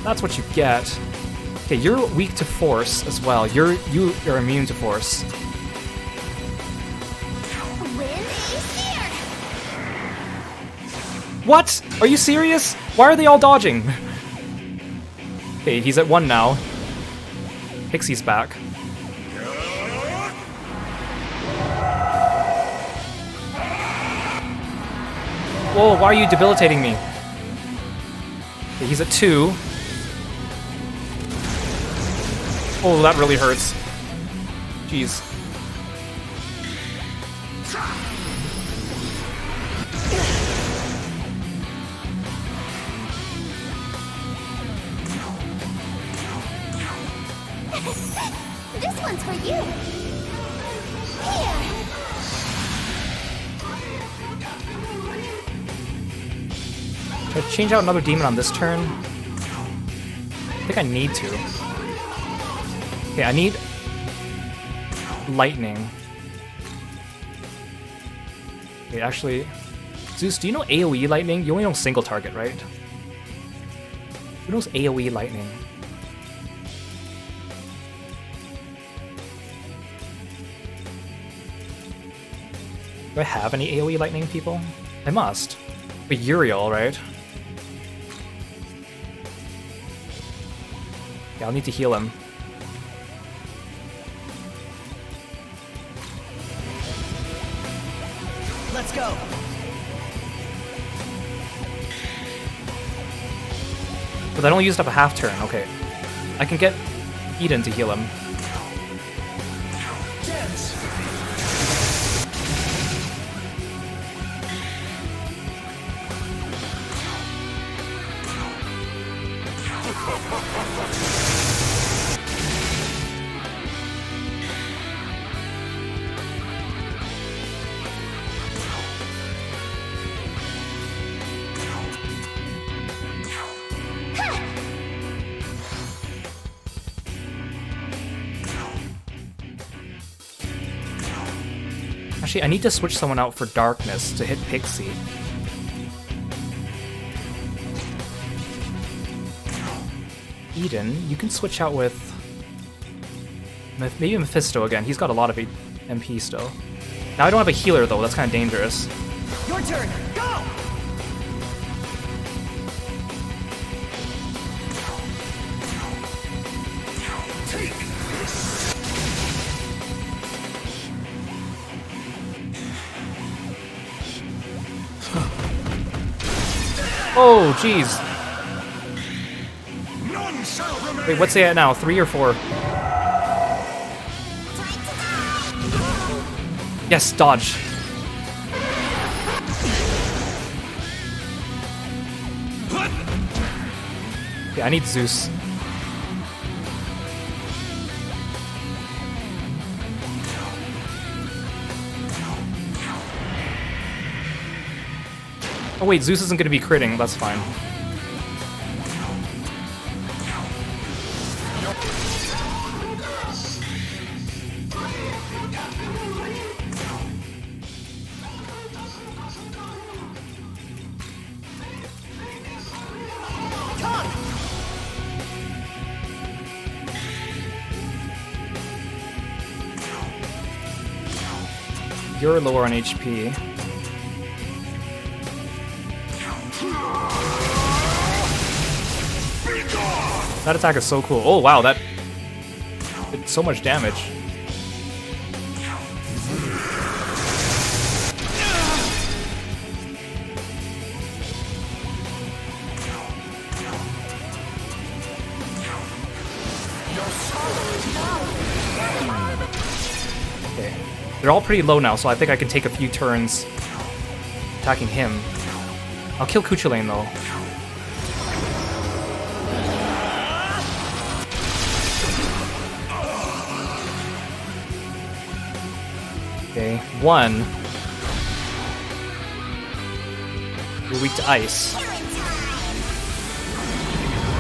That's what you get. Okay, you're weak to force as well. You're immune to force. Wind is here. What? Are you serious? Why are they all dodging? Okay, he's at 1 now. Pixie's back. Whoa, why are you debilitating me? Okay, he's at 2. Oh, that really hurts. Jeez. This one's for you. Here. Should I change out another demon on this turn? I think I need to. Okay, I need lightning. Okay, actually, Zeus, do you know AoE lightning? You only know single target, right? Who knows AoE lightning? Do I have any AoE lightning people? I must. But Uriel, right? Yeah, I'll need to heal him. Let's go. But I only used up a half turn, okay. I can get Eden to heal him. Dance. Actually, I need to switch someone out for Darkness to hit Pixie. Eden, you can switch out with maybe Mephisto again. He's got a lot of MP still. Now I don't have a healer though, that's kind of dangerous. Your turn. Go. Oh, jeez. Wait, what's he at now? 3 or 4? Yes, dodge. Yeah, I need Zeus. Oh wait, Zeus isn't going to be critting, that's fine. You're lower on HP. That attack is so cool. Oh wow, that did so much damage. Okay. They're all pretty low now, so I think I can take a few turns attacking him. I'll kill Cumhaill though. Okay, 1. You're weak to ice.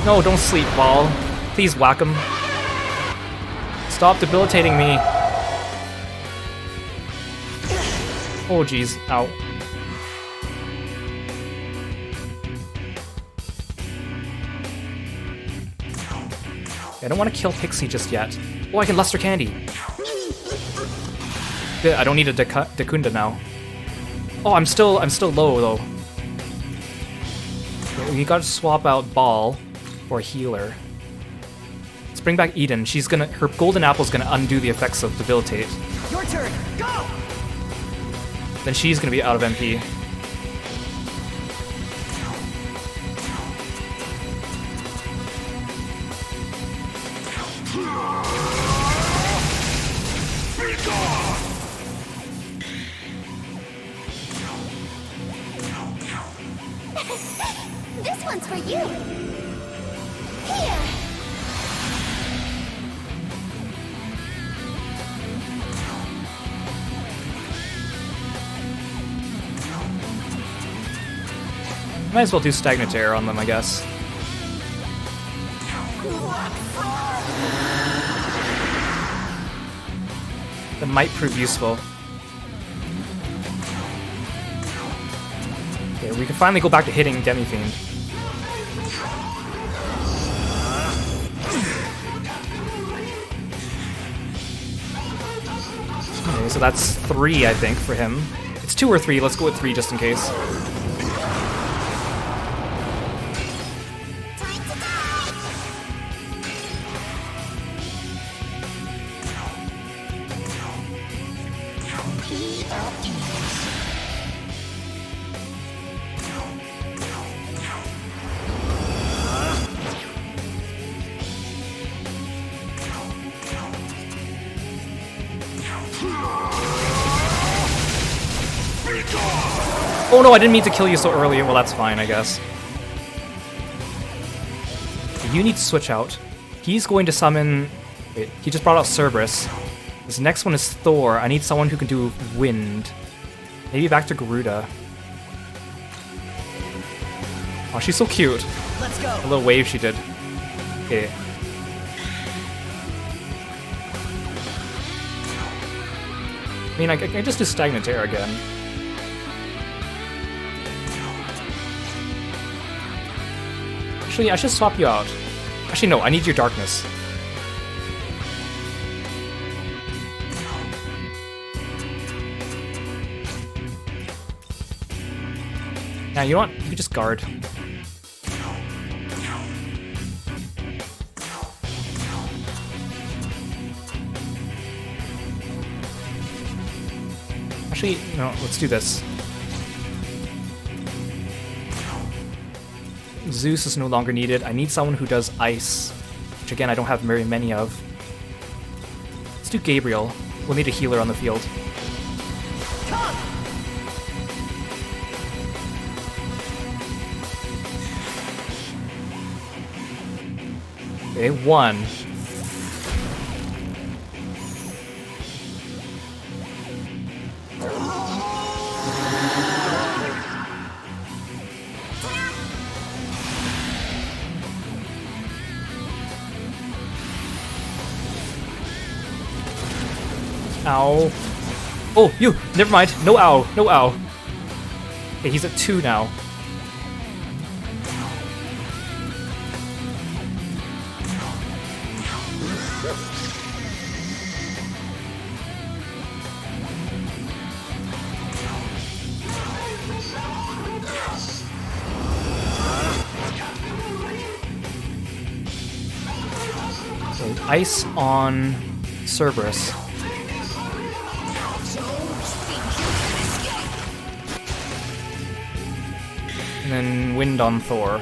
No, don't sleep, ball. Please whack him. Stop debilitating me. Oh jeez, ow. I don't want to kill Pixie just yet. Oh, I can Luster Candy. Good, I don't need a Dekunda now. Oh, I'm still low though. Okay, we gotta swap out Ball for a healer. Let's bring back Eden. Her golden apple's gonna undo the effects of debilitate. Your turn. Go. Then she's gonna be out of MP. This one's for you. Here. Might as well do Stagnant Air on them, I guess. That might prove useful. Okay, we can finally go back to hitting Demi-Fiend. Okay, so that's 3, I think, for him. It's 2 or 3, let's go with 3 just in case. Oh no, I didn't mean to kill you so early. Well, that's fine, I guess. You need to switch out. He's going to summon... Wait, he just brought out Cerberus. This next one is Thor. I need someone who can do wind. Maybe back to Garuda. Oh, she's so cute. Let's go. A little wave she did. Okay. I mean, I can just do Stagnant Air again. Actually, I should swap you out. Actually, no, I need your darkness. Now, you know what? You can just guard. Actually, no, let's do this. Zeus is no longer needed. I need someone who does ice, which again, I don't have very many of. Let's do Gabriel. We'll need a healer on the field. Okay, 1. Ow. Oh, you! Never mind. No ow. No ow. Okay, he's at 2 now. ice on Cerberus. And then wind on Thor.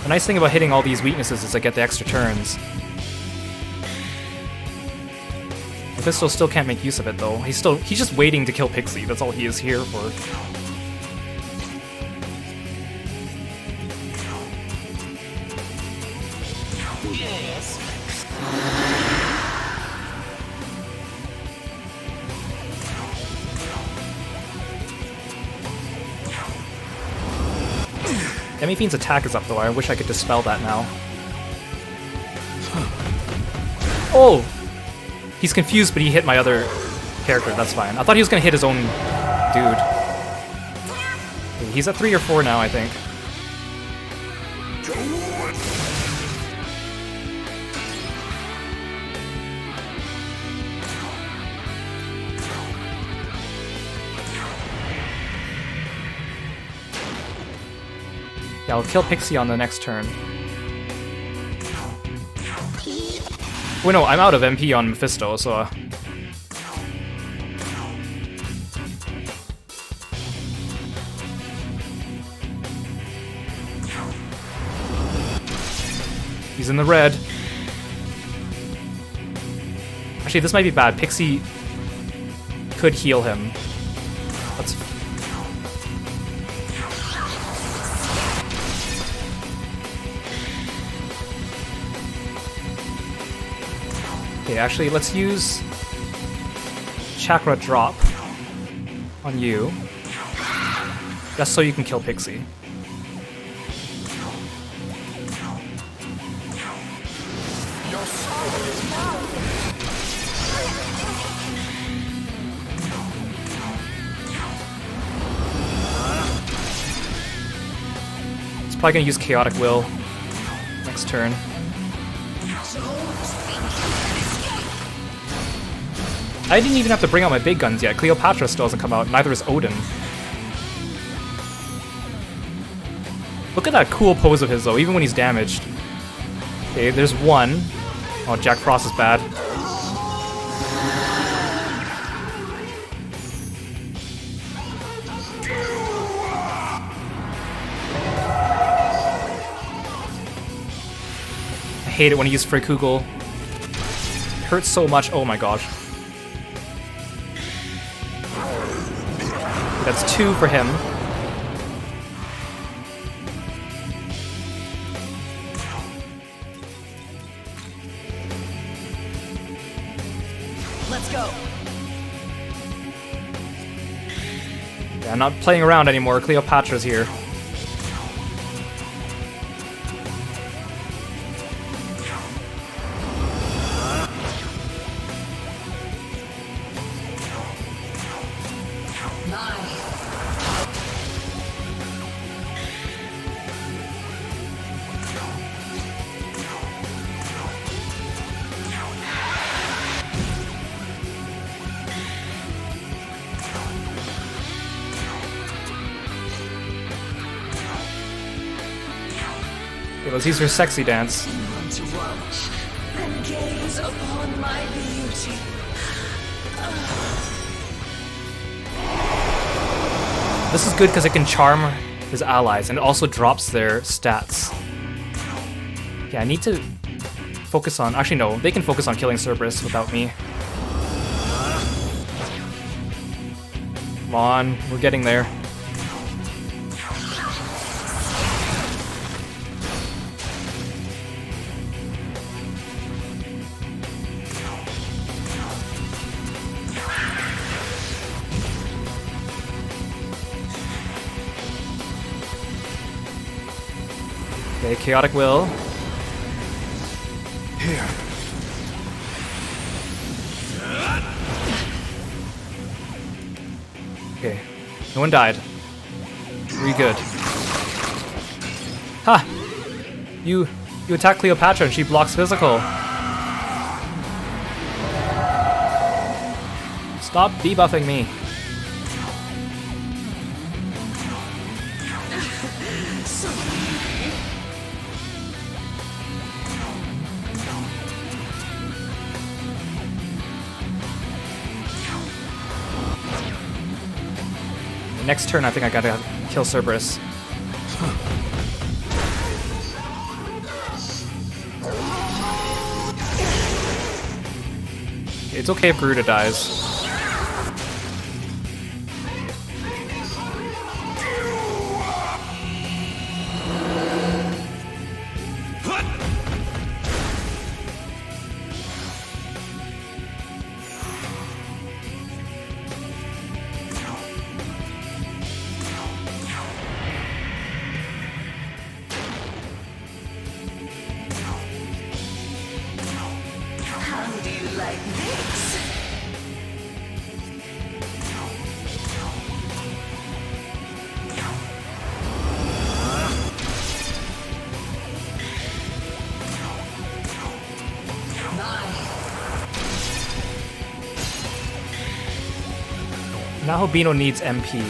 The nice thing about hitting all these weaknesses is I get the extra turns. Mephisto still can't make use of it though. He's just waiting to kill Pixie. That's all he is here for. Demi-Fiend's attack is up though. I wish I could dispel that now. Oh! He's confused, but he hit my other character. That's fine. I thought he was gonna hit his own dude. He's at 3 or 4 now, I think. Yeah, I'll kill Pixie on the next turn. Wait, no, I'm out of MP on Mephisto, so... He's in the red. Actually, this might be bad. Pixie could heal him. Let's... Okay, actually, let's use Chakra Drop on you. Just so you can kill Pixie. It's probably gonna use Chaotic Will next turn. I didn't even have to bring out my big guns yet. Cleopatra still hasn't come out, neither is Odin. Look at that cool pose of his though, even when he's damaged. Okay, there's one. Oh, Jack Frost is bad. I hate it when he uses Freykugel. It hurts so much, oh my gosh. That's 2 for him. Let's go. Yeah, I'm not playing around anymore. Cleopatra's here. Let's use her sexy dance. To watch and gaze upon my beauty. This is good because it can charm his allies and it also drops their stats. Yeah, I need to focus on... Actually, no. They can focus on killing Cerberus without me. Come on. We're getting there. Okay, Chaotic Will. Here. Okay, no one died. We good. Ha! You attack Cleopatra and she blocks physical. Stop debuffing me. Next turn, I think I gotta kill Cerberus. It's okay if Garuda dies. Now Bino needs MP.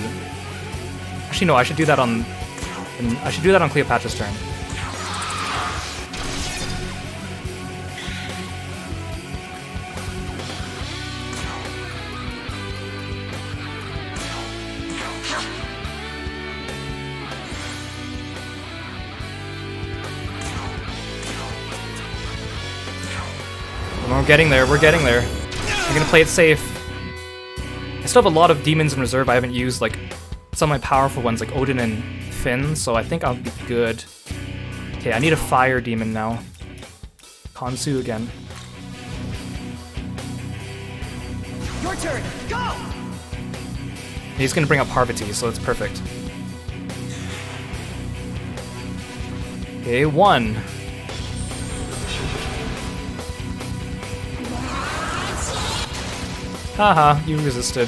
Actually, no. I should do that on. I should do that on Cleopatra's turn. We're getting there. We're getting there. We're gonna play it safe. I still have a lot of demons in reserve I haven't used, like some of my powerful ones like Odin and Finn, so I think I'll be good. Okay, I need a fire demon now. Khonsu again. Your turn. Go! He's gonna bring up Parvati, so it's perfect. Okay, 1. Haha, you resisted.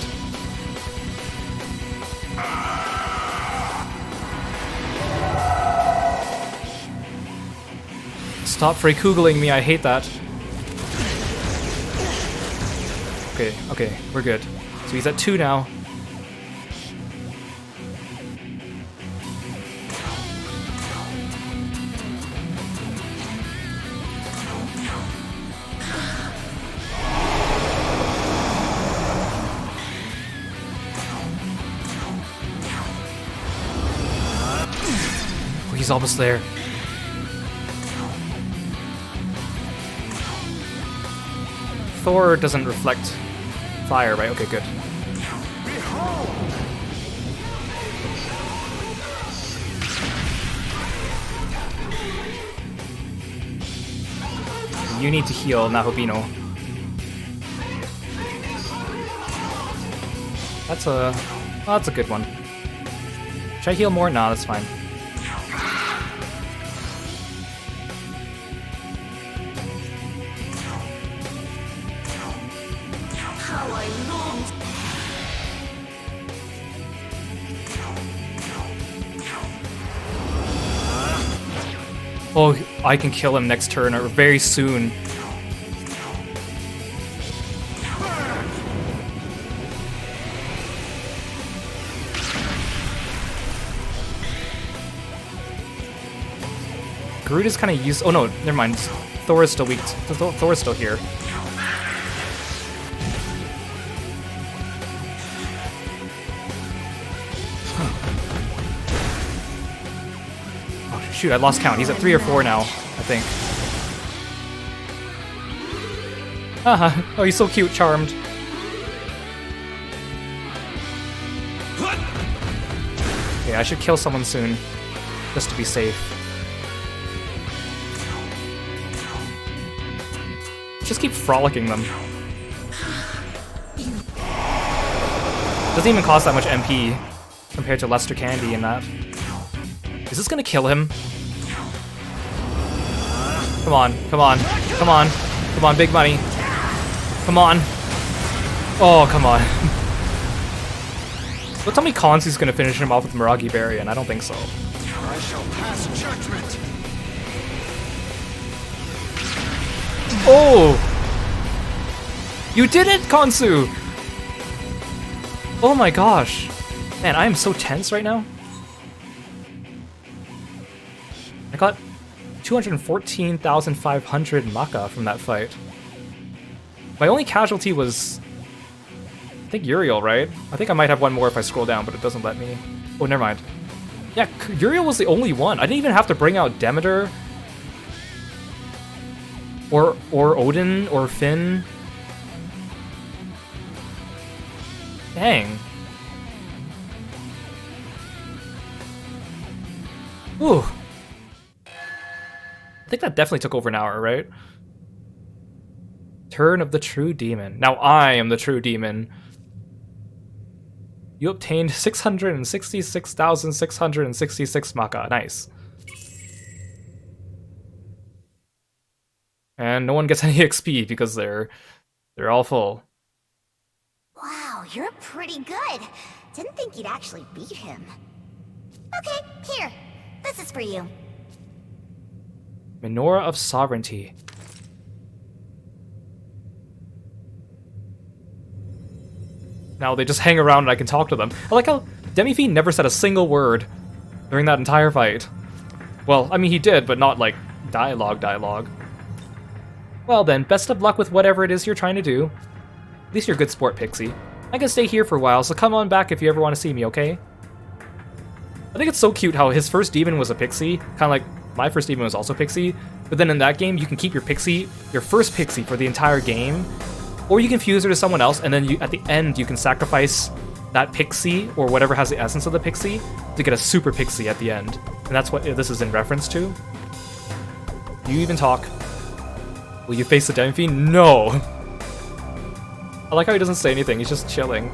Stop free-kugling me, I hate that. Okay, we're good. So he's at 2 now. He's almost there. Thor doesn't reflect fire, right? Okay, good. You need to heal Nahobino. That's a good one. Should I heal more? Nah, that's fine. Oh, I can kill him next turn or very soon. Garuda's kind of used. Oh no, never mind. Thor is still weak. Thor is still here. Shoot, I lost count. He's at 3 or 4 now, I think. Haha. Oh, he's so cute, charmed. Okay, I should kill someone soon, just to be safe. Just keep frolicking them. Doesn't even cost that much MP compared to Lester Candy and that. Is this gonna kill him? Come on, come on, come on, come on, big money. Come on. Oh, come on. Don't tell me Khonsu's gonna finish him off with Miragi Berry, and I don't think so. I shall pass judgment. Oh! You did it, Khonsu! Oh my gosh. Man, I am so tense right now. I got 214,500 Maka from that fight. My only casualty was I think Uriel, right? I think I might have one more if I scroll down, but it doesn't let me. Oh, never mind. Yeah, Uriel was the only one. I didn't even have to bring out Demeter. Or Odin, or Finn. Dang. Ooh. I think that definitely took over an hour, right? Turn of the True Demon. Now I am the True Demon. You obtained 666,666 Maka. Nice. And no one gets any XP because they're all full. Wow, you're pretty good. Didn't think you'd actually beat him. Okay, here. This is for you. Menorah of Sovereignty. Now they just hang around and I can talk to them. I like how Demi-Fiend never said a single word during that entire fight. Well, I mean he did, but not like dialogue. Well then, best of luck with whatever it is you're trying to do. At least you're a good sport, Pixie. I can stay here for a while, so come on back if you ever want to see me, okay? I think it's so cute how his first demon was a pixie, kind of like my first demon was also pixie, but then in that game you can keep your first pixie for the entire game, or you can fuse her to someone else, and then at the end you can sacrifice that pixie, or whatever has the essence of the pixie, to get a super pixie at the end. And that's what this is in reference to. Do you even talk? Will you face the Demi-Fiend? No! I like how he doesn't say anything, he's just chilling.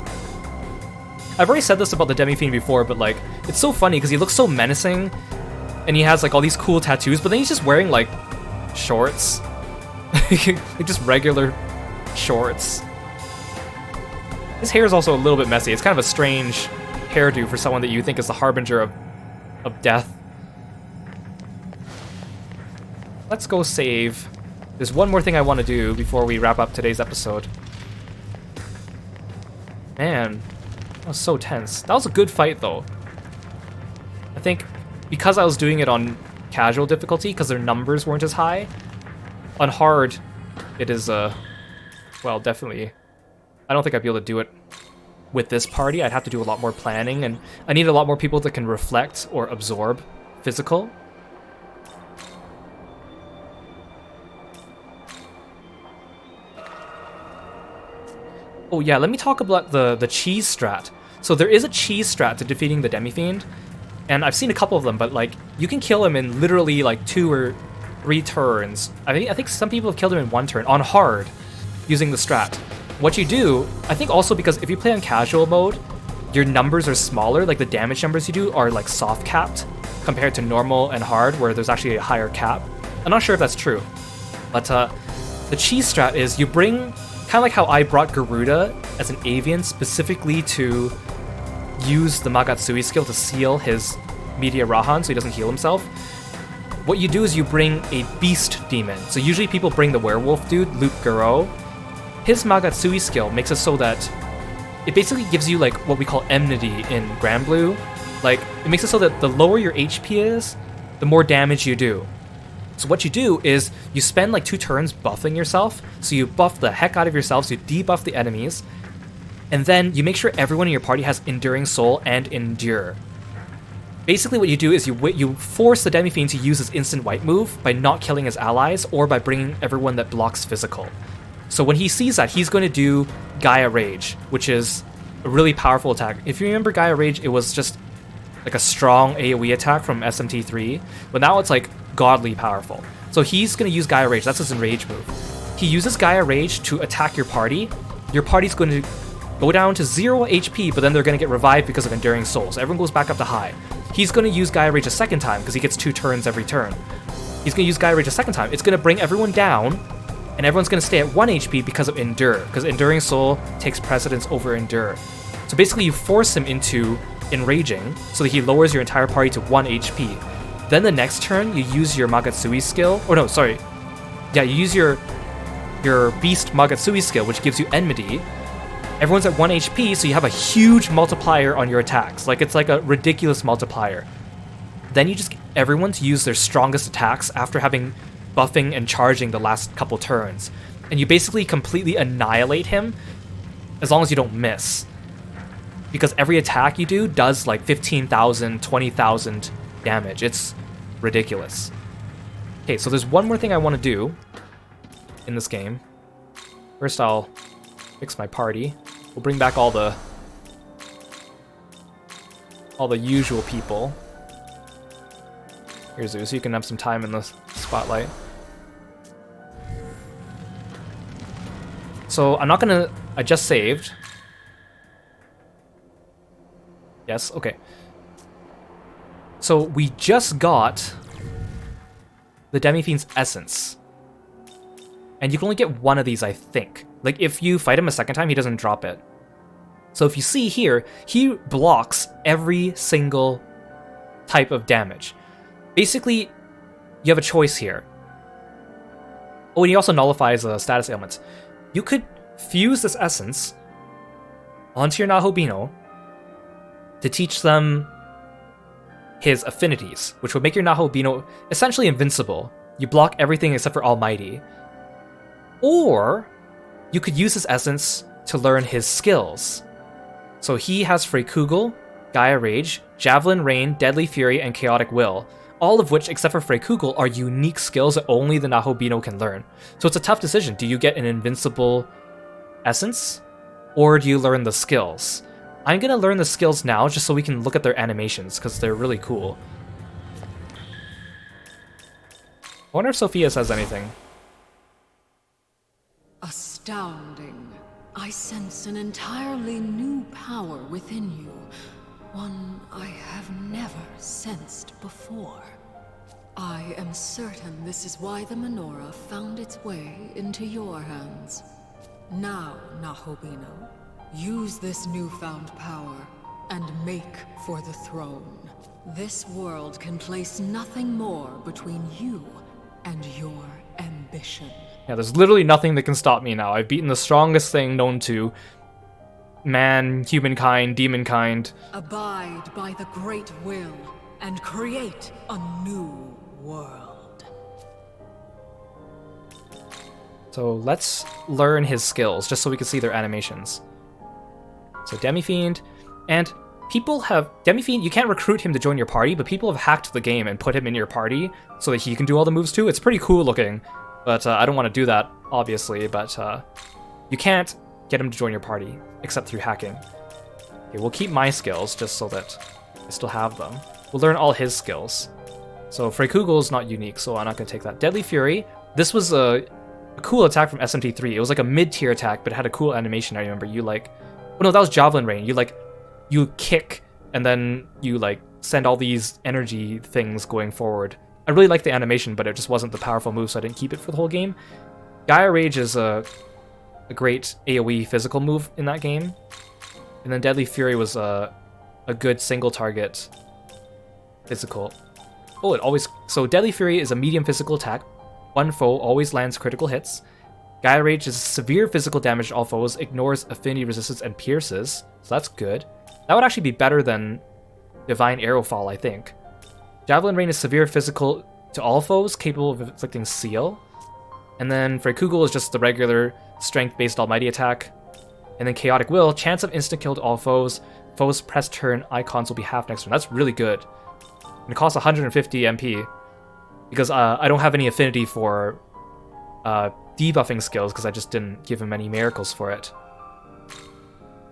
I've already said this about the Demi-Fiend before, but like, it's so funny because he looks so menacing, and he has like all these cool tattoos, but then he's just wearing like shorts. Like just regular shorts. His hair is also a little bit messy. It's kind of a strange hairdo for someone that you think is the harbinger of death. Let's go save. There's one more thing I want to do before we wrap up today's episode. Man, that was so tense. That was a good fight though. I think because I was doing it on casual difficulty, because their numbers weren't as high, on hard, it is, well, definitely, I don't think I'd be able to do it with this party. I'd have to do a lot more planning, and I need a lot more people that can reflect or absorb physical. Oh yeah, let me talk about the cheese strat. So there is a cheese strat to defeating the Demi-Fiend, and I've seen a couple of them, but like, you can kill him in literally like 2 or 3 turns. I think some people have killed him in 1 turn, on hard, using the strat. What you do, I think also because if you play on casual mode, your numbers are smaller, like the damage numbers you do are like soft capped, compared to normal and hard, where there's actually a higher cap. I'm not sure if that's true, but the cheese strat is you bring, kind of like how I brought Garuda as an avian specifically to use the Magatsui skill to seal his Media Rahan so he doesn't heal himself. What you do is you bring a beast demon. So usually people bring the werewolf dude, Luke Garo. His Magatsui skill makes it so that it basically gives you like what we call enmity in Grand Blue. Like, it makes it so that the lower your HP is, the more damage you do. So what you do is you spend like 2 turns buffing yourself. So you buff the heck out of yourself, so you debuff the enemies. And then you make sure everyone in your party has Enduring Soul and Endure. Basically what you do is you force the Demi-Fiend to use his instant wipe move by not killing his allies or by bringing everyone that blocks physical. So when he sees that, he's going to do Gaia Rage, which is a really powerful attack. If you remember Gaia Rage, it was just like a strong AoE attack from SMT3, but now it's like godly powerful. So he's going to use Gaia Rage, that's his enrage move. He uses Gaia Rage to attack your party. Your party's going to go down to 0 HP, but then they're going to get revived because of Enduring Soul, so everyone goes back up to high. He's going to use Gaia Rage a second time, because he gets 2 turns every turn. He's going to use Gaia Rage a second time. It's going to bring everyone down, and everyone's going to stay at 1 HP because of Endure, because Enduring Soul takes precedence over Endure. So basically you force him into Enraging, so that he lowers your entire party to 1 HP. Then the next turn, you use your Magatsui skill, or no, sorry. Yeah, you use your Beast Magatsui skill, which gives you Enmity. Everyone's at 1 HP, so you have a huge multiplier on your attacks. Like, it's like a ridiculous multiplier. Then you just get everyone to use their strongest attacks after having buffing and charging the last couple turns. And you basically completely annihilate him. as long as you don't miss. Because every attack you do does like 15,000, 20,000 damage. It's ridiculous. Okay, so there's one more thing I want to do in this game. First, I'll fix my party. We'll bring back all the usual people. Here's Zeus, so you can have some time in the spotlight. So I'm not gonna... I just saved. Yes, okay. So we just got the Demi-Fiend's essence. And you can only get one of these, I think. Like, if you fight him a second time, he doesn't drop it. So if you see here, he blocks every single type of damage. Basically, you have a choice here. Oh, and he also nullifies status ailments. You could fuse this essence onto your Nahobino to teach them his affinities, which would make your Nahobino essentially invincible. You block everything except for Almighty. Or you could use his essence to learn his skills. So he has Freykugel, Gaia Rage, Javelin Rain, Deadly Fury, and Chaotic Will. All of which, except for Freykugel, are unique skills that only the Nahobino can learn. So it's a tough decision. Do you get an invincible essence? Or do you learn the skills? I'm gonna learn the skills now just so we can look at their animations, because they're really cool. I wonder if Sophia says anything. Astounding. I sense an entirely new power within you. One I have never sensed before. I am certain this is why the menorah found its way into your hands. Now, Nahobino, use this newfound power and make for the throne. This world can place nothing more between you and your ambition. Yeah, there's literally nothing that can stop me now. I've beaten the strongest thing known to man, humankind, demonkind. Abide by the great will and create a new world. So let's learn his skills just so we can see their animations. So Demi-Fiend, and people have... Demi-Fiend, you can't recruit him to join your party, but people have hacked the game and put him in your party so that he can do all the moves too. It's pretty cool looking, but I don't want to do that, obviously, but you can't get him to join your party, except through hacking. Okay, we'll keep my skills just so that I still have them. We'll learn all his skills. So Freykugel is not unique, so I'm not going to take that. Deadly Fury, this was a cool attack from SMT3. It was like a mid-tier attack, but it had a cool animation, I remember. You like... Oh no, that was Javelin Rain. You kick, and then you like send all these energy things going forward. I really liked the animation, but it just wasn't the powerful move, so I didn't keep it for the whole game. Gaia Rage is a great AoE physical move in that game. And then Deadly Fury was a good single target physical. Oh, it always... So Deadly Fury is a medium physical attack. One foe always lands critical hits. Gaia Rage is severe physical damage to all foes, ignores affinity resistance, and pierces. So that's good. That would actually be better than Divine Arrowfall, I think. Javelin Rain is severe physical to all foes, capable of inflicting seal. And then Freykugel is just the regular strength-based almighty attack. And then Chaotic Will, chance of instant kill to all foes. Foes press turn icons will be half next turn. That's really good. And it costs 150 MP. Because I don't have any affinity for debuffing skills, because I just didn't give him any miracles for it.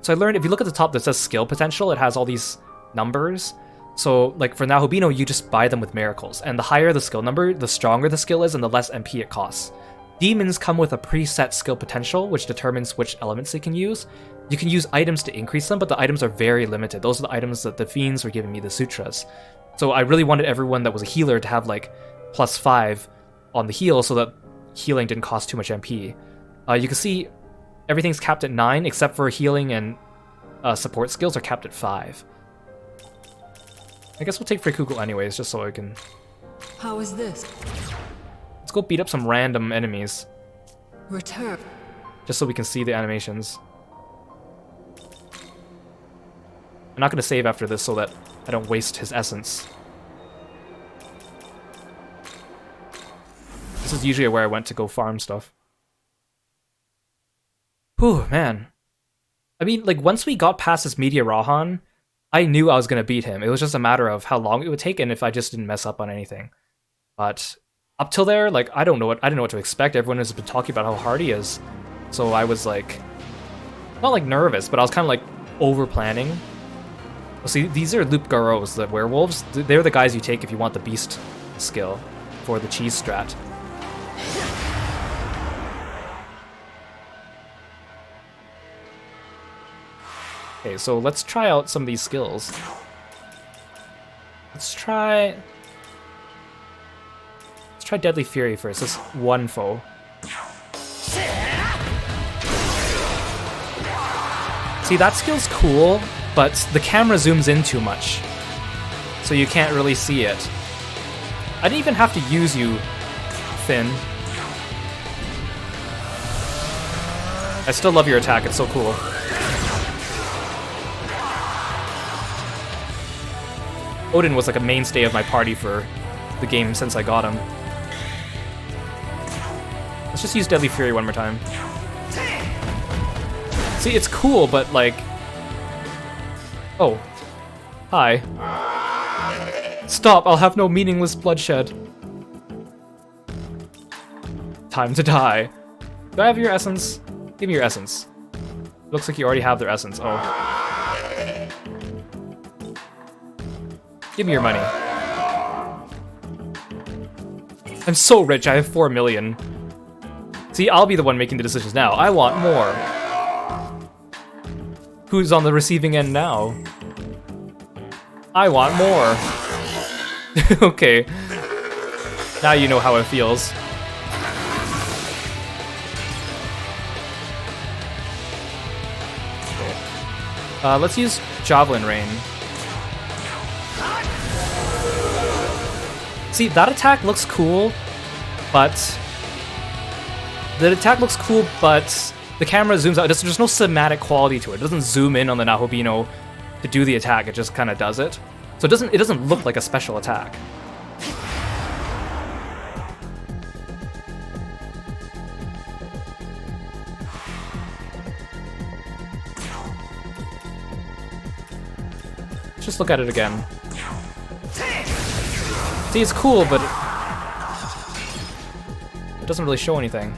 So I learned, if you look at the top that says skill potential, it has all these numbers. So like for Nahobino, you just buy them with miracles. And the higher the skill number, the stronger the skill is and the less MP it costs. Demons come with a preset skill potential, which determines which elements they can use. You can use items to increase them, but the items are very limited. Those are the items that the Fiends were giving me, the Sutras. So I really wanted everyone that was a healer to have like +5 on the heal so that healing didn't cost too much MP. You can see everything's capped at 9, except for healing and support skills are capped at 5. I guess we'll take Freykugel anyways, just so I can... How is this? Let's go beat up some random enemies. Return. Just so we can see the animations. I'm not going to save after this so that I don't waste his essence. This is usually where I went to go farm stuff. Whew, man. I mean, like, once we got past this Media Rahan, I knew I was going to beat him. It was just a matter of how long it would take and if I just didn't mess up on anything. But up till there, like, I didn't know what to expect. Everyone has been talking about how hard he is. So I was like, not like nervous, but I was kind of like over planning. See, these are Loop Garros, the werewolves. They're the guys you take if you want the beast skill for the cheese strat. Okay, so let's try out some of these skills. Let's try Deadly Fury first. This one foe. See, that skill's cool, but the camera zooms in too much, so you can't really see it. I didn't even have to use you, Finn. I still love your attack, it's so cool. Odin was like a mainstay of my party for the game since I got him. Let's just use Deadly Fury one more time. See, it's cool, but like... Oh. Hi. Stop, I'll have no meaningless bloodshed. Time to die. Do I have your essence? Give me your essence. Looks like you already have their essence. Oh. Give me your money. I'm so rich, I have 4 million. See, I'll be the one making the decisions now. I want more. Who's on the receiving end now? I want more. Okay. Now you know how it feels. Let's use Javelin Rain. See, that attack looks cool, but... The camera zooms out. There's no cinematic quality to it. It doesn't zoom in on the Nahobino to do the attack. It just kind of does it. So it doesn't look like a special attack. Let's just look at it again. See, it's cool, but it doesn't really show anything.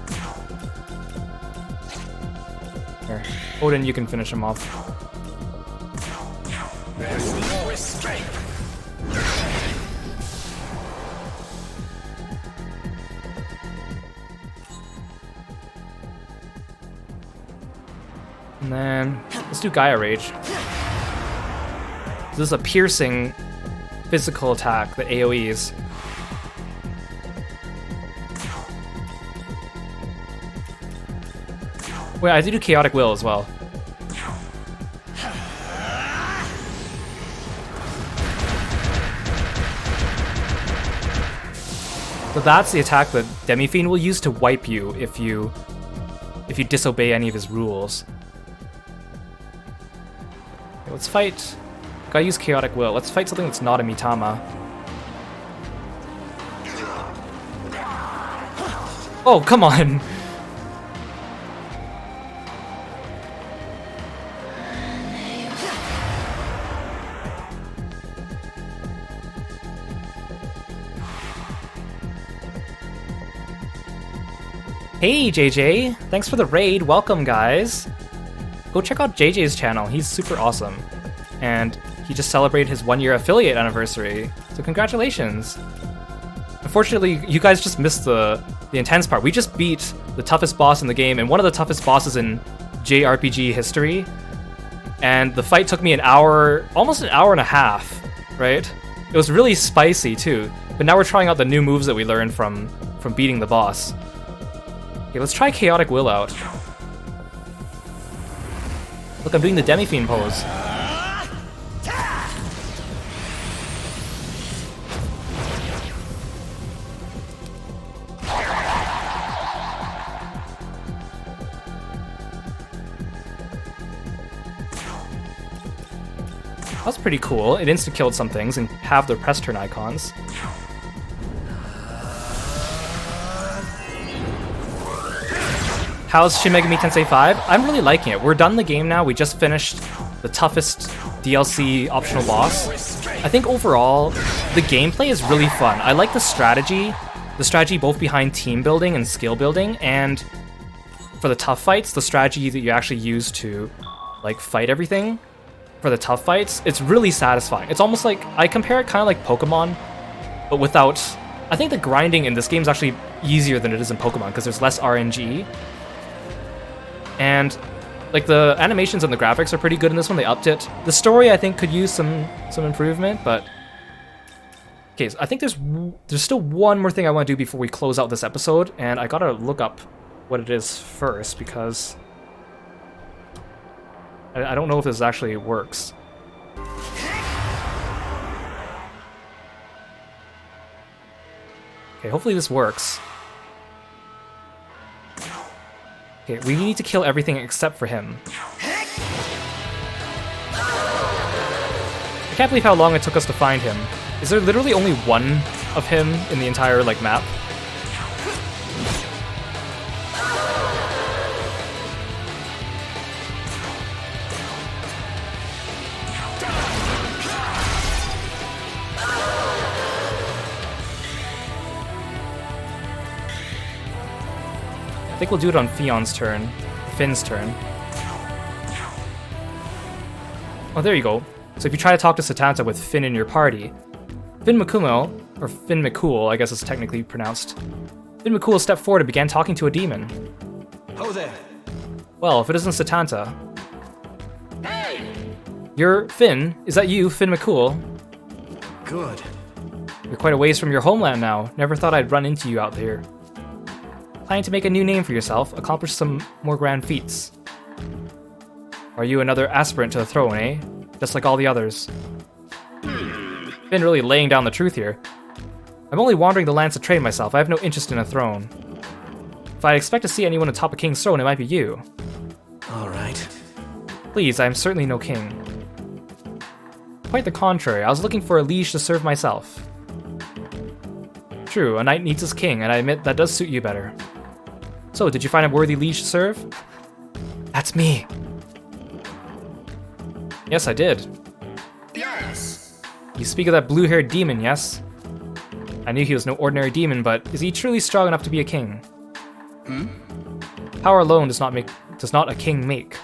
Here, Odin, you can finish him off. There's no escape. And then let's do Gaia Rage. This is a piercing physical attack that AoEs. Wait, I do Chaotic Will as well. So that's the attack that Demi-Fiend will use to wipe you if you disobey any of his rules. Okay, let's fight. Gotta use Chaotic Will. Let's fight something that's not a Mitama. Oh, come on! Hey JJ, thanks for the raid, welcome guys! Go check out JJ's channel, he's super awesome. And he just celebrated his 1-year affiliate anniversary, so congratulations! Unfortunately, you guys just missed the intense part. We just beat the toughest boss in the game, and one of the toughest bosses in JRPG history. And the fight took me an hour, almost an hour and a half, right? It was really spicy too, but now we're trying out the new moves that we learned from beating the boss. Okay, let's try Chaotic Will out. Look, I'm doing the Demi-Fiend pose. That's pretty cool. It insta-killed some things and have their press turn icons. How's Shin Megami Tensei V? I'm really liking it. We're done the game now. We just finished the toughest DLC optional boss. I think overall, the gameplay is really fun. I like the strategy both behind team building and skill building, and for the tough fights, the strategy that you actually use to like fight everything for the tough fights. It's really satisfying. It's almost like, I compare it kind of like Pokemon, but without... I think the grinding in this game is actually easier than it is in Pokemon because there's less RNG. And like the animations and the graphics are pretty good in this one. They upped it. The story I think could use some improvement, but okay. So I think there's still one more thing I want to do before we close out this episode, and I gotta look up what it is first because I don't know if this actually works. Okay, hopefully this works. Okay, we need to kill everything except for him. I can't believe how long it took us to find him. Is there literally only one of him in the entire, like, map? I think we'll do it on Fionn's turn. Finn's turn. Oh, there you go. So if you try to talk to Setanta with Finn in your party, Finn Cumhaill, or Finn McCool, I guess it's technically pronounced. Finn McCool stepped forward and began talking to a demon. Oh there. Well, if it isn't Setanta. Hey! You're Finn. Is that you, Finn McCool? Good. You're quite a ways from your homeland now. Never thought I'd run into you out here. Planning to make a new name for yourself, accomplish some more grand feats. Are you another aspirant to the throne, eh? Just like all the others. Been really laying down the truth here. I'm only wandering the lands to train myself. I have no interest in a throne. If I expect to see anyone atop a king's throne, it might be you. Alright. Please, I am certainly no king. Quite the contrary, I was looking for a liege to serve myself. True, a knight needs his king, and I admit that does suit you better. So, did you find a worthy liege to serve? That's me. Yes, I did. Yes! You speak of that blue-haired demon, yes? I knew he was no ordinary demon, but is he truly strong enough to be a king? Power alone does not a king make.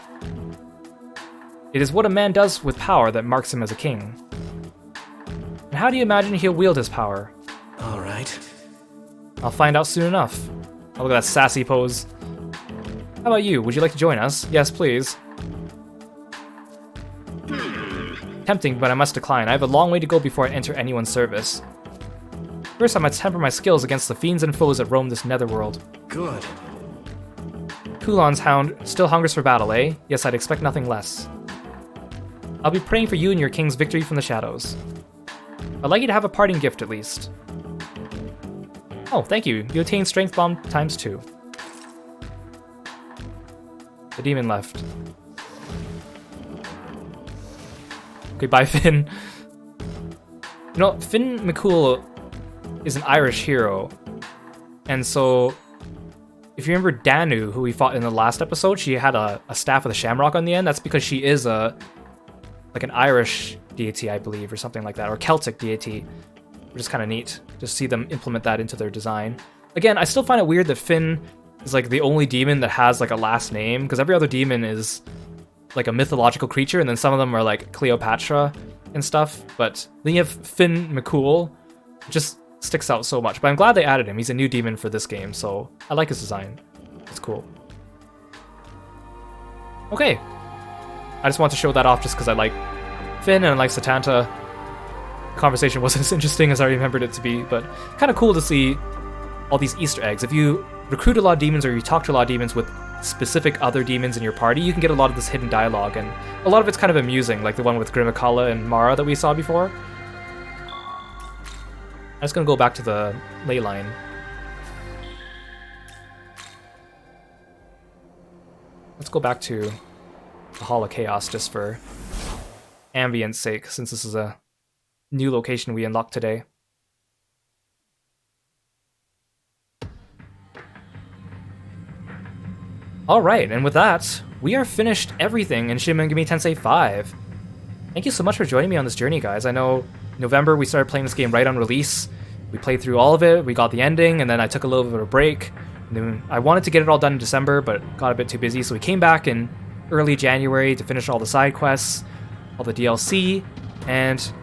It is what a man does with power that marks him as a king. And how do you imagine he'll wield his power? Alright. I'll find out soon enough. Oh, look at that sassy pose. How about you? Would you like to join us? Yes, please. Tempting, but I must decline. I have a long way to go before I enter anyone's service. First, I must temper my skills against the fiends and foes that roam this netherworld. Good. Kulan's hound still hungers for battle, eh? Yes, I'd expect nothing less. I'll be praying for you and your king's victory from the shadows. I'd like you to have a parting gift at least. Oh, thank you. You attain Strength Bomb ×2. The demon left. Okay, bye, Finn. You know, Finn McCool is an Irish hero. And so, if you remember Danu, who we fought in the last episode, she had a staff with a shamrock on the end. That's because she is like an Irish deity, I believe, or something like that, or Celtic deity. Which is kind of neat to see them implement that into their design. Again, I still find it weird that Finn is like the only demon that has like a last name, because every other demon is like a mythological creature, and then some of them are like Cleopatra and stuff. But then you have Finn McCool, just sticks out so much. But I'm glad they added him. He's a new demon for this game, so I like his design. It's cool. Okay. I just want to show that off just because I like Finn and I like Setanta. Conversation wasn't as interesting as I remembered it to be, but kind of cool to see all these Easter eggs. If you recruit a lot of demons or you talk to a lot of demons with specific other demons in your party, you can get a lot of this hidden dialogue, and a lot of it's kind of amusing, like the one with Grimacala and Mara that we saw before. I'm just gonna go back to the ley line. Let's go back to the Hall of Chaos just for ambience sake, since this is a new location we unlocked today. Alright, and with that, we are finished everything in Shin Megami Tensei V. Thank you so much for joining me on this journey, guys. I know in November we started playing this game right on release. We played through all of it, we got the ending, and then I took a little bit of a break. And then I wanted to get it all done in December, but got a bit too busy, so we came back in early January to finish all the side quests, all the DLC, and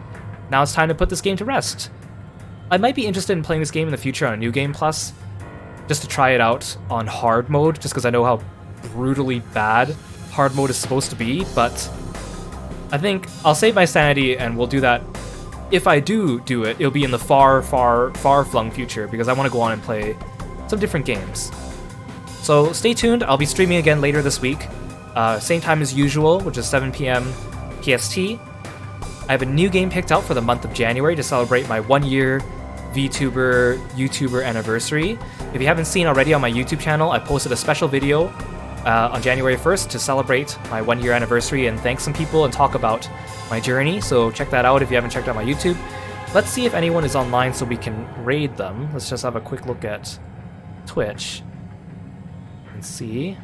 now it's time to put this game to rest. I might be interested in playing this game in the future on a New Game Plus, just to try it out on hard mode, just because I know how brutally bad hard mode is supposed to be, but I think I'll save my sanity and we'll do that. If I do it, it'll be in the far, far, far-flung future, because I want to go on and play some different games. So stay tuned, I'll be streaming again later this week, same time as usual, which is 7 p.m. PST. I have a new game picked out for the month of January to celebrate my 1-year VTuber YouTuber anniversary. If you haven't seen already on my YouTube channel, I posted a special video on January 1st to celebrate my 1-year anniversary and thank some people and talk about my journey, so check that out if you haven't checked out my YouTube. Let's see if anyone is online so we can raid them. Let's just have a quick look at Twitch and see.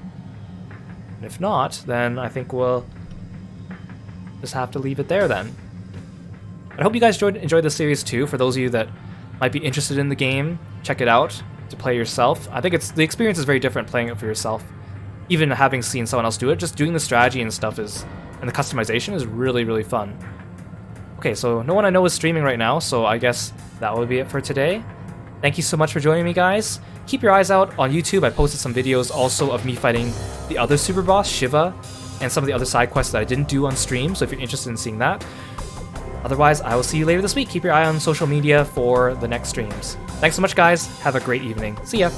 And if not, then I think we'll just have to leave it there then. I hope you guys enjoyed this series too. For those of you that might be interested in the game, check it out to play yourself. I think the experience is very different playing it for yourself. Even having seen someone else do it, just doing the strategy and stuff and the customization is really, really fun. Okay, so no one I know is streaming right now, so I guess that will be it for today. Thank you so much for joining me, guys. Keep your eyes out on YouTube. I posted some videos also of me fighting the other super boss, Shiva, and some of the other side quests that I didn't do on stream, so if you're interested in seeing that. Otherwise, I will see you later this week. Keep your eye on social media for the next streams. Thanks so much, guys. Have a great evening. See ya.